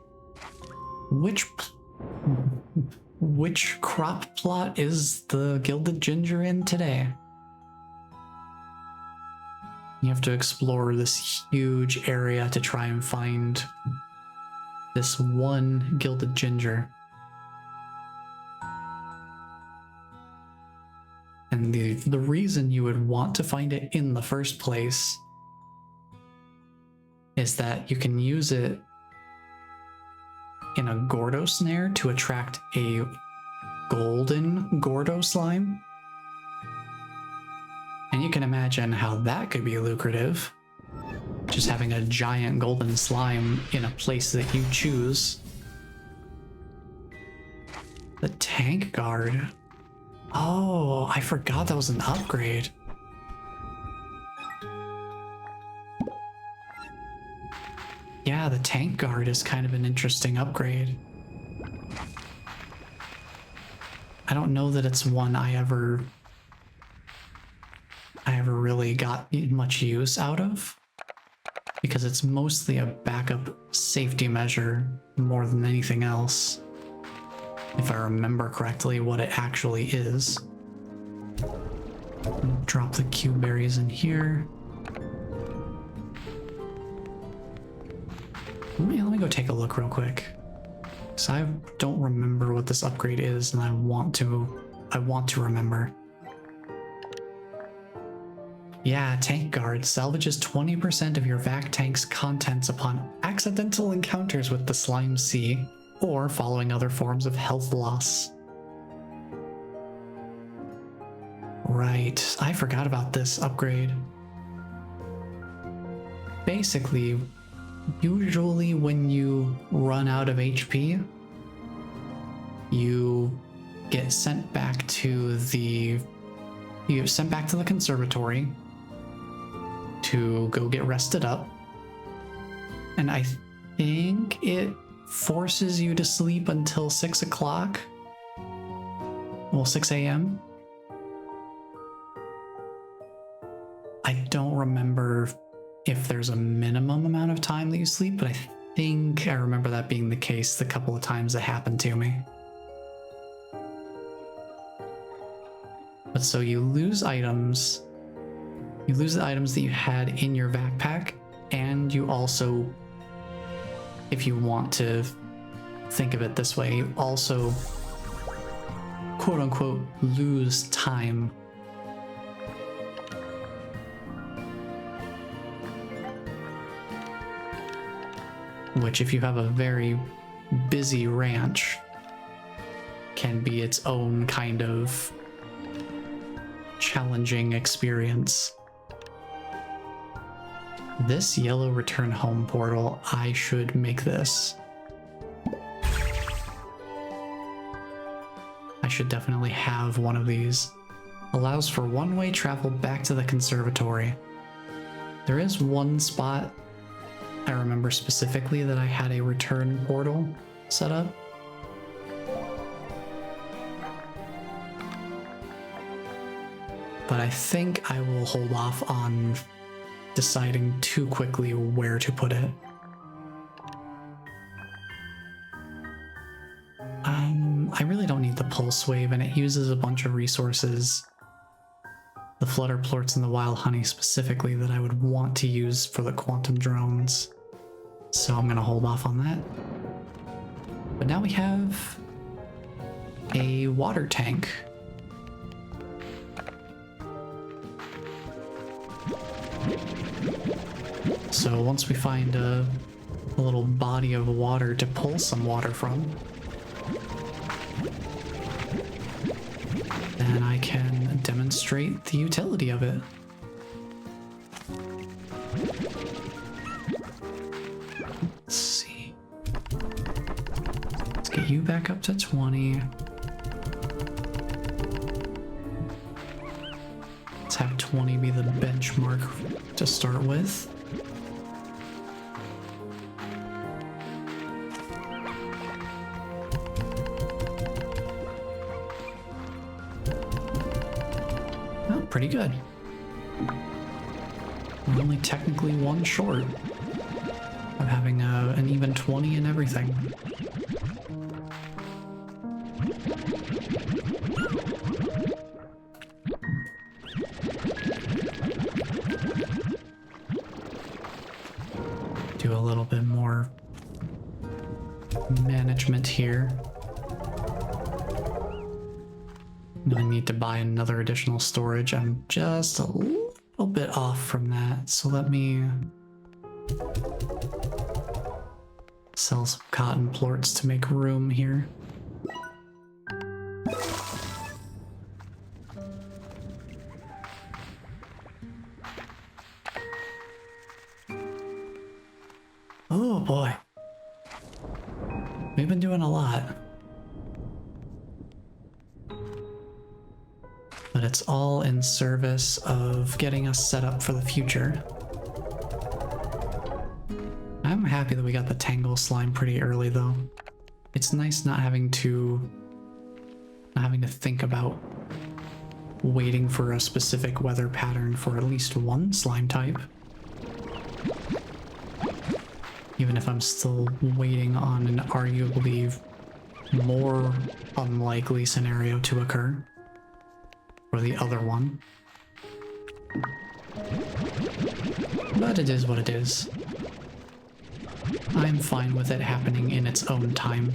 crop plot is the gilded ginger in today? You have to explore this huge area to try and find this one gilded ginger. And the reason you would want to find it in the first place is that you can use it in a Gordo snare to attract a golden Gordo slime. And you can imagine how that could be lucrative. Just having a giant golden slime in a place that you choose. The tank guard. Oh, I forgot that was an upgrade. Yeah, the tank guard is kind of an interesting upgrade. I don't know that it's one I ever really got much use out of, because it's mostly a backup safety measure more than anything else, if I remember correctly what it actually is. Drop the cube berries in here. Let me go take a look real quick, because I don't remember what this upgrade is, and I want to remember. Yeah, tank guard salvages 20% of your vac tank's contents upon accidental encounters with the slime sea or following other forms of health loss. Right, I forgot about this upgrade. Basically, usually when you run out of HP, you get sent back to the conservatory to go get rested up. And I think it forces you to sleep until 6 o'clock. Well, 6 a.m. I don't remember if there's a minimum amount of time that you sleep, but I think I remember that being the case the couple of times that happened to me. But so you lose items. You lose the items that you had in your backpack, and you also, if you want to think of it this way, you also, quote unquote, lose time. Which, if you have a very busy ranch, can be its own kind of challenging experience. This yellow return home portal, I should make this. I should definitely have one of these. Allows for one-way travel back to the conservatory. There is one spot I remember specifically that I had a return portal set up. But I think I will hold off on deciding too quickly where to put it. I really don't need the pulse wave, and it uses a bunch of resources. The flutter plorts and the wild honey specifically that I would want to use for the quantum drones. So I'm gonna hold off on that. But now we have a water tank. So once we find a little body of water to pull some water from, then I can demonstrate the utility of it. Let's see. Let's get you back up to 20. Let's have 20 be the benchmark to start with. Pretty good. We're only technically one short of having an even 20 and everything. Do a little bit more management here. I'm gonna need to buy another additional storage. I'm just a little bit off from that, so let me sell some cotton plorts to make room here. Oh boy. We've been doing a lot. But it's all in service of getting us set up for the future. I'm happy that we got the Tangle slime pretty early though. It's nice not having to think about waiting for a specific weather pattern for at least one slime type. Even if I'm still waiting on an arguably more unlikely scenario to occur. Or the other one. But it is what it is. I'm fine with it happening in its own time.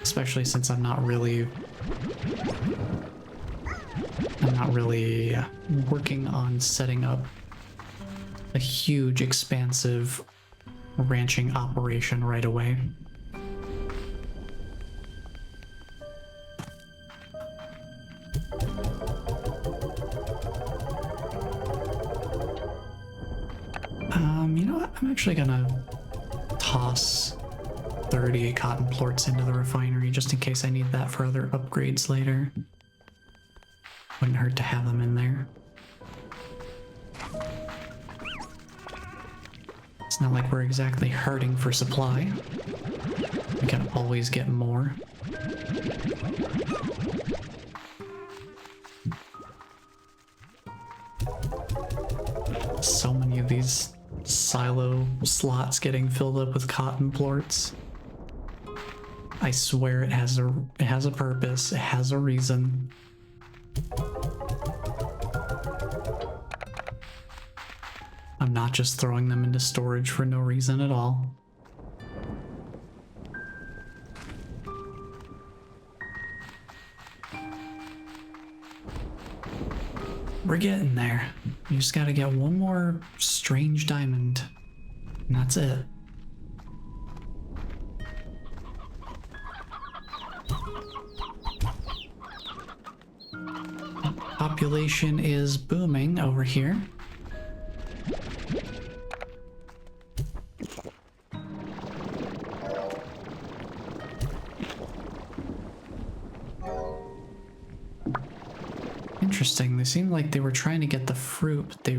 Especially since I'm not really working on setting up a huge, expansive ranching operation right away. You know what? I'm actually gonna toss 30 cotton plorts into the refinery just in case I need that for other upgrades later. Wouldn't hurt to have them in there. It's not like we're exactly hurting for supply. We can always get more. So many of these silo slots getting filled up with cotton plorts. I swear it has a purpose, it has a reason. I'm not just throwing them into storage for no reason at all. We're getting there. You just gotta get one more strange diamond, and that's it. Population is booming over here. seemed like they were trying to get the fruit, but they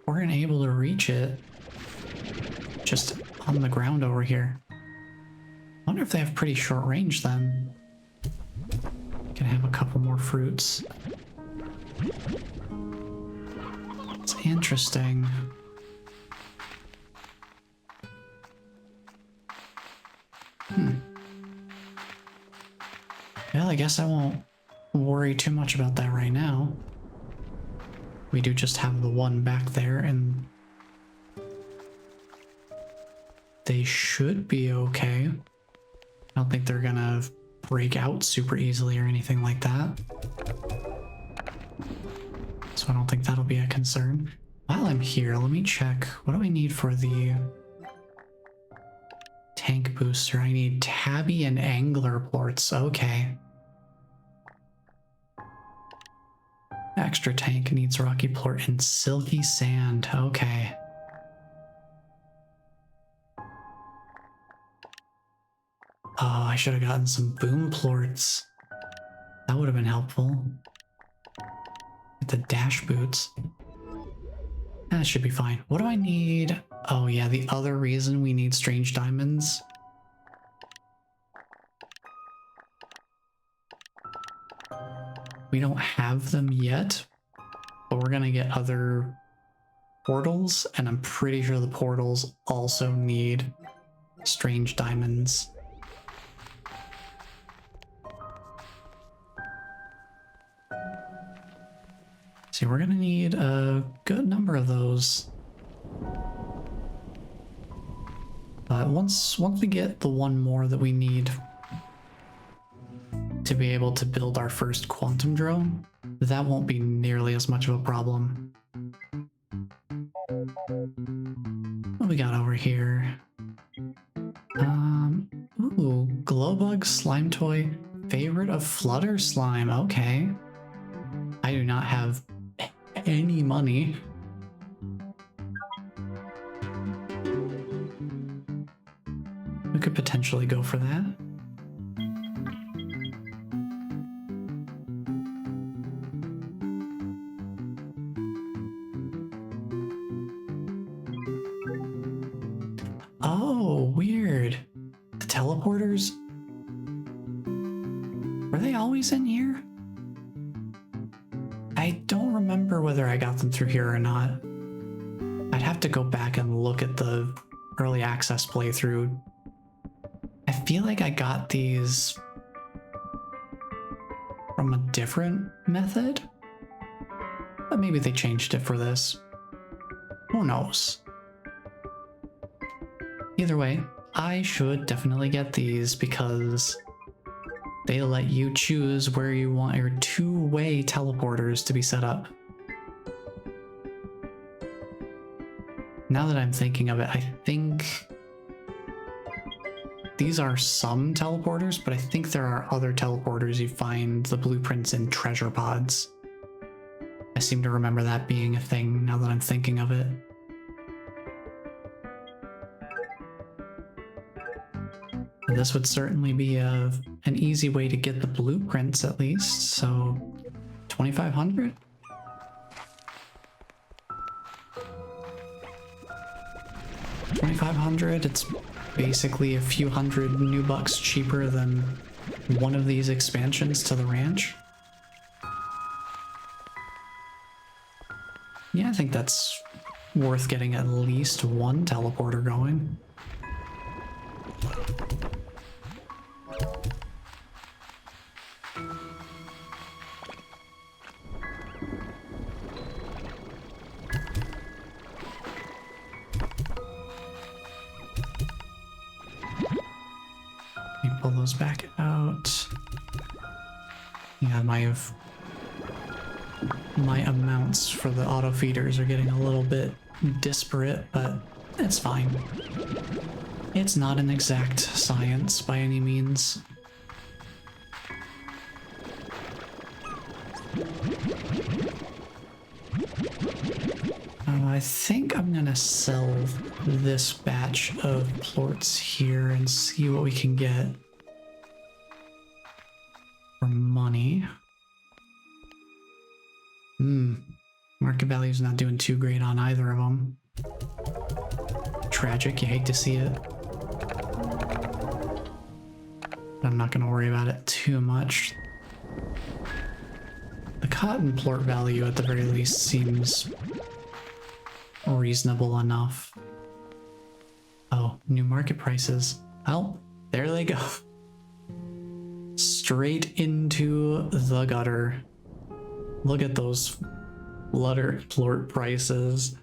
weren't able to reach it. Just on the ground over here. I wonder if they have pretty short range then. Can have a couple more fruits. It's interesting. Well, I guess I won't worry too much about that right now. We do just have the one back there, and they should be okay. I don't think they're gonna break out super easily or anything like that. So I don't think that'll be a concern. While I'm here, let me check. What do I need for the tank booster? I need tabby and angler plorts. Okay. Extra tank needs rocky plort and silky sand. Okay. Oh, I should have gotten some boom plorts. That would have been helpful. Get the dash boots. That should be fine. What do I need? Oh yeah, the other reason we need strange diamonds. We don't have them yet, but we're gonna get other portals, and I'm pretty sure the portals also need strange diamonds. See, we're gonna need a good number of those. But once we get the one more that we need to be able to build our first quantum drone, that won't be nearly as much of a problem. What we got over here? Ooh, Glowbug slime toy, favorite of Flutter slime. Okay. I do not have any money. We could potentially go for that. Oh, weird. The teleporters? Were they always in here? I don't remember whether I got them through here or not. I'd have to go back and look at the early access playthrough. I feel like I got these from a different method, but maybe they changed it for this. Who knows? Either way, I should definitely get these because they let you choose where you want your two-way teleporters to be set up. Now that I'm thinking of it, I think these are some teleporters, but I think there are other teleporters you find the blueprints in treasure pods. I seem to remember that being a thing now that I'm thinking of it. This would certainly be an easy way to get the blueprints at least, so 2,500? $2,500, it's basically a few hundred new bucks cheaper than one of these expansions to the ranch. Yeah, I think that's worth getting at least one teleporter going. Pull those back out. Yeah, my amounts for the auto feeders are getting a little bit disparate, but it's fine. It's not an exact science by any means. I think I'm gonna sell this batch of plorts here and see what we can get for money. Market value's not doing too great on either of them. Tragic, you hate to see it. I'm not going to worry about it too much. The cotton plort value at the very least seems reasonable enough. Oh, new market prices. Oh, there they go. Straight into the gutter. Look at those plort prices.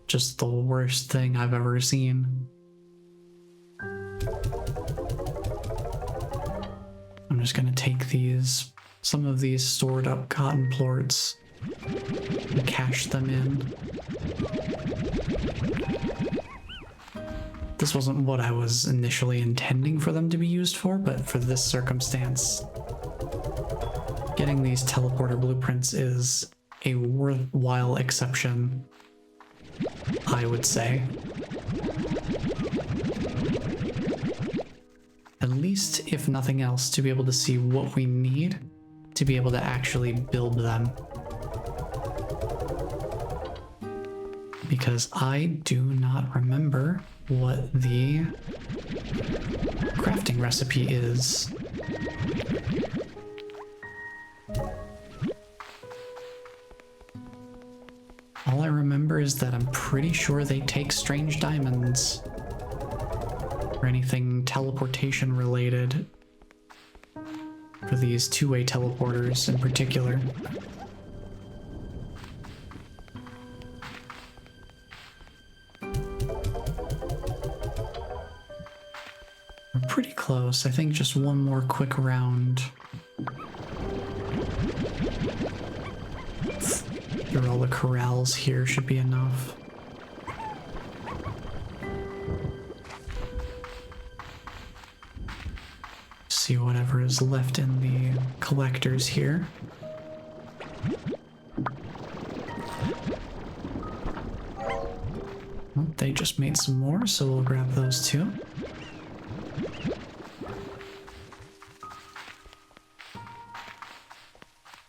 Just the worst thing I've ever seen. I'm just gonna take some of these stored up cotton plorts and cash them in. This wasn't what I was initially intending for them to be used for, but for this circumstance, getting these teleporter blueprints is a worthwhile exception, I would say. At least, if nothing else, to be able to see what we need to be able to actually build them. Because I do not remember what the crafting recipe is. All I remember is that I'm pretty sure they take strange diamonds. Or anything teleportation related. For these two-way teleporters in particular. We're pretty close. I think just one more quick round. Through all the corrals here should be enough. See whatever is left in the collectors here. Well, they just made some more, so we'll grab those too.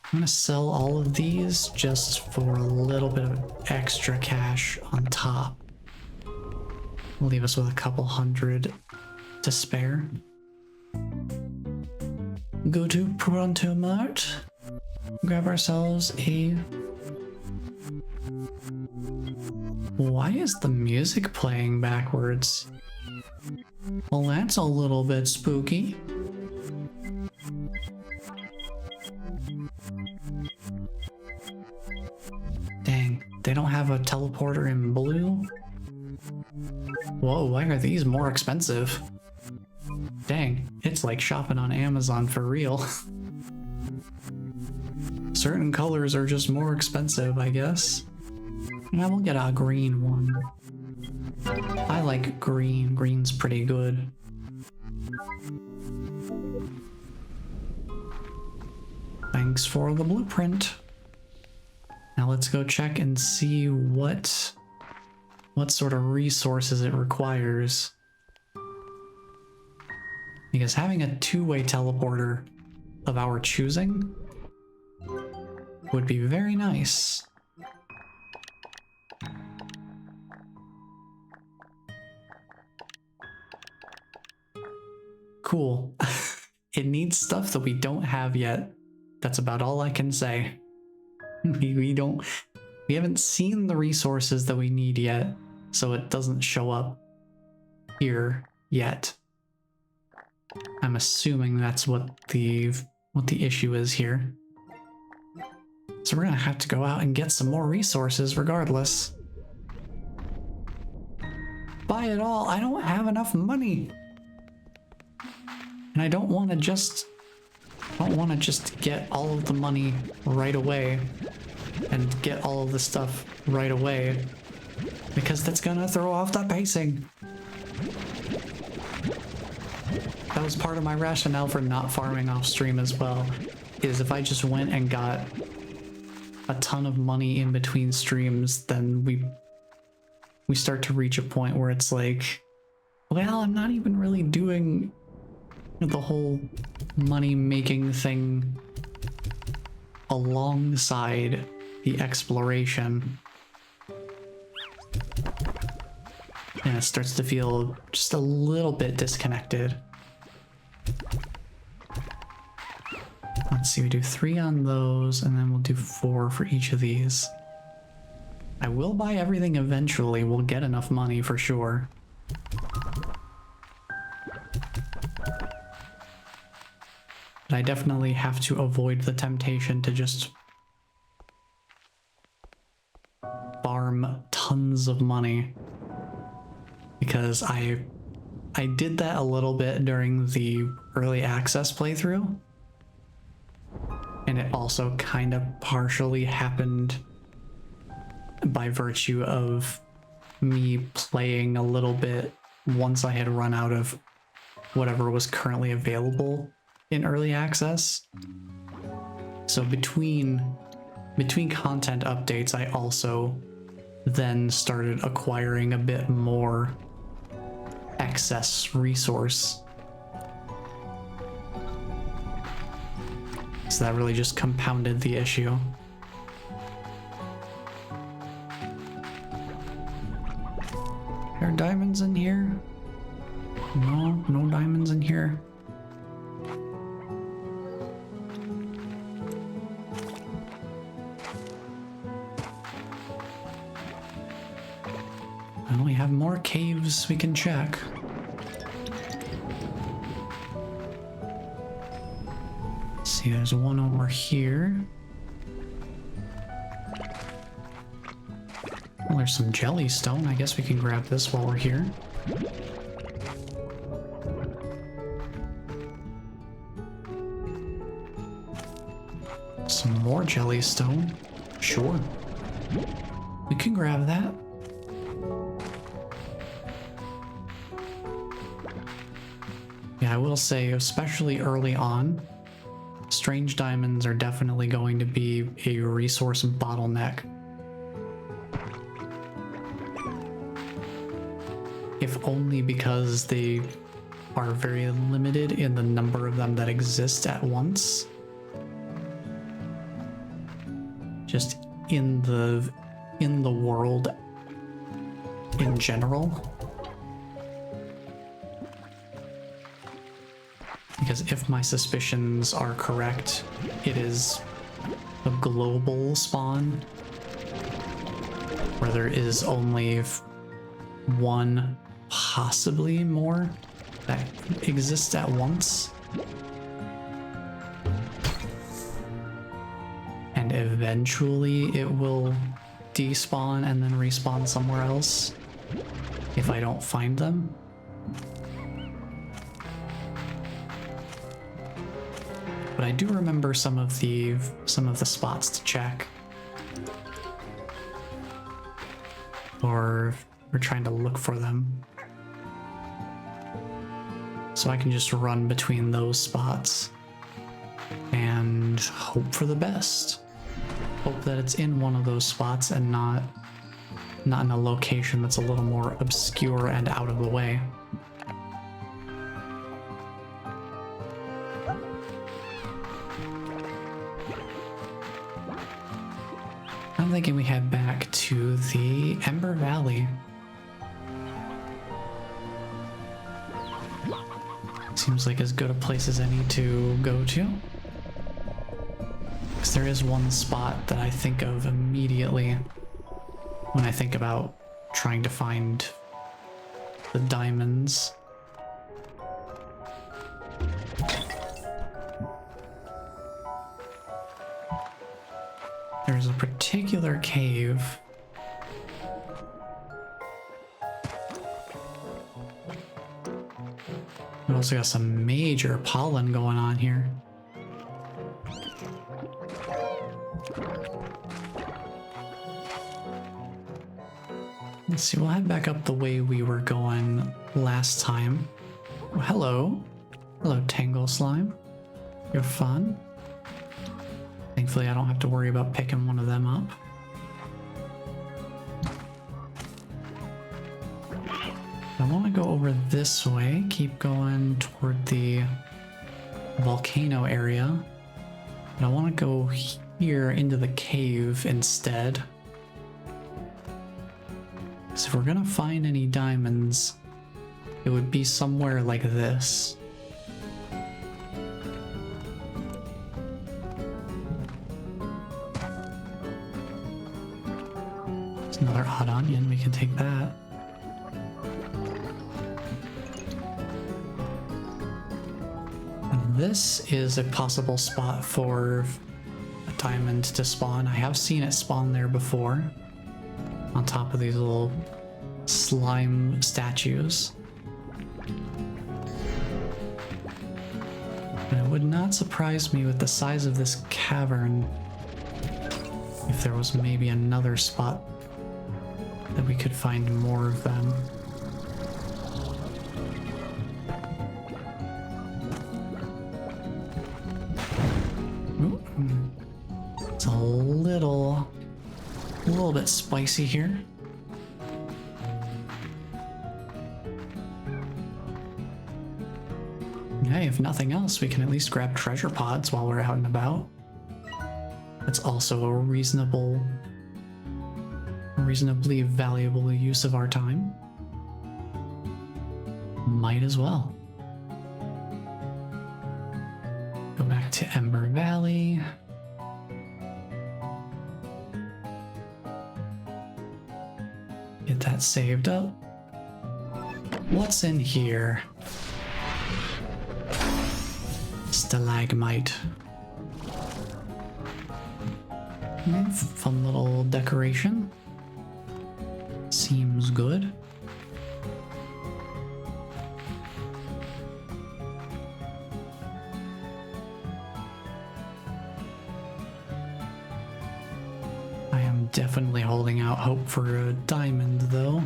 I'm gonna sell all of these just for a little bit of extra cash on top. We'll leave us with a couple hundred to spare. Go to Pronto Mart, grab ourselves a... Why is the music playing backwards? Well, that's a little bit spooky. Dang, they don't have a teleporter in blue? Whoa, why are these more expensive? Dang, it's like shopping on Amazon for real. Certain colors are just more expensive, I guess. And I will get a green one. I like green. Green's pretty good. Thanks for the blueprint. Now let's go check and see what sort of resources it requires. Because having a two-way teleporter of our choosing would be very nice. Cool. It needs stuff that we don't have yet. That's about all I can say. We haven't seen the resources that we need yet, so it doesn't show up here yet. I'm assuming that's what the issue is here. So we're gonna have to go out and get some more resources regardless. Buy it all. I don't have enough money. And I don't want to just get all of the money right away and get all of the stuff right away, because that's gonna throw off the pacing. That was part of my rationale for not farming off stream as well, is if I just went and got a ton of money in between streams, then we start to reach a point where it's like, well, I'm not even really doing the whole money making thing alongside the exploration. And it starts to feel just a little bit disconnected. Let's see, we do 3 on those, and then we'll do 4 for each of these. I will buy everything eventually. We'll get enough money for sure. But I definitely have to avoid the temptation to just farm tons of money. Because I did that a little bit during the early access playthrough. And it also kind of partially happened by virtue of me playing a little bit once I had run out of whatever was currently available in early access. So between content updates, I also then started acquiring a bit more excess resource. So that really just compounded the issue. Are diamonds in here? No, no diamonds in here. And we have more caves we can check. Let's see, there's one over here. Well, there's some jellystone. I guess we can grab this while we're here. Some more jellystone. Sure. We can grab that. Yeah, I will say, especially early on, strange diamonds are definitely going to be a resource bottleneck. If only because they are very limited in the number of them that exist at once. Just in the world in general. Because if my suspicions are correct, it is a global spawn where there is only one, possibly more, that exists at once. And eventually it will despawn and then respawn somewhere else if I don't find them. But I do remember some of the spots to check. Or we're trying to look for them. So I can just run between those spots and hope for the best. Hope that it's in one of those spots and not in a location that's a little more obscure and out of the way. I'm thinking we head back to the Ember Valley. Seems like as good a place as any to go to. Because there is one spot that I think of immediately when I think about trying to find the diamonds. There's a particular cave. We also got some major pollen going on here. Let's see, we'll head back up the way we were going last time. Oh, hello. Hello, Tangle Slime. You're fun. Thankfully, I don't have to worry about picking one of them up. I want to go over this way, keep going toward the volcano area. But I want to go here into the cave instead. So if we're gonna find any diamonds, it would be somewhere like this. There's another odd onion, we can take that. And this is a possible spot for a diamond to spawn. I have seen it spawn there before, on top of these little slime statues. And it would not surprise me with the size of this cavern if there was maybe another spot that we could find more of them. Ooh, it's a little bit spicy here. Hey, if nothing else, we can at least grab treasure pods while we're out and about. That's also a reasonably valuable use of our time. Might as well. Go back to Ember Valley. Get that saved up. What's in here? Stalagmite. Fun little decoration. Seems good. I am definitely holding out hope for a diamond, though.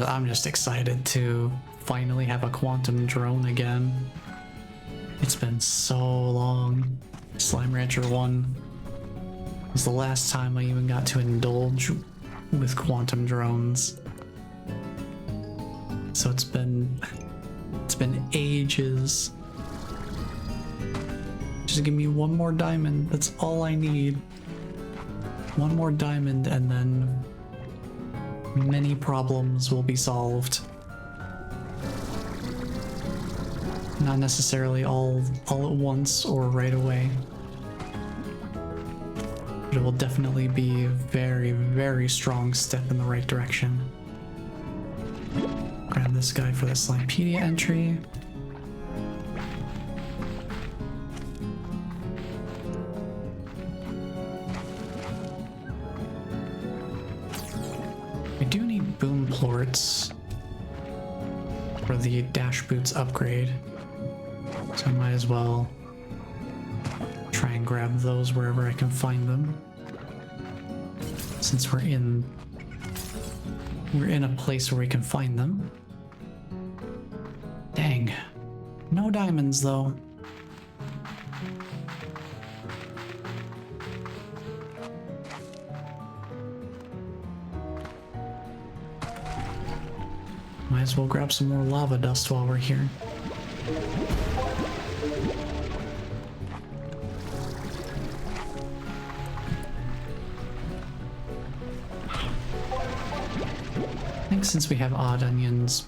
I'm just excited to finally have a quantum drone again. It's been so long. Slime Rancher 1 was the last time I even got to indulge with quantum drones. So it's been ages. Just give me one more diamond. That's all I need. One more diamond and then many problems will be solved. Not necessarily all at once or right away. But it will definitely be a very, very strong step in the right direction. Grab this guy for the Slimepedia entry. I do need boom plorts for the dash boots upgrade. So I might as well try and grab those wherever I can find them. Since we're in a place where we can find them. Dang. No diamonds though. Might as well grab some more lava dust while we're here. I think since we have odd onions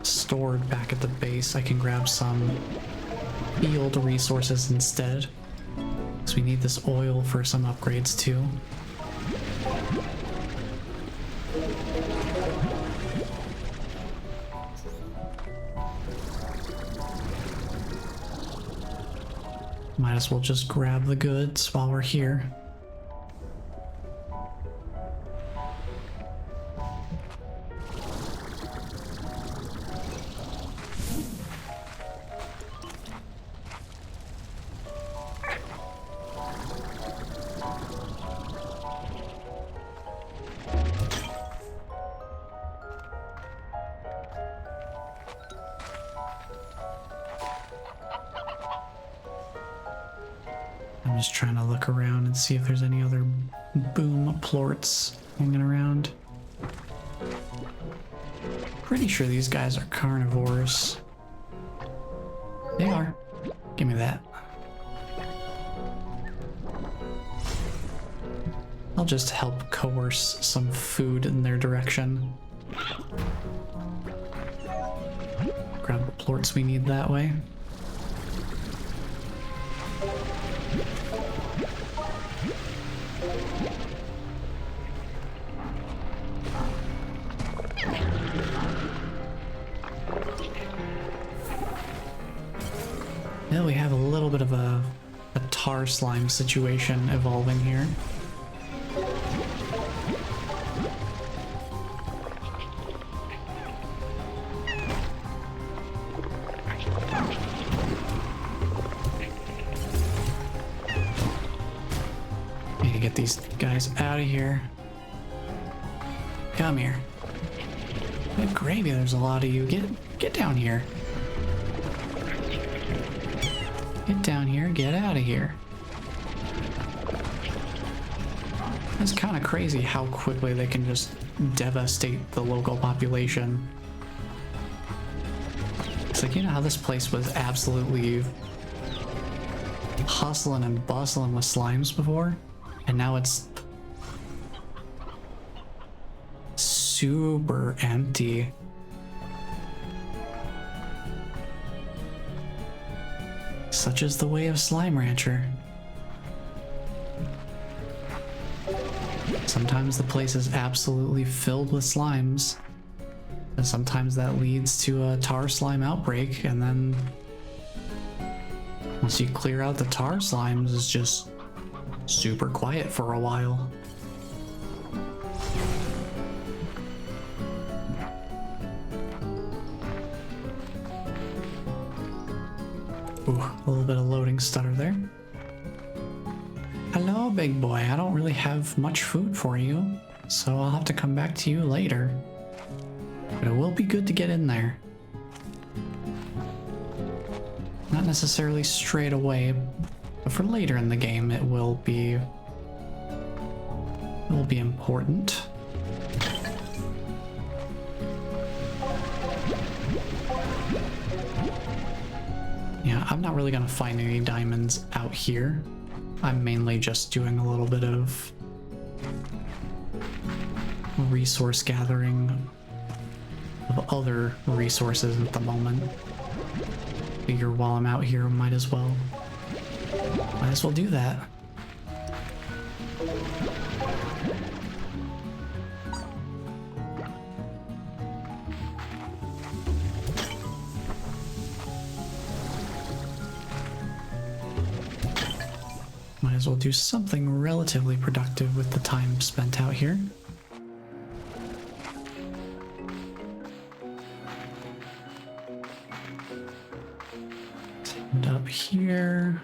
stored back at the base, I can grab some field resources instead. Because we need this oil for some upgrades too. Might as well just grab the goods while we're here. I'm just trying to look around and see if there's any other boom plorts hanging around. Pretty sure these guys are carnivores. They are. Give me that. I'll just help coerce some food in their direction. Grab the plorts we need that way. Now we have a little bit of a tar slime situation evolving here. Need to get these guys out of here. Come here. Good gravy, there's a lot of you. Get down here. Get down here, get out of here. It's kind of crazy how quickly they can just devastate the local population. It's like, you know how this place was absolutely hustling and bustling with slimes before? And now it's super empty. Such is the way of Slime Rancher. Sometimes the place is absolutely filled with slimes, and sometimes that leads to a tar slime outbreak, and then once you clear out the tar slimes, it's just super quiet for a while. Ooh, a little bit of loading stutter there. Hello, big boy. I don't really have much food for you, so I'll have to come back to you later. But it will be good to get in there. Not necessarily straight away, but for later in the game it will be important. Yeah, I'm not really gonna find any diamonds out here. I'm mainly just doing a little bit of resource gathering of other resources at the moment. Figure while I'm out here, might as well do that. Might as well do something relatively productive with the time spent out here. And up here.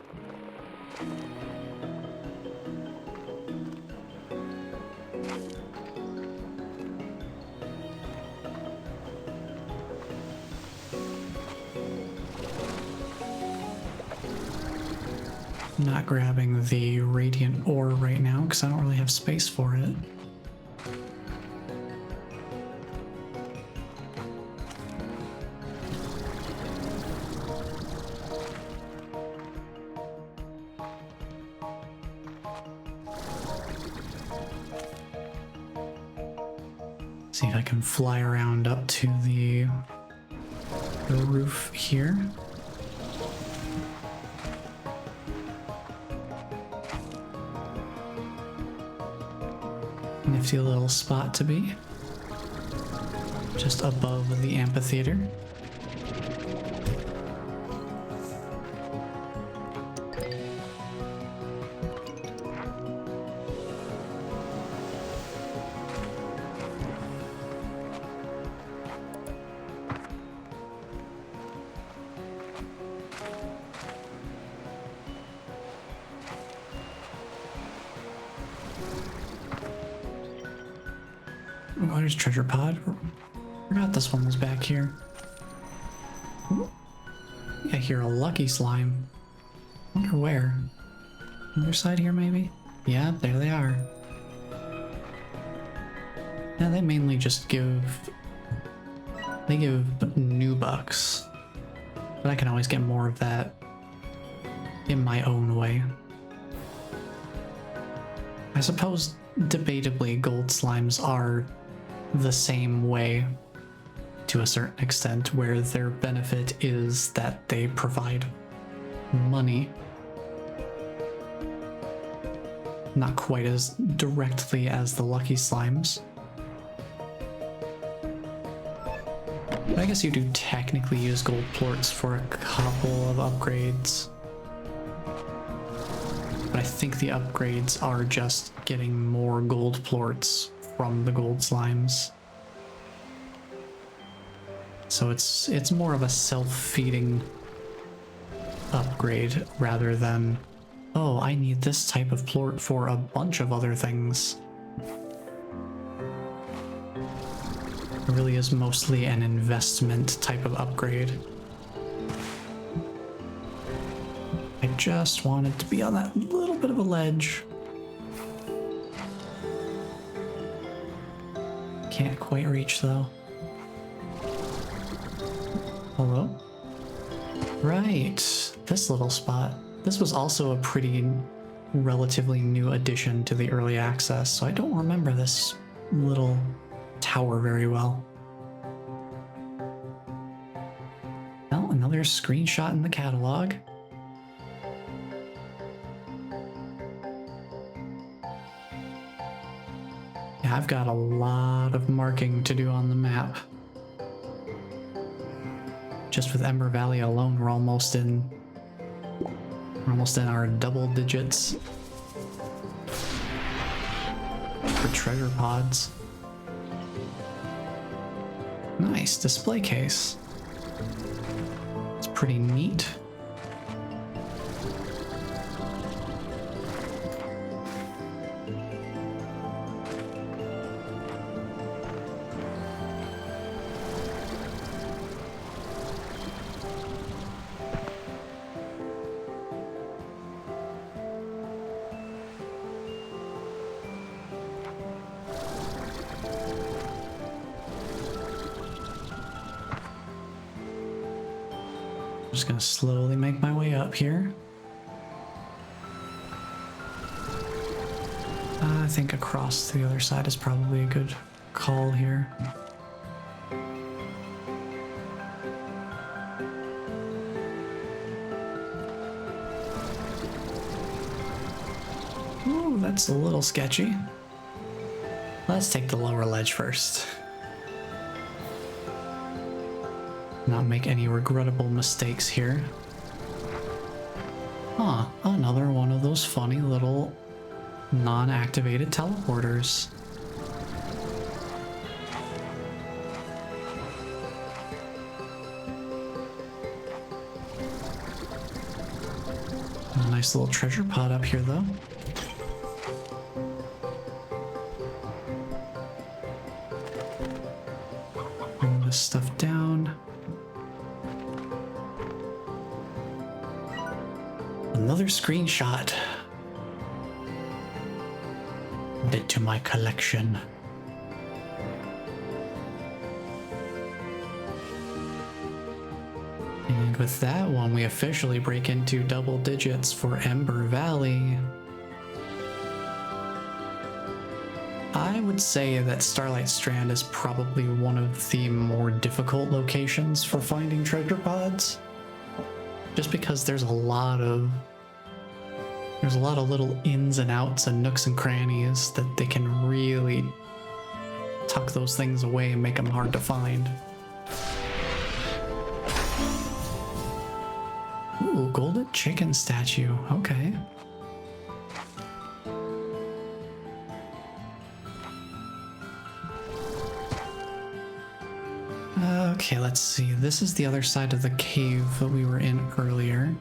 Not grabbing the radiant ore right now because I don't really have space for it. See if I can fly around up to the roof here. Nifty little spot to be. Just above the amphitheater. Oh, there's treasure pod. Forgot this one was back here. Ooh. I hear a lucky slime. Wonder where. Other side here, maybe? Yeah, there they are. Yeah, they mainly just give... They give new bucks. But I can always get more of that in my own way. I suppose, debatably, gold slimes are the same way to a certain extent, where their benefit is that they provide money. Not quite as directly as the lucky slimes. But I guess you do technically use gold plorts for a couple of upgrades. But I think the upgrades are just getting more gold plorts from the gold slimes. So it's more of a self-feeding upgrade rather than, oh, I need this type of plort for a bunch of other things. It really is mostly an investment type of upgrade. I just wanted to be on that little bit of a ledge. Can't quite reach though. Hello? Right, this little spot. This was also a pretty relatively new addition to the early access, so I don't remember this little tower very well. Well, another screenshot in the catalog. Yeah, I've got a lot of marking to do on the map. Just with Ember Valley alone, we're almost in our double digits for treasure pods. Nice display case. It's pretty neat. Just gonna slowly make my way up here. I think across to the other side is probably a good call here. Ooh, that's a little sketchy. Let's take the lower ledge first. Not make any regrettable mistakes here. Huh, another one of those funny little non-activated teleporters. A nice little treasure pod up here though. Bring this stuff down. Another screenshot. Added to my collection. And with that one, we officially break into double digits for Ember Valley. I would say that Starlight Strand is probably one of the more difficult locations for finding treasure pods. Just because there's a lot of little ins and outs and nooks and crannies that they can really tuck those things away and make them hard to find. Ooh, golden chicken statue. Okay. Okay, let's see. This is the other side of the cave that we were in earlier.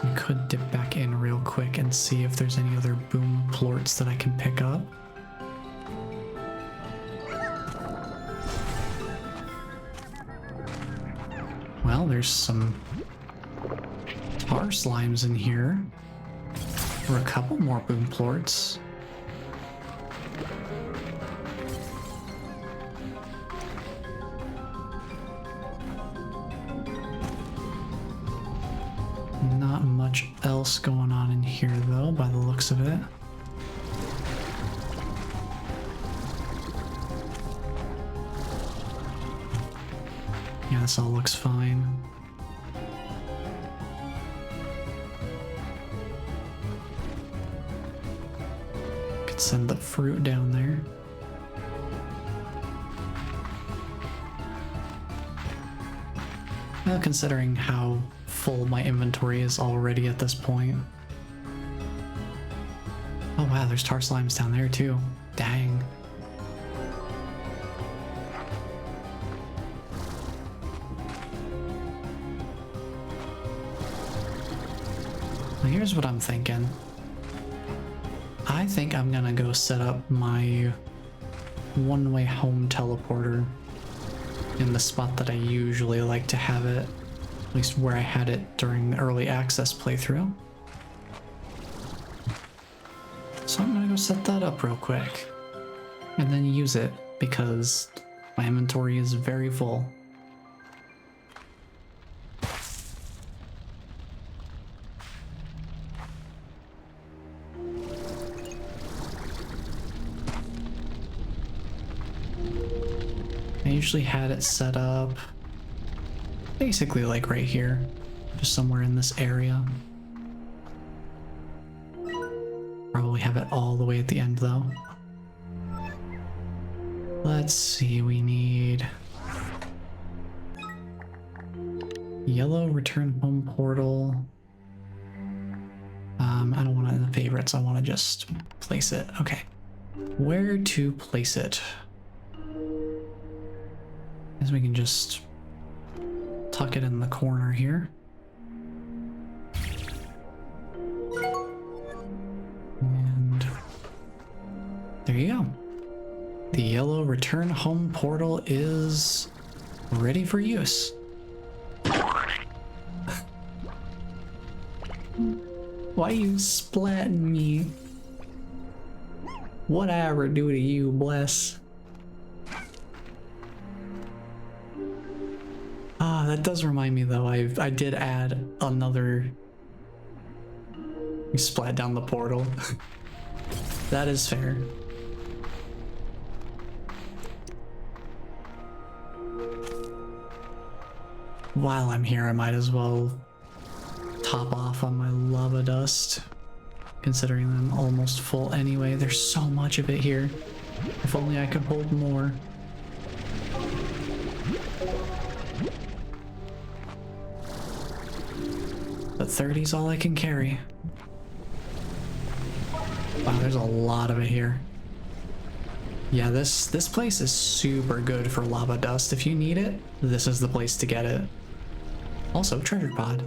We could dip back in real quick and see if there's any other boom plorts that I can pick up. Well, there's some tar slimes in here. Or a couple more boom plorts. Not much else going on in here though, by the looks of it. Yeah, this all looks fine. Could send the fruit down there. Well, considering how full my inventory is already at this point. Oh wow, there's tar slimes down there too. Dang. Well, here's what I'm thinking. I think I'm gonna go set up my one-way home teleporter in the spot that I usually like to have it, at least where I had it during the early access playthrough. So I'm gonna go set that up real quick and then use it because my inventory is very full. I usually had it set up basically like right here, just somewhere in this area. Probably have it all the way at the end though. Let's see, we need yellow return home portal. I don't want it in the favorites, I want to just place it. Okay, where to place it? Guess we can just tuck it in the corner here. And there you go. The yellow return home portal is ready for use. Why you splatting me? What I ever do to you, bless? Ah, that does remind me though, I did add another... You splat down the portal. That is fair. While I'm here, I might as well top off on my lava dust, considering I'm almost full anyway. There's so much of it here. If only I could hold more. But 30's all I can carry. Wow, there's a lot of it here. Yeah, this place is super good for lava dust. If you need it, this is the place to get it. Also, treasure pod.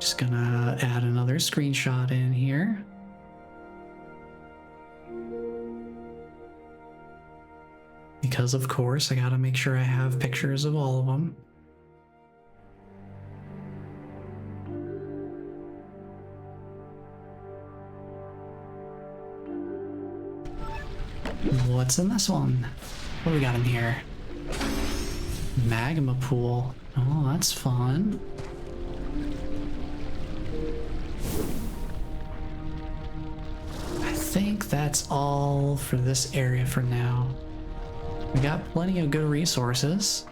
Just gonna add another screenshot in here. Because of course, I gotta make sure I have pictures of all of them. What's in this one? What do we got in here? Magma pool. Oh, that's fun. I think that's all for this area for now. We got plenty of good resources.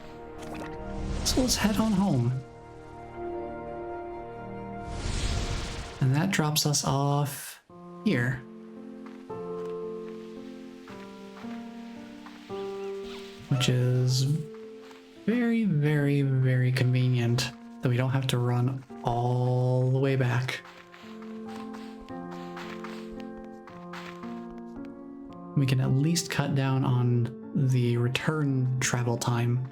So let's head on home. And that drops us off here. Which is very, very, very convenient that we don't have to run all the way back. We can at least cut down on the return travel time.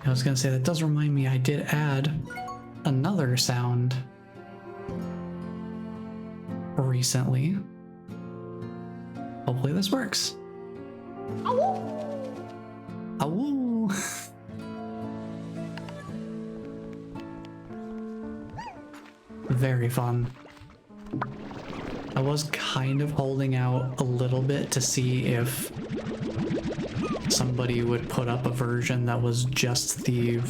I was gonna say, that does remind me, I did add another sound recently. Hopefully this works. Ow! Ow! Very fun. I was kind of holding out a little bit to see if somebody would put up a version that was just the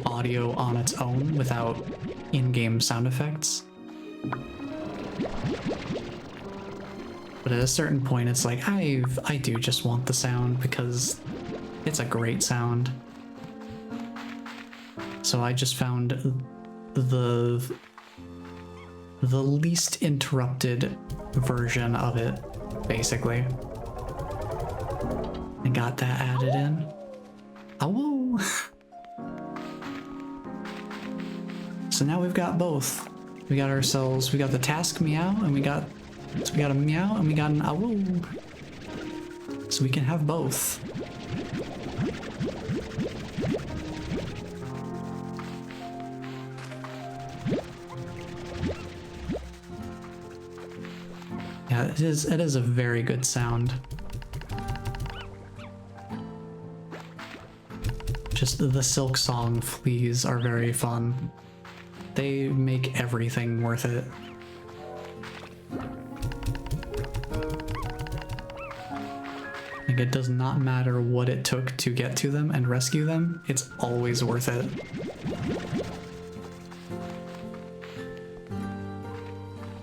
audio on its own without in-game sound effects. But at a certain point, it's like, I do just want the sound because it's a great sound. So I just found the least interrupted version of it, basically. And got that added in. Oh, woo! So now we've got both. We got the task meow, and we got a meow, and we got an awoo. So we can have both. Yeah, it is a very good sound. Just the Silk Song fleas are very fun. They make everything worth it. Like, it does not matter what it took to get to them and rescue them, it's always worth it.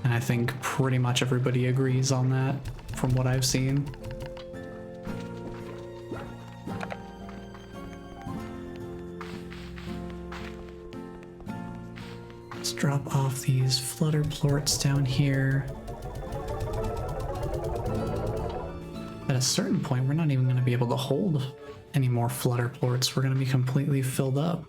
And I think pretty much everybody agrees on that from what I've seen. Let's drop off these flutter plorts down here. At a certain point, we're not even going to be able to hold any more flutter plorts. We're going to be completely filled up.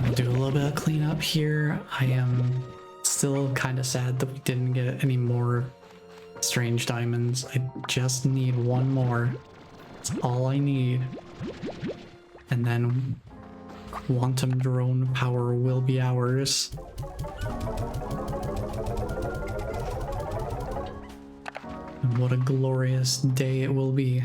We'll do a little bit of cleanup here. I am still kind of sad that we didn't get any more strange diamonds. I just need one more. That's all I need. And then quantum drone power will be ours. And what a glorious day it will be.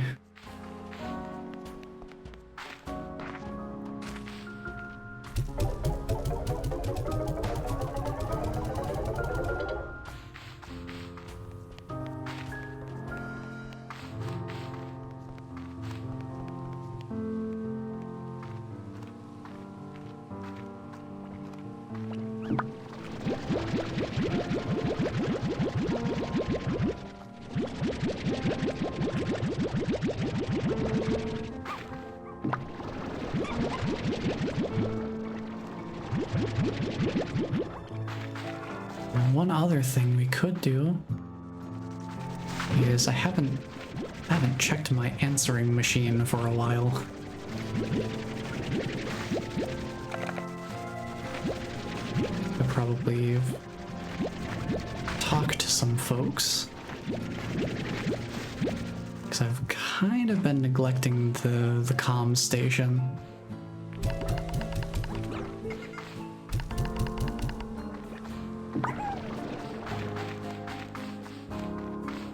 And one other thing we could do is I haven't checked my answering machine for a while. I probably talk to some folks because I've kind of been neglecting the comm station.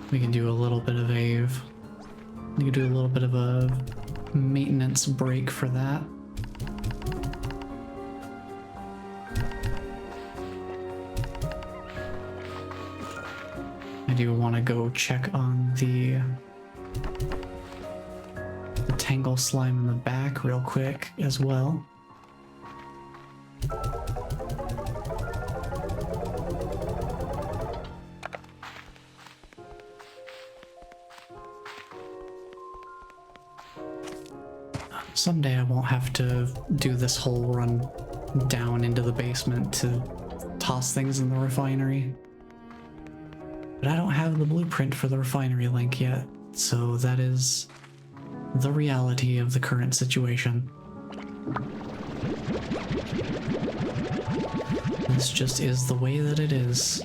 We can do a little bit of a maintenance break for that. I do want to go check on the tangle slime in the back real quick as well. Someday I won't have to do this whole run down into the basement to toss things in the refinery. But I don't have the blueprint for the refinery link yet, so that is the reality of the current situation. This just is the way that it is.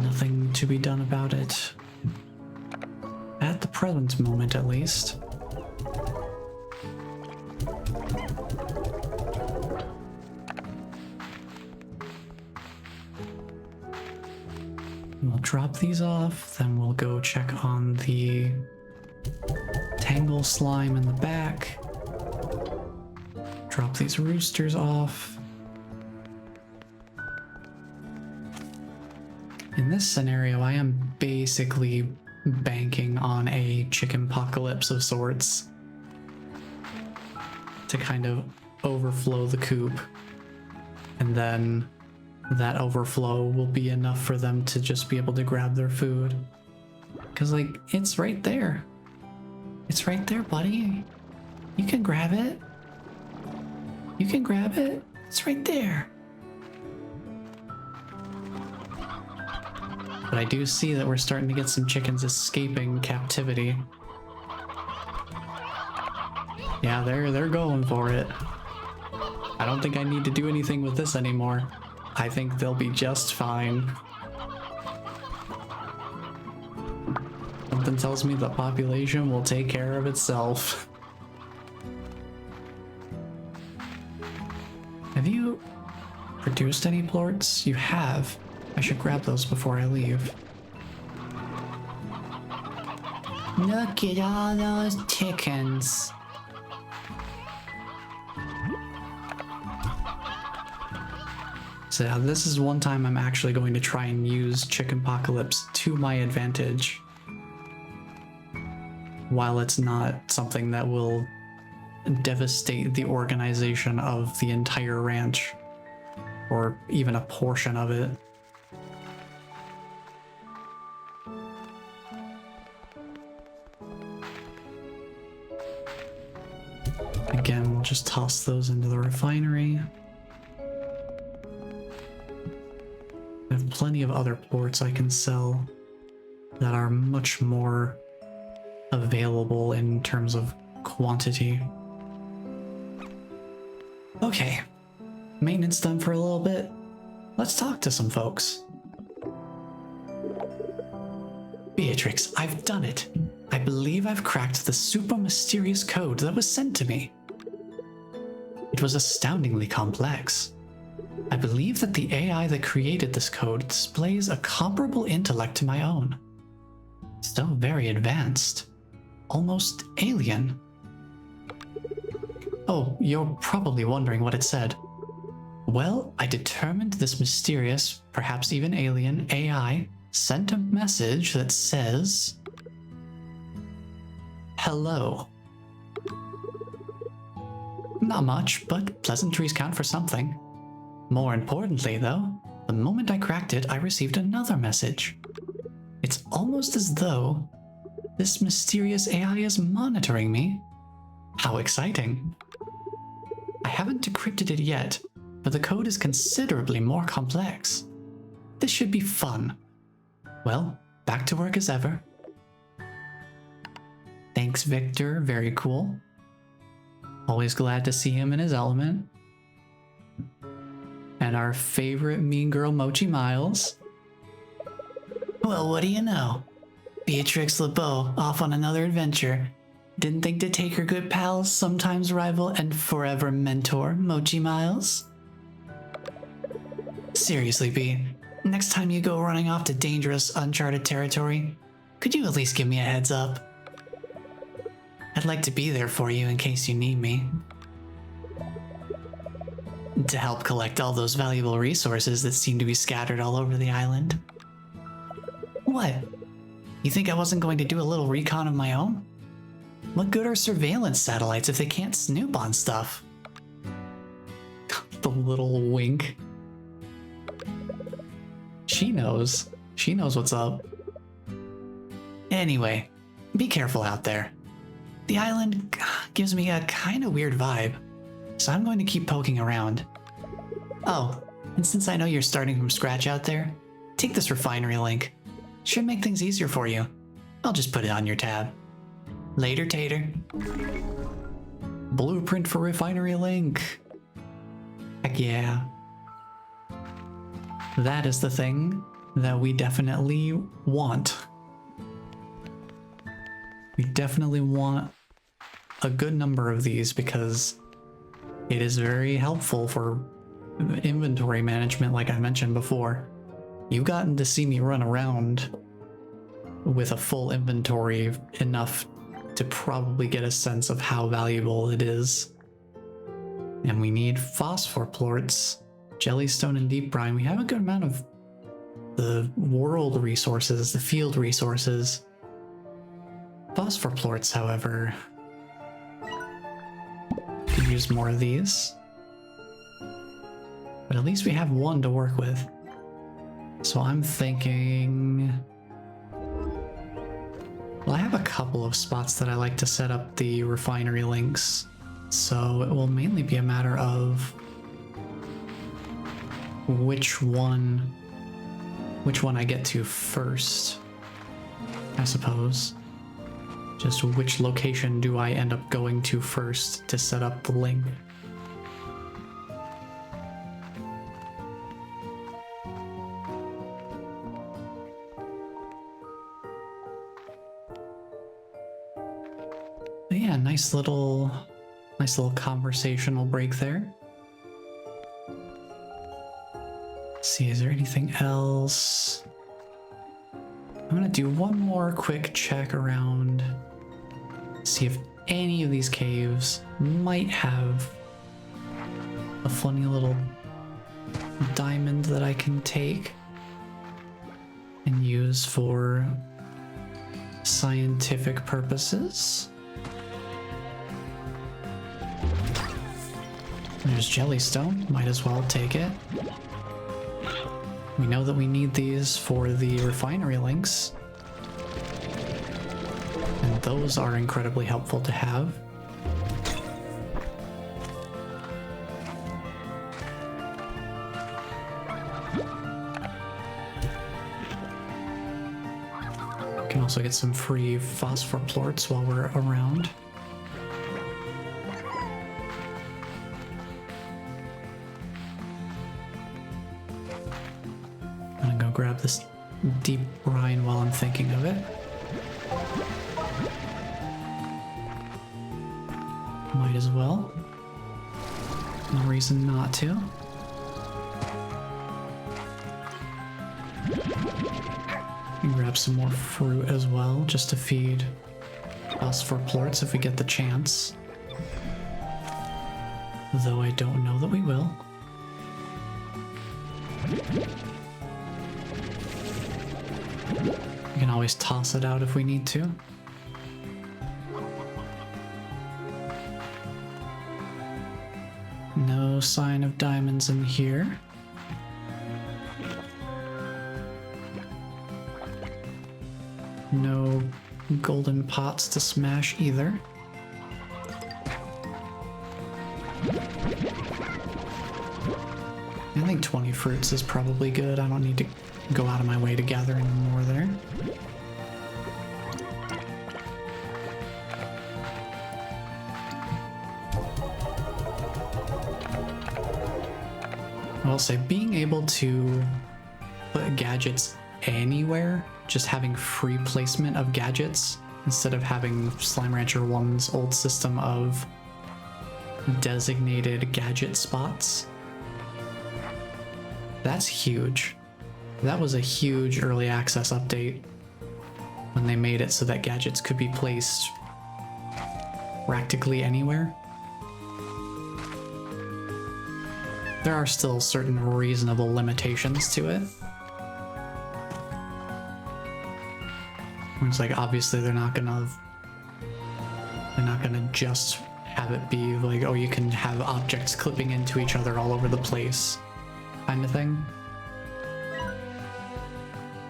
Nothing to be done about it. At the present moment, at least. drop these off, then we'll go check on the tangle slime in the back. Drop these roosters off. In this scenario, I am basically banking on a chicken apocalypse of sorts to kind of overflow the coop, and then that overflow will be enough for them to just be able to grab their food. Because, like, it's right there. It's right there, buddy. You can grab it. You can grab it. It's right there. But I do see that we're starting to get some chickens escaping captivity. Yeah, they're going for it. I don't think I need to do anything with this anymore. I think they'll be just fine. Something tells me the population will take care of itself. Have you produced any plorts? You have. I should grab those before I leave. Look at all those chickens. So this is one time I'm actually going to try and use Chicken Apocalypse to my advantage. While it's not something that will devastate the organization of the entire ranch, or even a portion of it. Again, we'll just toss those into the refinery. I have plenty of other plorts I can sell that are much more available in terms of quantity. Okay, maintenance done for a little bit. Let's talk to some folks. Beatrix, I've done it. I believe I've cracked the super mysterious code that was sent to me. It was astoundingly complex. I believe that the AI that created this code displays a comparable intellect to my own. So very advanced. Almost alien. Oh, you're probably wondering what it said. Well, I determined this mysterious, perhaps even alien, AI sent a message that says, "Hello." Not much, but pleasantries count for something. More importantly, though, the moment I cracked it, I received another message. It's almost as though this mysterious AI is monitoring me. How exciting. I haven't decrypted it yet, but the code is considerably more complex. This should be fun. Well, back to work as ever. Thanks, Victor. Very cool. Always glad to see him in his element. And our favorite mean girl, Mochi Miles. Well, what do you know? Beatrix LeBeau off on another adventure. Didn't think to take her good pals, sometimes rival, and forever mentor, Mochi Miles? Seriously, B, next time you go running off to dangerous, uncharted territory, could you at least give me a heads up? I'd like to be there for you in case you need me. To help collect all those valuable resources that seem to be scattered all over the island. What? You think I wasn't going to do a little recon of my own? What good are surveillance satellites if they can't snoop on stuff? The little wink. She knows. She knows what's up. Anyway, be careful out there. The island gives me a kind of weird vibe, so I'm going to keep poking around. Oh, and since I know you're starting from scratch out there, take this refinery link. Should make things easier for you. I'll just put it on your tab. Later, Tater. Blueprint for refinery link. Heck yeah. That is the thing that we definitely want. We definitely want a good number of these because it is very helpful for inventory management, like I mentioned before. You've gotten to see me run around with a full inventory enough to probably get a sense of how valuable it is. And we need phosphor plorts, jellystone, and deep brine. We have a good amount of the world resources, the field resources. Phosphor plorts, however, could use more of these. But at least we have one to work with. So I'm thinking... Well, I have a couple of spots that I like to set up the refinery links, so it will mainly be a matter of which one I get to first, I suppose. Just which location do I end up going to first to set up the link. But yeah, nice little conversational break there. Let's see, is there anything else? I'm gonna do one more quick check around, see if any of these caves might have a funny little diamond that I can take and use for scientific purposes. There's jellystone, might as well take it. We know that we need these for the refinery links, and those are incredibly helpful to have. Can also get some free phosphor plorts while we're around. Grab this deep brine while I'm thinking of it. Might as well. No reason not to. And grab some more fruit as well, just to feed us for plorts if we get the chance. Though I don't know that we will. We can always toss it out if we need to. No sign of diamonds in here. No golden pots to smash either. I think 20 fruits is probably good. I don't need to go out of my way to gather any more there. I will say, being able to put gadgets anywhere, just having free placement of gadgets, instead of having Slime Rancher 1's old system of designated gadget spots, that's huge. That was a huge early access update when they made it so that gadgets could be placed practically anywhere. There are still certain reasonable limitations to it. It's like, obviously they're not gonna just have it be like, oh, you can have objects clipping into each other all over the place kind of thing.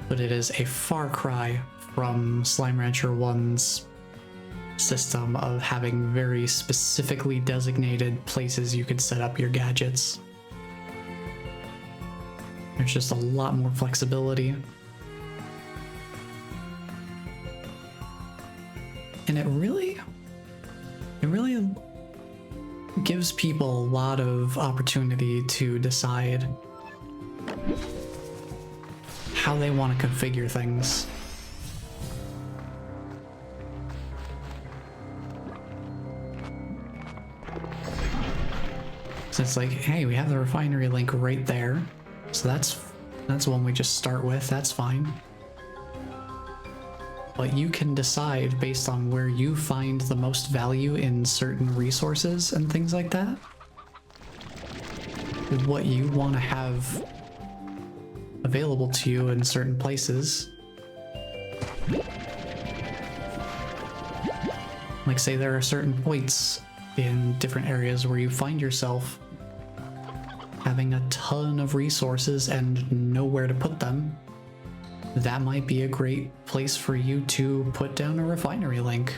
But it is a far cry from Slime Rancher 1's system of having very specifically designated places you could set up your gadgets. There's just a lot more flexibility. And it really gives people a lot of opportunity to decide how they want to configure things. So it's like, hey, we have the refinery link right there. So that's That's one we just start with, that's fine. But you can decide based on where you find the most value in certain resources and things like that, what you want to have available to you in certain places. Like, say there are certain points in different areas where you find yourself having a ton of resources and nowhere to put them. That might be a great place for you to put down a refinery link.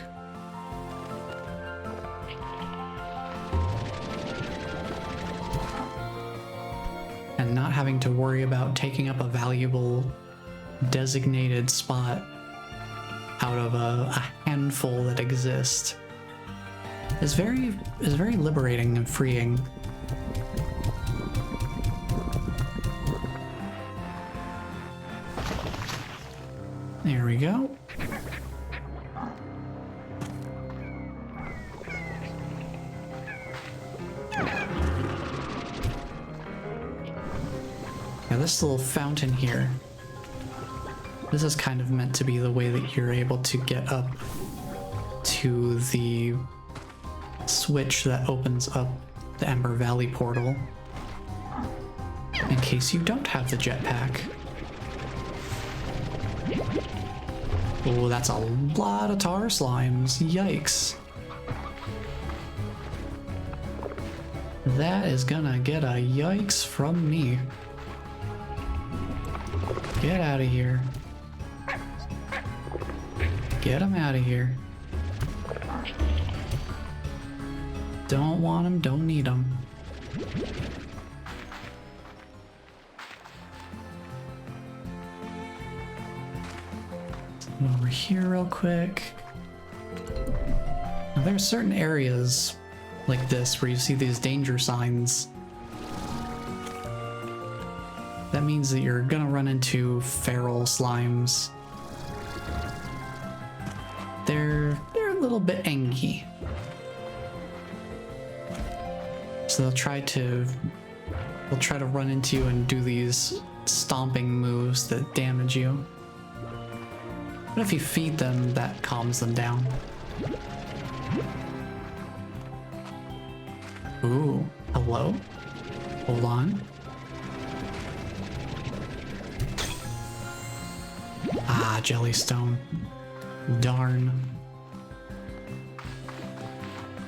And not having to worry about taking up a valuable designated spot out of a handful that exist is very liberating and freeing. There we go. Now this little fountain here, this is kind of meant to be the way that you're able to get up to the switch that opens up the Ember Valley portal, in case you don't have the jetpack. Oh, that's a lot of tar slimes. Yikes. That is gonna get a yikes from me. Get out of here. Get him out of here. Don't want him, don't need him. Over here real quick. Now there are certain areas like this where you see these danger signs. That means that you're gonna run into feral slimes. They're a little bit angry. So they'll try to run into you and do these stomping moves that damage you. But if you feed them, that calms them down. Ooh, hello? Hold on. Ah, Jellystone. Darn.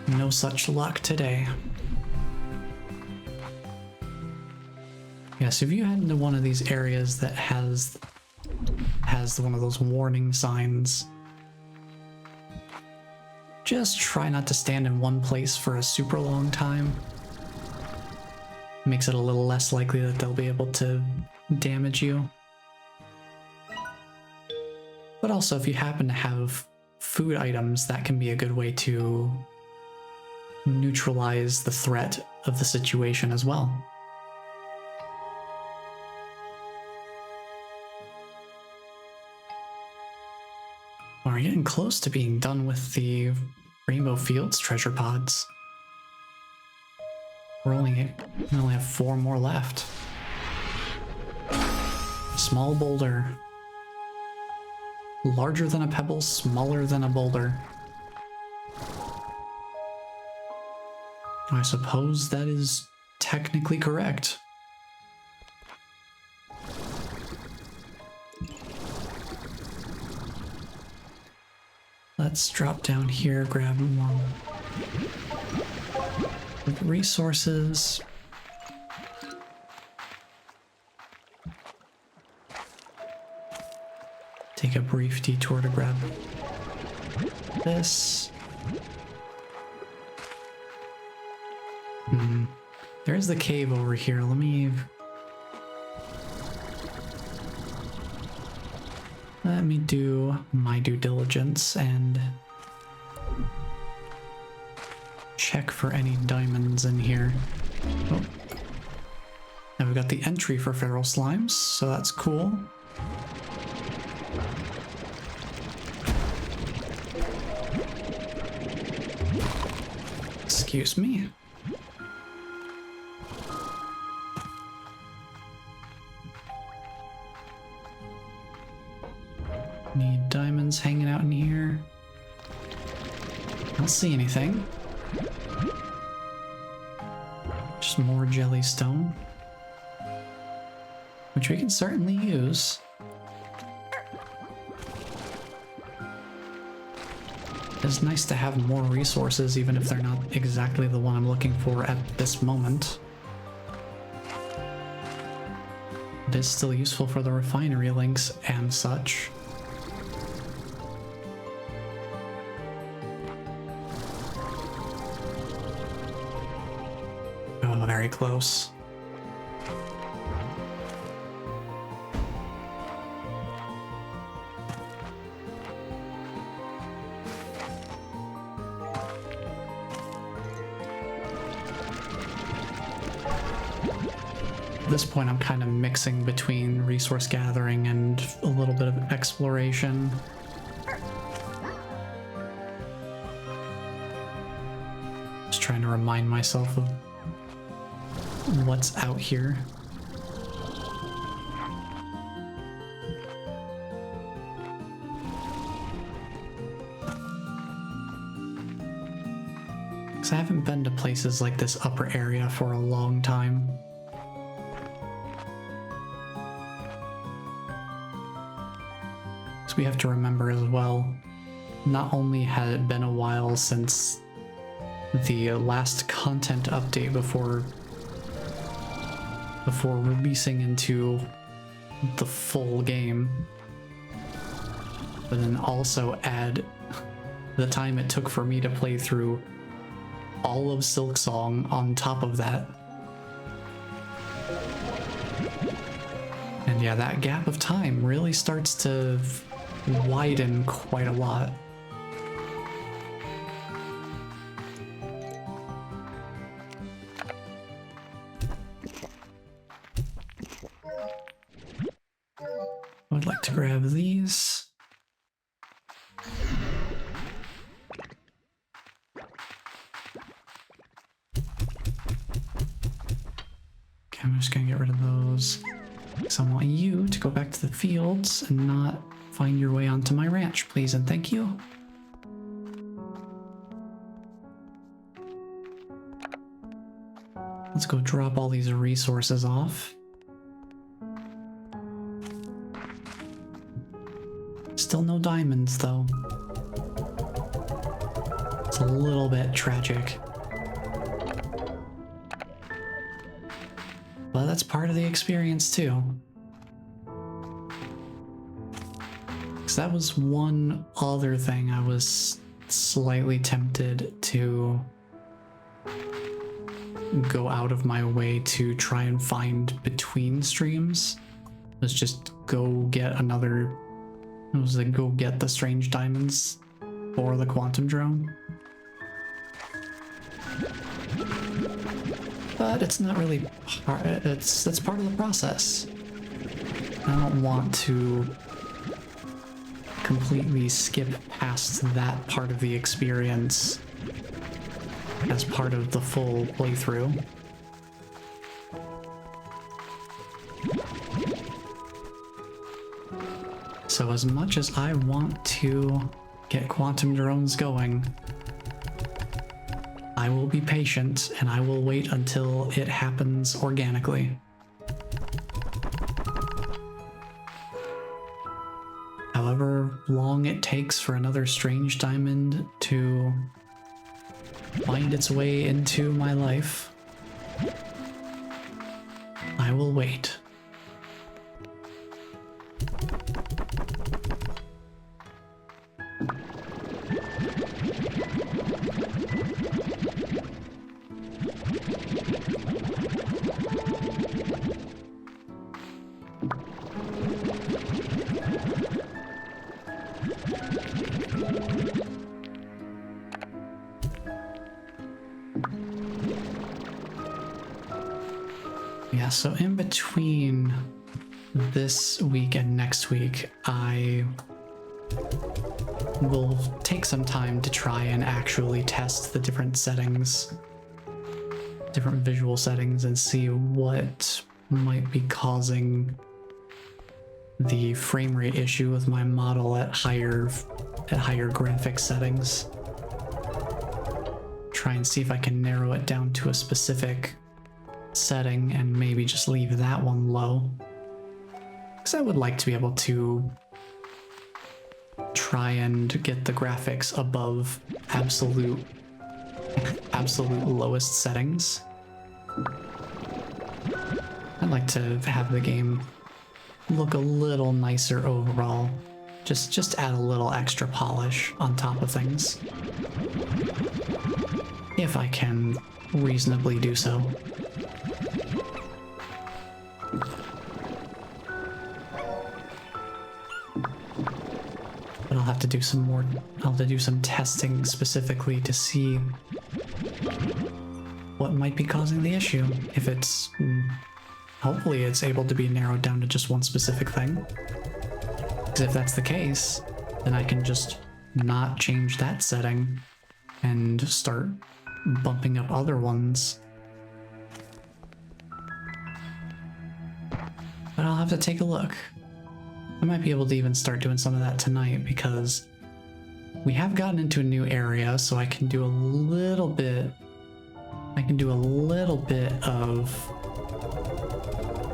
No such luck today. Yeah, so if you head into one of these areas that has one of those warning signs, just try not to stand in one place for a super long time. Makes it a little less likely that they'll be able to damage you. But also, if you happen to have food items, that can be a good way to neutralize the threat of the situation as well. We're getting close to being done with the Rainbow Fields treasure pods. We only have 4 more left. Small boulder. Larger than a pebble, smaller than a boulder. I suppose that is technically correct. Let's drop down here, grab more resources. Take a brief detour to grab this. There's the cave over here. Let me do my due diligence and check for any diamonds in here. Oh. Now we've got the entry for feral slimes, so that's cool. Excuse me. don't see anything. Just more jellystone, which we can certainly use. It's nice to have more resources, even if they're not exactly the one I'm looking for at this moment. It is still useful for the refinery links and such. Oh, very close. At this point, I'm kind of mixing between resource gathering and a little bit of exploration. Just trying to remind myself of what's out here. Because I haven't been to places like this upper area for a long time. We have to remember as well, not only had it been a while since the last content update before releasing into the full game, but then also add the time it took for me to play through all of Silksong on top of that. And yeah, that gap of time really starts to widen quite a lot. I would like to grab these. Okay, I'm just gonna get rid of those. Because I want you to go back to the fields and not find your way onto my ranch, please and thank you. Let's go drop all these resources off. Still no diamonds, though. It's a little bit tragic. But that's part of the experience, too. Because that was one other thing I was slightly tempted to go out of my way to try and find between streams. Was just go get another... It was like, go get the strange diamonds for the quantum drone. But it's not really part, that's part of the process. I don't want to completely skip past that part of the experience as part of the full playthrough. So as much as I want to get quantum drones going, I will be patient and I will wait until it happens organically. However long it takes for another strange diamond to find its way into my life, I will wait. Yeah, so in between this week and next week, I will take some time to try and actually test the different settings, different visual settings, and see what might be causing the frame rate issue with my model at higher graphics settings. try and see if I can narrow it down to a specific setting and maybe just leave that one low. Because I would like to be able to try and get the graphics above absolute lowest settings. I'd like to have the game look a little nicer overall. Just add a little extra polish on top of things. If I can reasonably do so. But I'll have to do some testing specifically to see what might be causing the issue. If it's, hopefully it's able to be narrowed down to just one specific thing. Because if that's the case, then I can just not change that setting and start bumping up other ones. But I'll have to take a look. I might be able to even start doing some of that tonight because we have gotten into a new area, so I can do a little bit of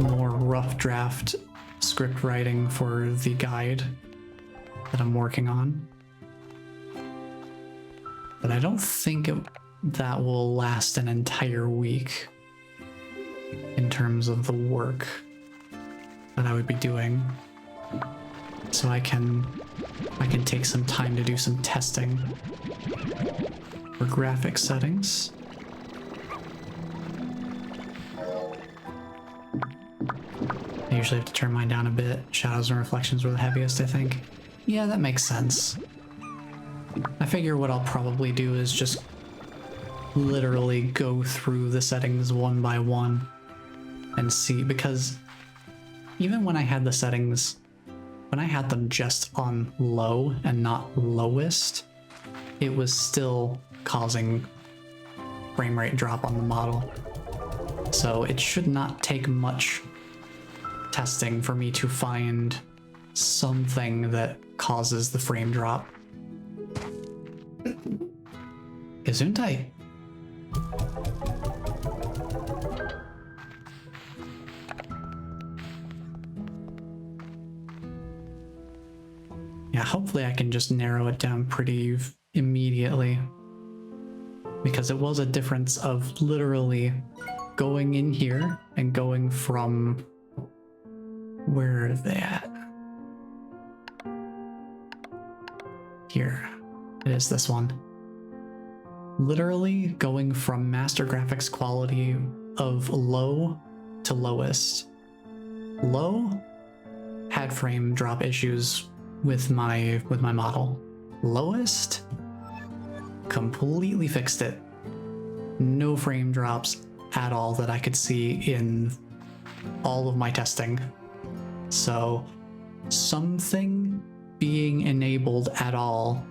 more rough draft script writing for the guide that I'm working on. But I don't think that will last an entire week in terms of the work that I would be doing. So I can take some time to do some testing for graphic settings. I usually have to turn mine down a bit. Shadows and reflections were the heaviest, I think. Yeah, that makes sense. I figure what I'll probably do is just literally go through the settings one by one and see, because even when I had the settings, when I had them just on low and not lowest, it was still causing frame rate drop on the model. So it should not take much testing for me to find something that causes the frame drop. Gesundheit. Yeah, hopefully I can just narrow it down pretty immediately, because it was a difference of literally going in here and going from, where are they at? Here. It is this one. Literally going from master graphics quality of low to lowest. Low had frame drop issues with my model. Lowest completely fixed it. No frame drops at all that I could see in all of my testing. So something being enabled at all,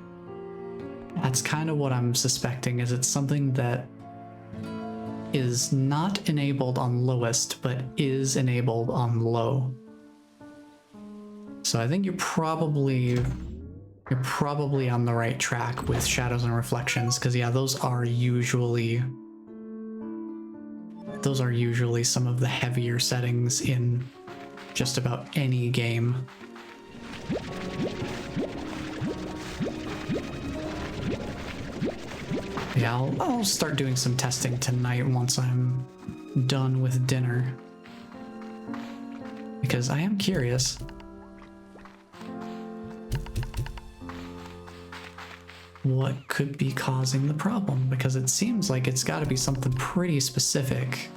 that's kind of what I'm suspecting, is it's something that is not enabled on lowest, but is enabled on low. So I think you're probably on the right track with shadows and reflections, because yeah, those are usually some of the heavier settings in just about any game. Yeah, I'll start doing some testing tonight once I'm done with dinner, because I am curious. What could be causing the problem? Because it seems like it's got to be something pretty specific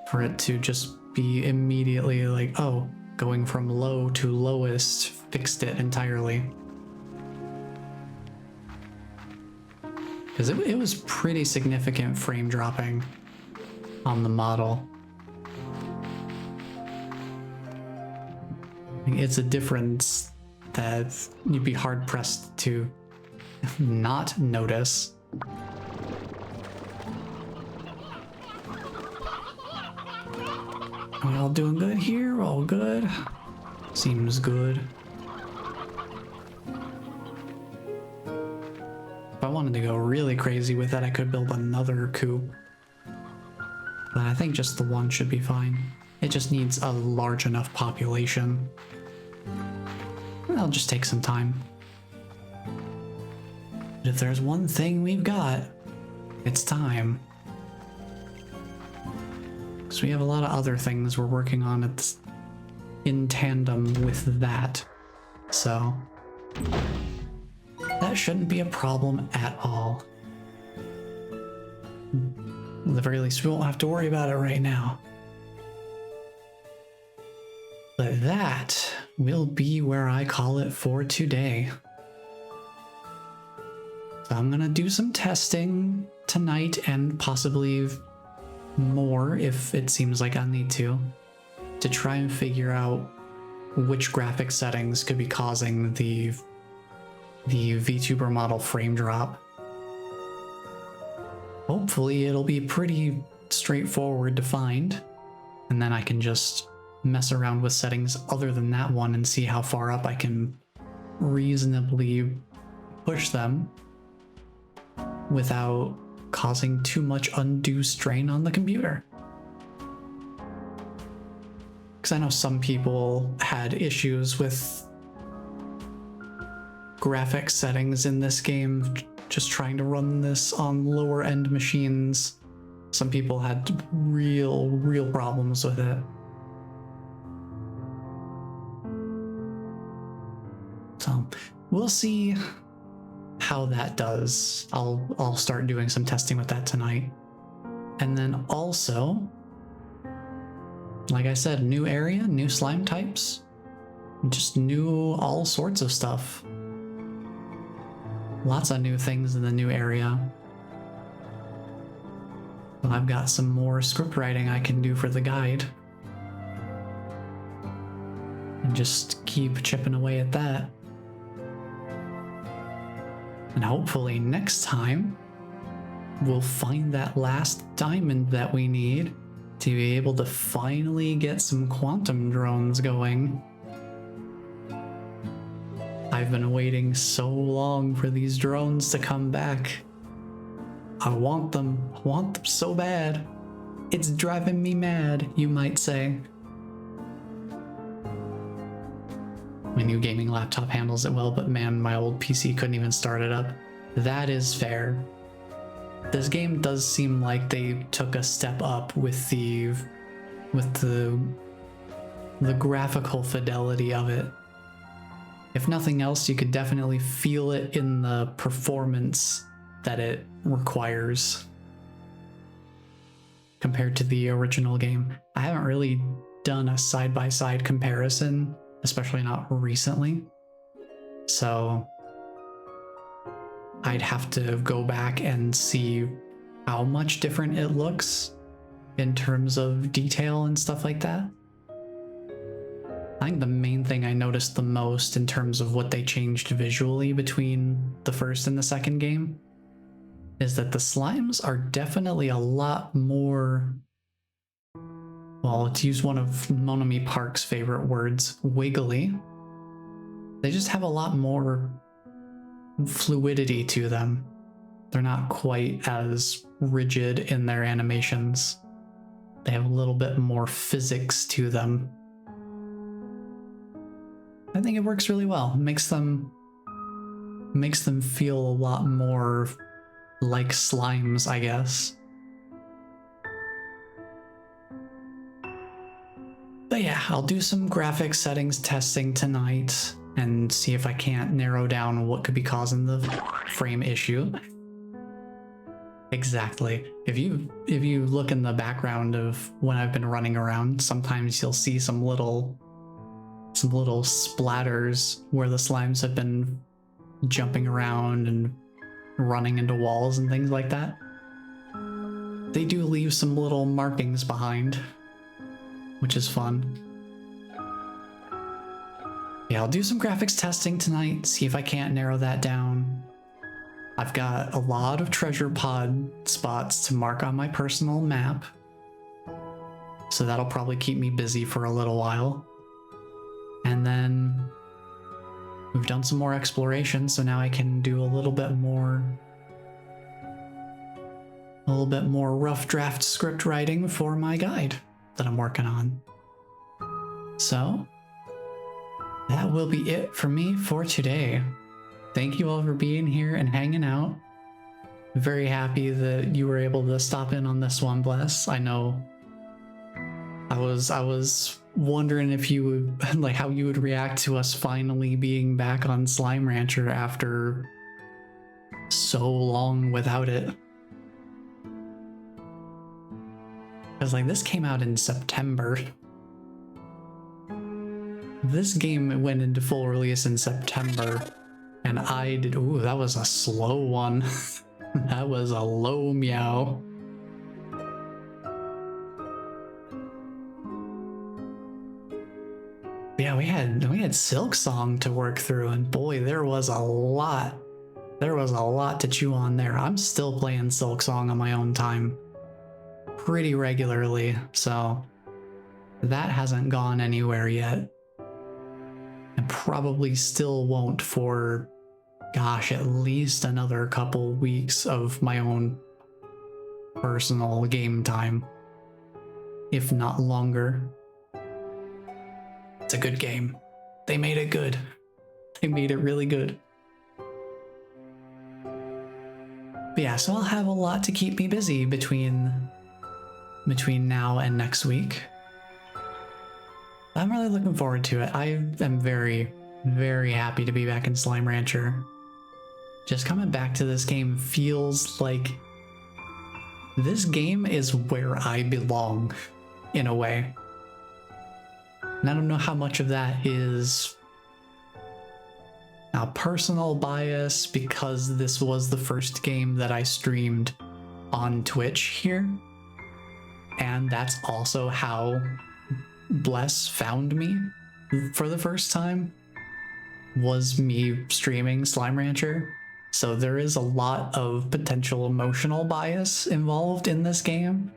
for it to just be immediately like, oh, going from low to lowest fixed it entirely. Because it was pretty significant frame dropping on the model. It's a difference that you'd be hard pressed to not notice. Are we all doing good here? All good? Seems good. If I wanted to go really crazy with it, I could build another coop. But I think just the one should be fine. It just needs a large enough population. That'll just take some time. But if there's one thing we've got, it's time. Because we have a lot of other things we're working on in tandem with that. So that shouldn't be a problem at all. At the very least, we won't have to worry about it right now. But that will be where I call it for today. So I'm gonna do some testing tonight and possibly more if it seems like I need to try and figure out which graphic settings could be causing the VTuber model frame drop. Hopefully it'll be pretty straightforward to find, and then I can just mess around with settings other than that one and see how far up I can reasonably push them without causing too much undue strain on the computer. Because I know some people had issues with graphics settings in this game, just trying to run this on lower end machines. Some people had real problems with it. So we'll see how that does. I'll start doing some testing with that tonight. And then also, like I said, new area, new slime types, just new all sorts of stuff. Lots of new things in the new area. But I've got some more script writing I can do for the guide. And just keep chipping away at that. And hopefully next time, we'll find that last diamond that we need to be able to finally get some quantum drones going. I've been waiting so long for these drones to come back. I want them so bad. It's driving me mad, you might say. My new gaming laptop handles it well, but man, my old PC couldn't even start it up. That is fair. This game does seem like they took a step up with the graphical fidelity of it. If nothing else, you could definitely feel it in the performance that it requires compared to the original game. I haven't really done a side-by-side comparison, especially not recently. So I'd have to go back and see how much different it looks in terms of detail and stuff like that. I think the main thing I noticed the most in terms of what they changed visually between the first and the second game is that the slimes are definitely a lot more, well, to use one of Monami Park's favorite words, wiggly. They just have a lot more fluidity to them. They're not quite as rigid in their animations. They have a little bit more physics to them. I think it works really well. It makes them feel a lot more like slimes, I guess. But yeah, I'll do some graphics settings testing tonight and see if I can't narrow down what could be causing the frame issue. Exactly. If you look in the background of when I've been running around, sometimes you'll see some little splatters where the slimes have been jumping around and running into walls and things like that. They do leave some little markings behind, which is fun. Yeah, I'll do some graphics testing tonight, see if I can't narrow that down. I've got a lot of treasure pod spots to mark on my personal map, so that'll probably keep me busy for a little while. And then we've done some more exploration, so now I can do a little bit more little bit more rough draft script writing for my guide that I'm working on. So that will be it for me for today. Thank you all for being here and hanging out. Very happy that you were able to stop in on this one, Bless. I know I was wondering if you would, like, how you would react to us finally being back on Slime Rancher after so long without it. Because, like, this came out in September. This game went into full release in September, and I did. Ooh, that was a slow one. That was a low meow. Yeah, we had Silk Song to work through, and boy, there was a lot. There was a lot to chew on there. I'm still playing Silk Song on my own time pretty regularly, so that hasn't gone anywhere yet. And probably still won't for, gosh, at least another couple weeks of my own personal game time, if not longer. It's a good game. They made it good. They made it really good. But yeah, so I'll have a lot to keep me busy between now and next week. I'm really looking forward to it. I am very, very happy to be back in Slime Rancher. Just coming back to this game feels like this game is where I belong, in a way. And I don't know how much of that is now personal bias, because this was the first game that I streamed on Twitch here. And that's also how Bless found me for the first time, was me streaming Slime Rancher. So there is a lot of potential emotional bias involved in this game.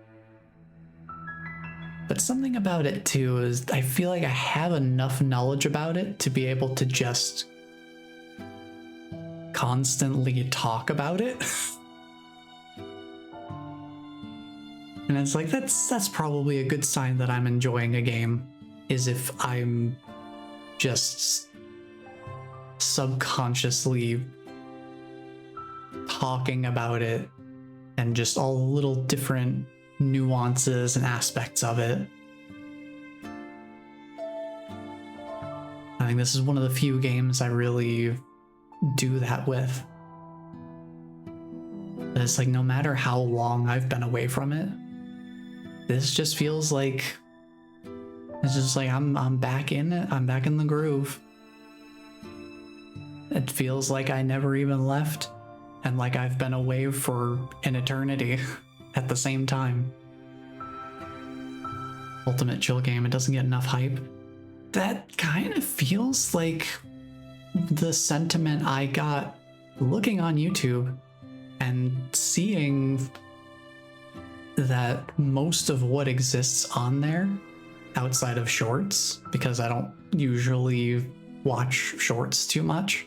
But something about it too is I feel like I have enough knowledge about it to be able to just constantly talk about it. And it's like, that's probably a good sign that I'm enjoying a game, is if I'm just subconsciously talking about it and just all the little different nuances and aspects of it. I think this is one of the few games I really do that with. It's like, no matter how long I've been away from it, this just feels like, it's just like I'm back in it. I'm back in the groove. It feels like I never even left, and like I've been away for an eternity at the same time. Ultimate chill game, it doesn't get enough hype. That kind of feels like the sentiment I got looking on YouTube and seeing that most of what exists on there, outside of shorts, because I don't usually watch shorts too much,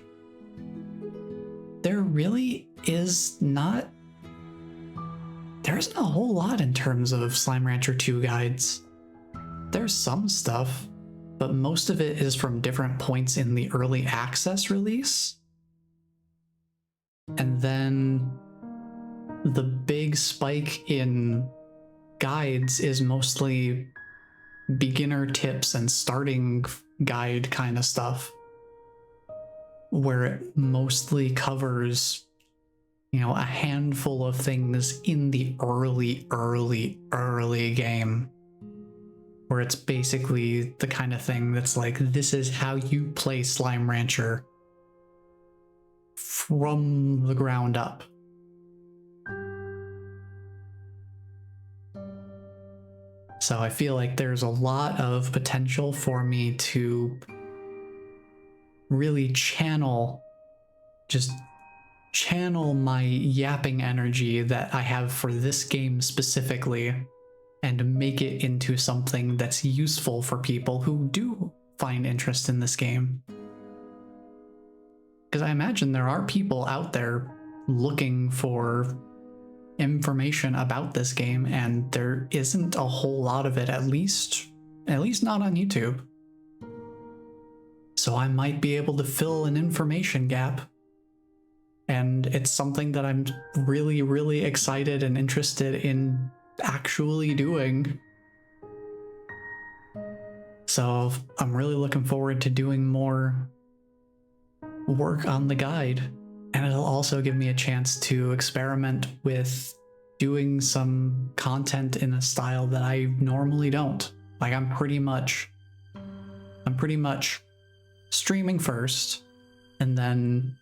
there really is not, there isn't a whole lot in terms of Slime Rancher 2 guides. There's some stuff, but most of it is from different points in the early access release. And then the big spike in guides is mostly beginner tips and starting guide kind of stuff, where it mostly covers, you know, a handful of things in the early game, where it's basically the kind of thing that's like, this is how you play Slime Rancher from the ground up. So I feel like there's a lot of potential for me to really channel my yapping energy that I have for this game specifically, and make it into something that's useful for people who do find interest in this game. Because I imagine there are people out there looking for information about this game, and there isn't a whole lot of it, at least not on YouTube. So I might be able to fill an information gap. And it's something that I'm really, really excited and interested in actually doing. So I'm really looking forward to doing more work on the guide. And it'll also give me a chance to experiment with doing some content in a style that I normally don't. Like I'm pretty much streaming first, and then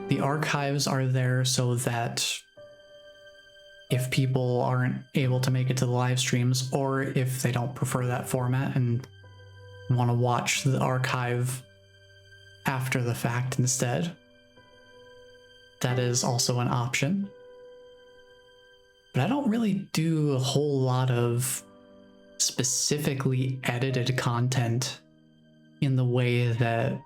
the archives are there so that if people aren't able to make it to the live streams, or if they don't prefer that format and want to watch the archive after the fact instead, that is also an option. But I don't really do a whole lot of specifically edited content in the way that,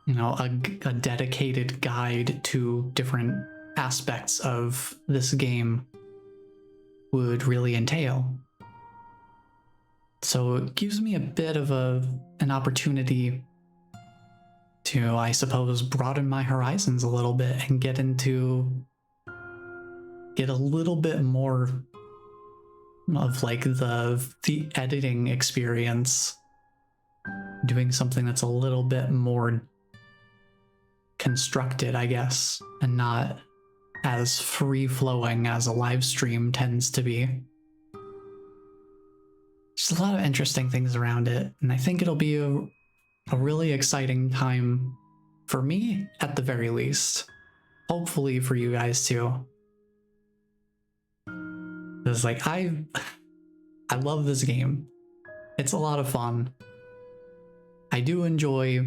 you know, a dedicated guide to different aspects of this game would really entail. So it gives me a bit of an opportunity to, I suppose, broaden my horizons a little bit and get a little bit more of like the editing experience, doing something that's a little bit more constructed, I guess, and not as free-flowing as a live stream tends to be. Just a lot of interesting things around it, and I think it'll be a really exciting time for me, at the very least. Hopefully for you guys too. It's like, I love this game. It's a lot of fun. I do enjoy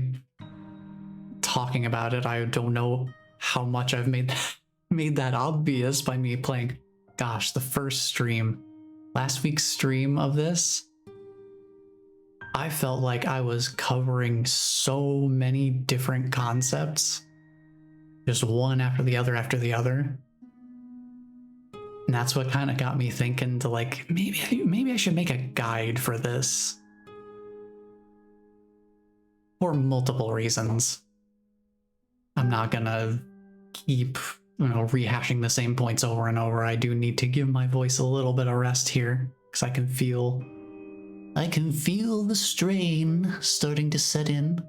talking about it. I don't know how much I've made that obvious by me playing. Gosh, the first stream, last week's stream of this, I felt like I was covering so many different concepts, just one after the other after the other. And that's what kind of got me thinking to like, maybe I should make a guide for this. For multiple reasons. I'm not gonna keep, rehashing the same points over and over. I do need to give my voice a little bit of rest here, because I can feel the strain starting to set in.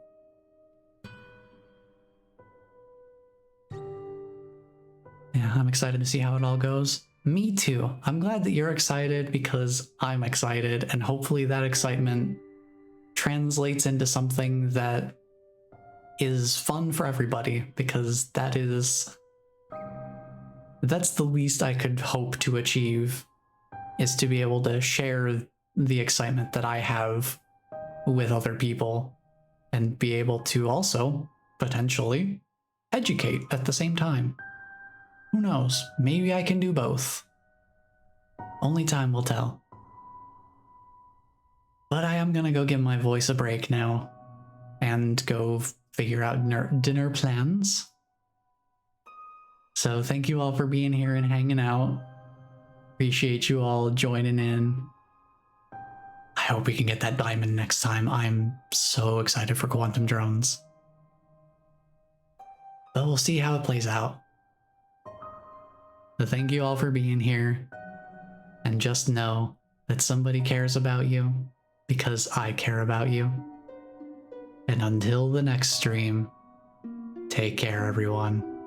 Yeah, I'm excited to see how it all goes. Me too. I'm glad that you're excited because I'm excited, and hopefully that excitement translates into something that is fun for everybody, because that's the least I could hope to achieve, is to be able to share the excitement that I have with other people and be able to also potentially educate at the same time. Who knows? Maybe I can do both. Only time will tell. But I am gonna go give my voice a break now and go figure out dinner plans. So thank you all for being here and hanging out. Appreciate you all joining in. I hope we can get that diamond next time. I'm so excited for Quantum Drones. But we'll see how it plays out. So thank you all for being here. And just know that somebody cares about you because I care about you. And until the next stream, take care, everyone.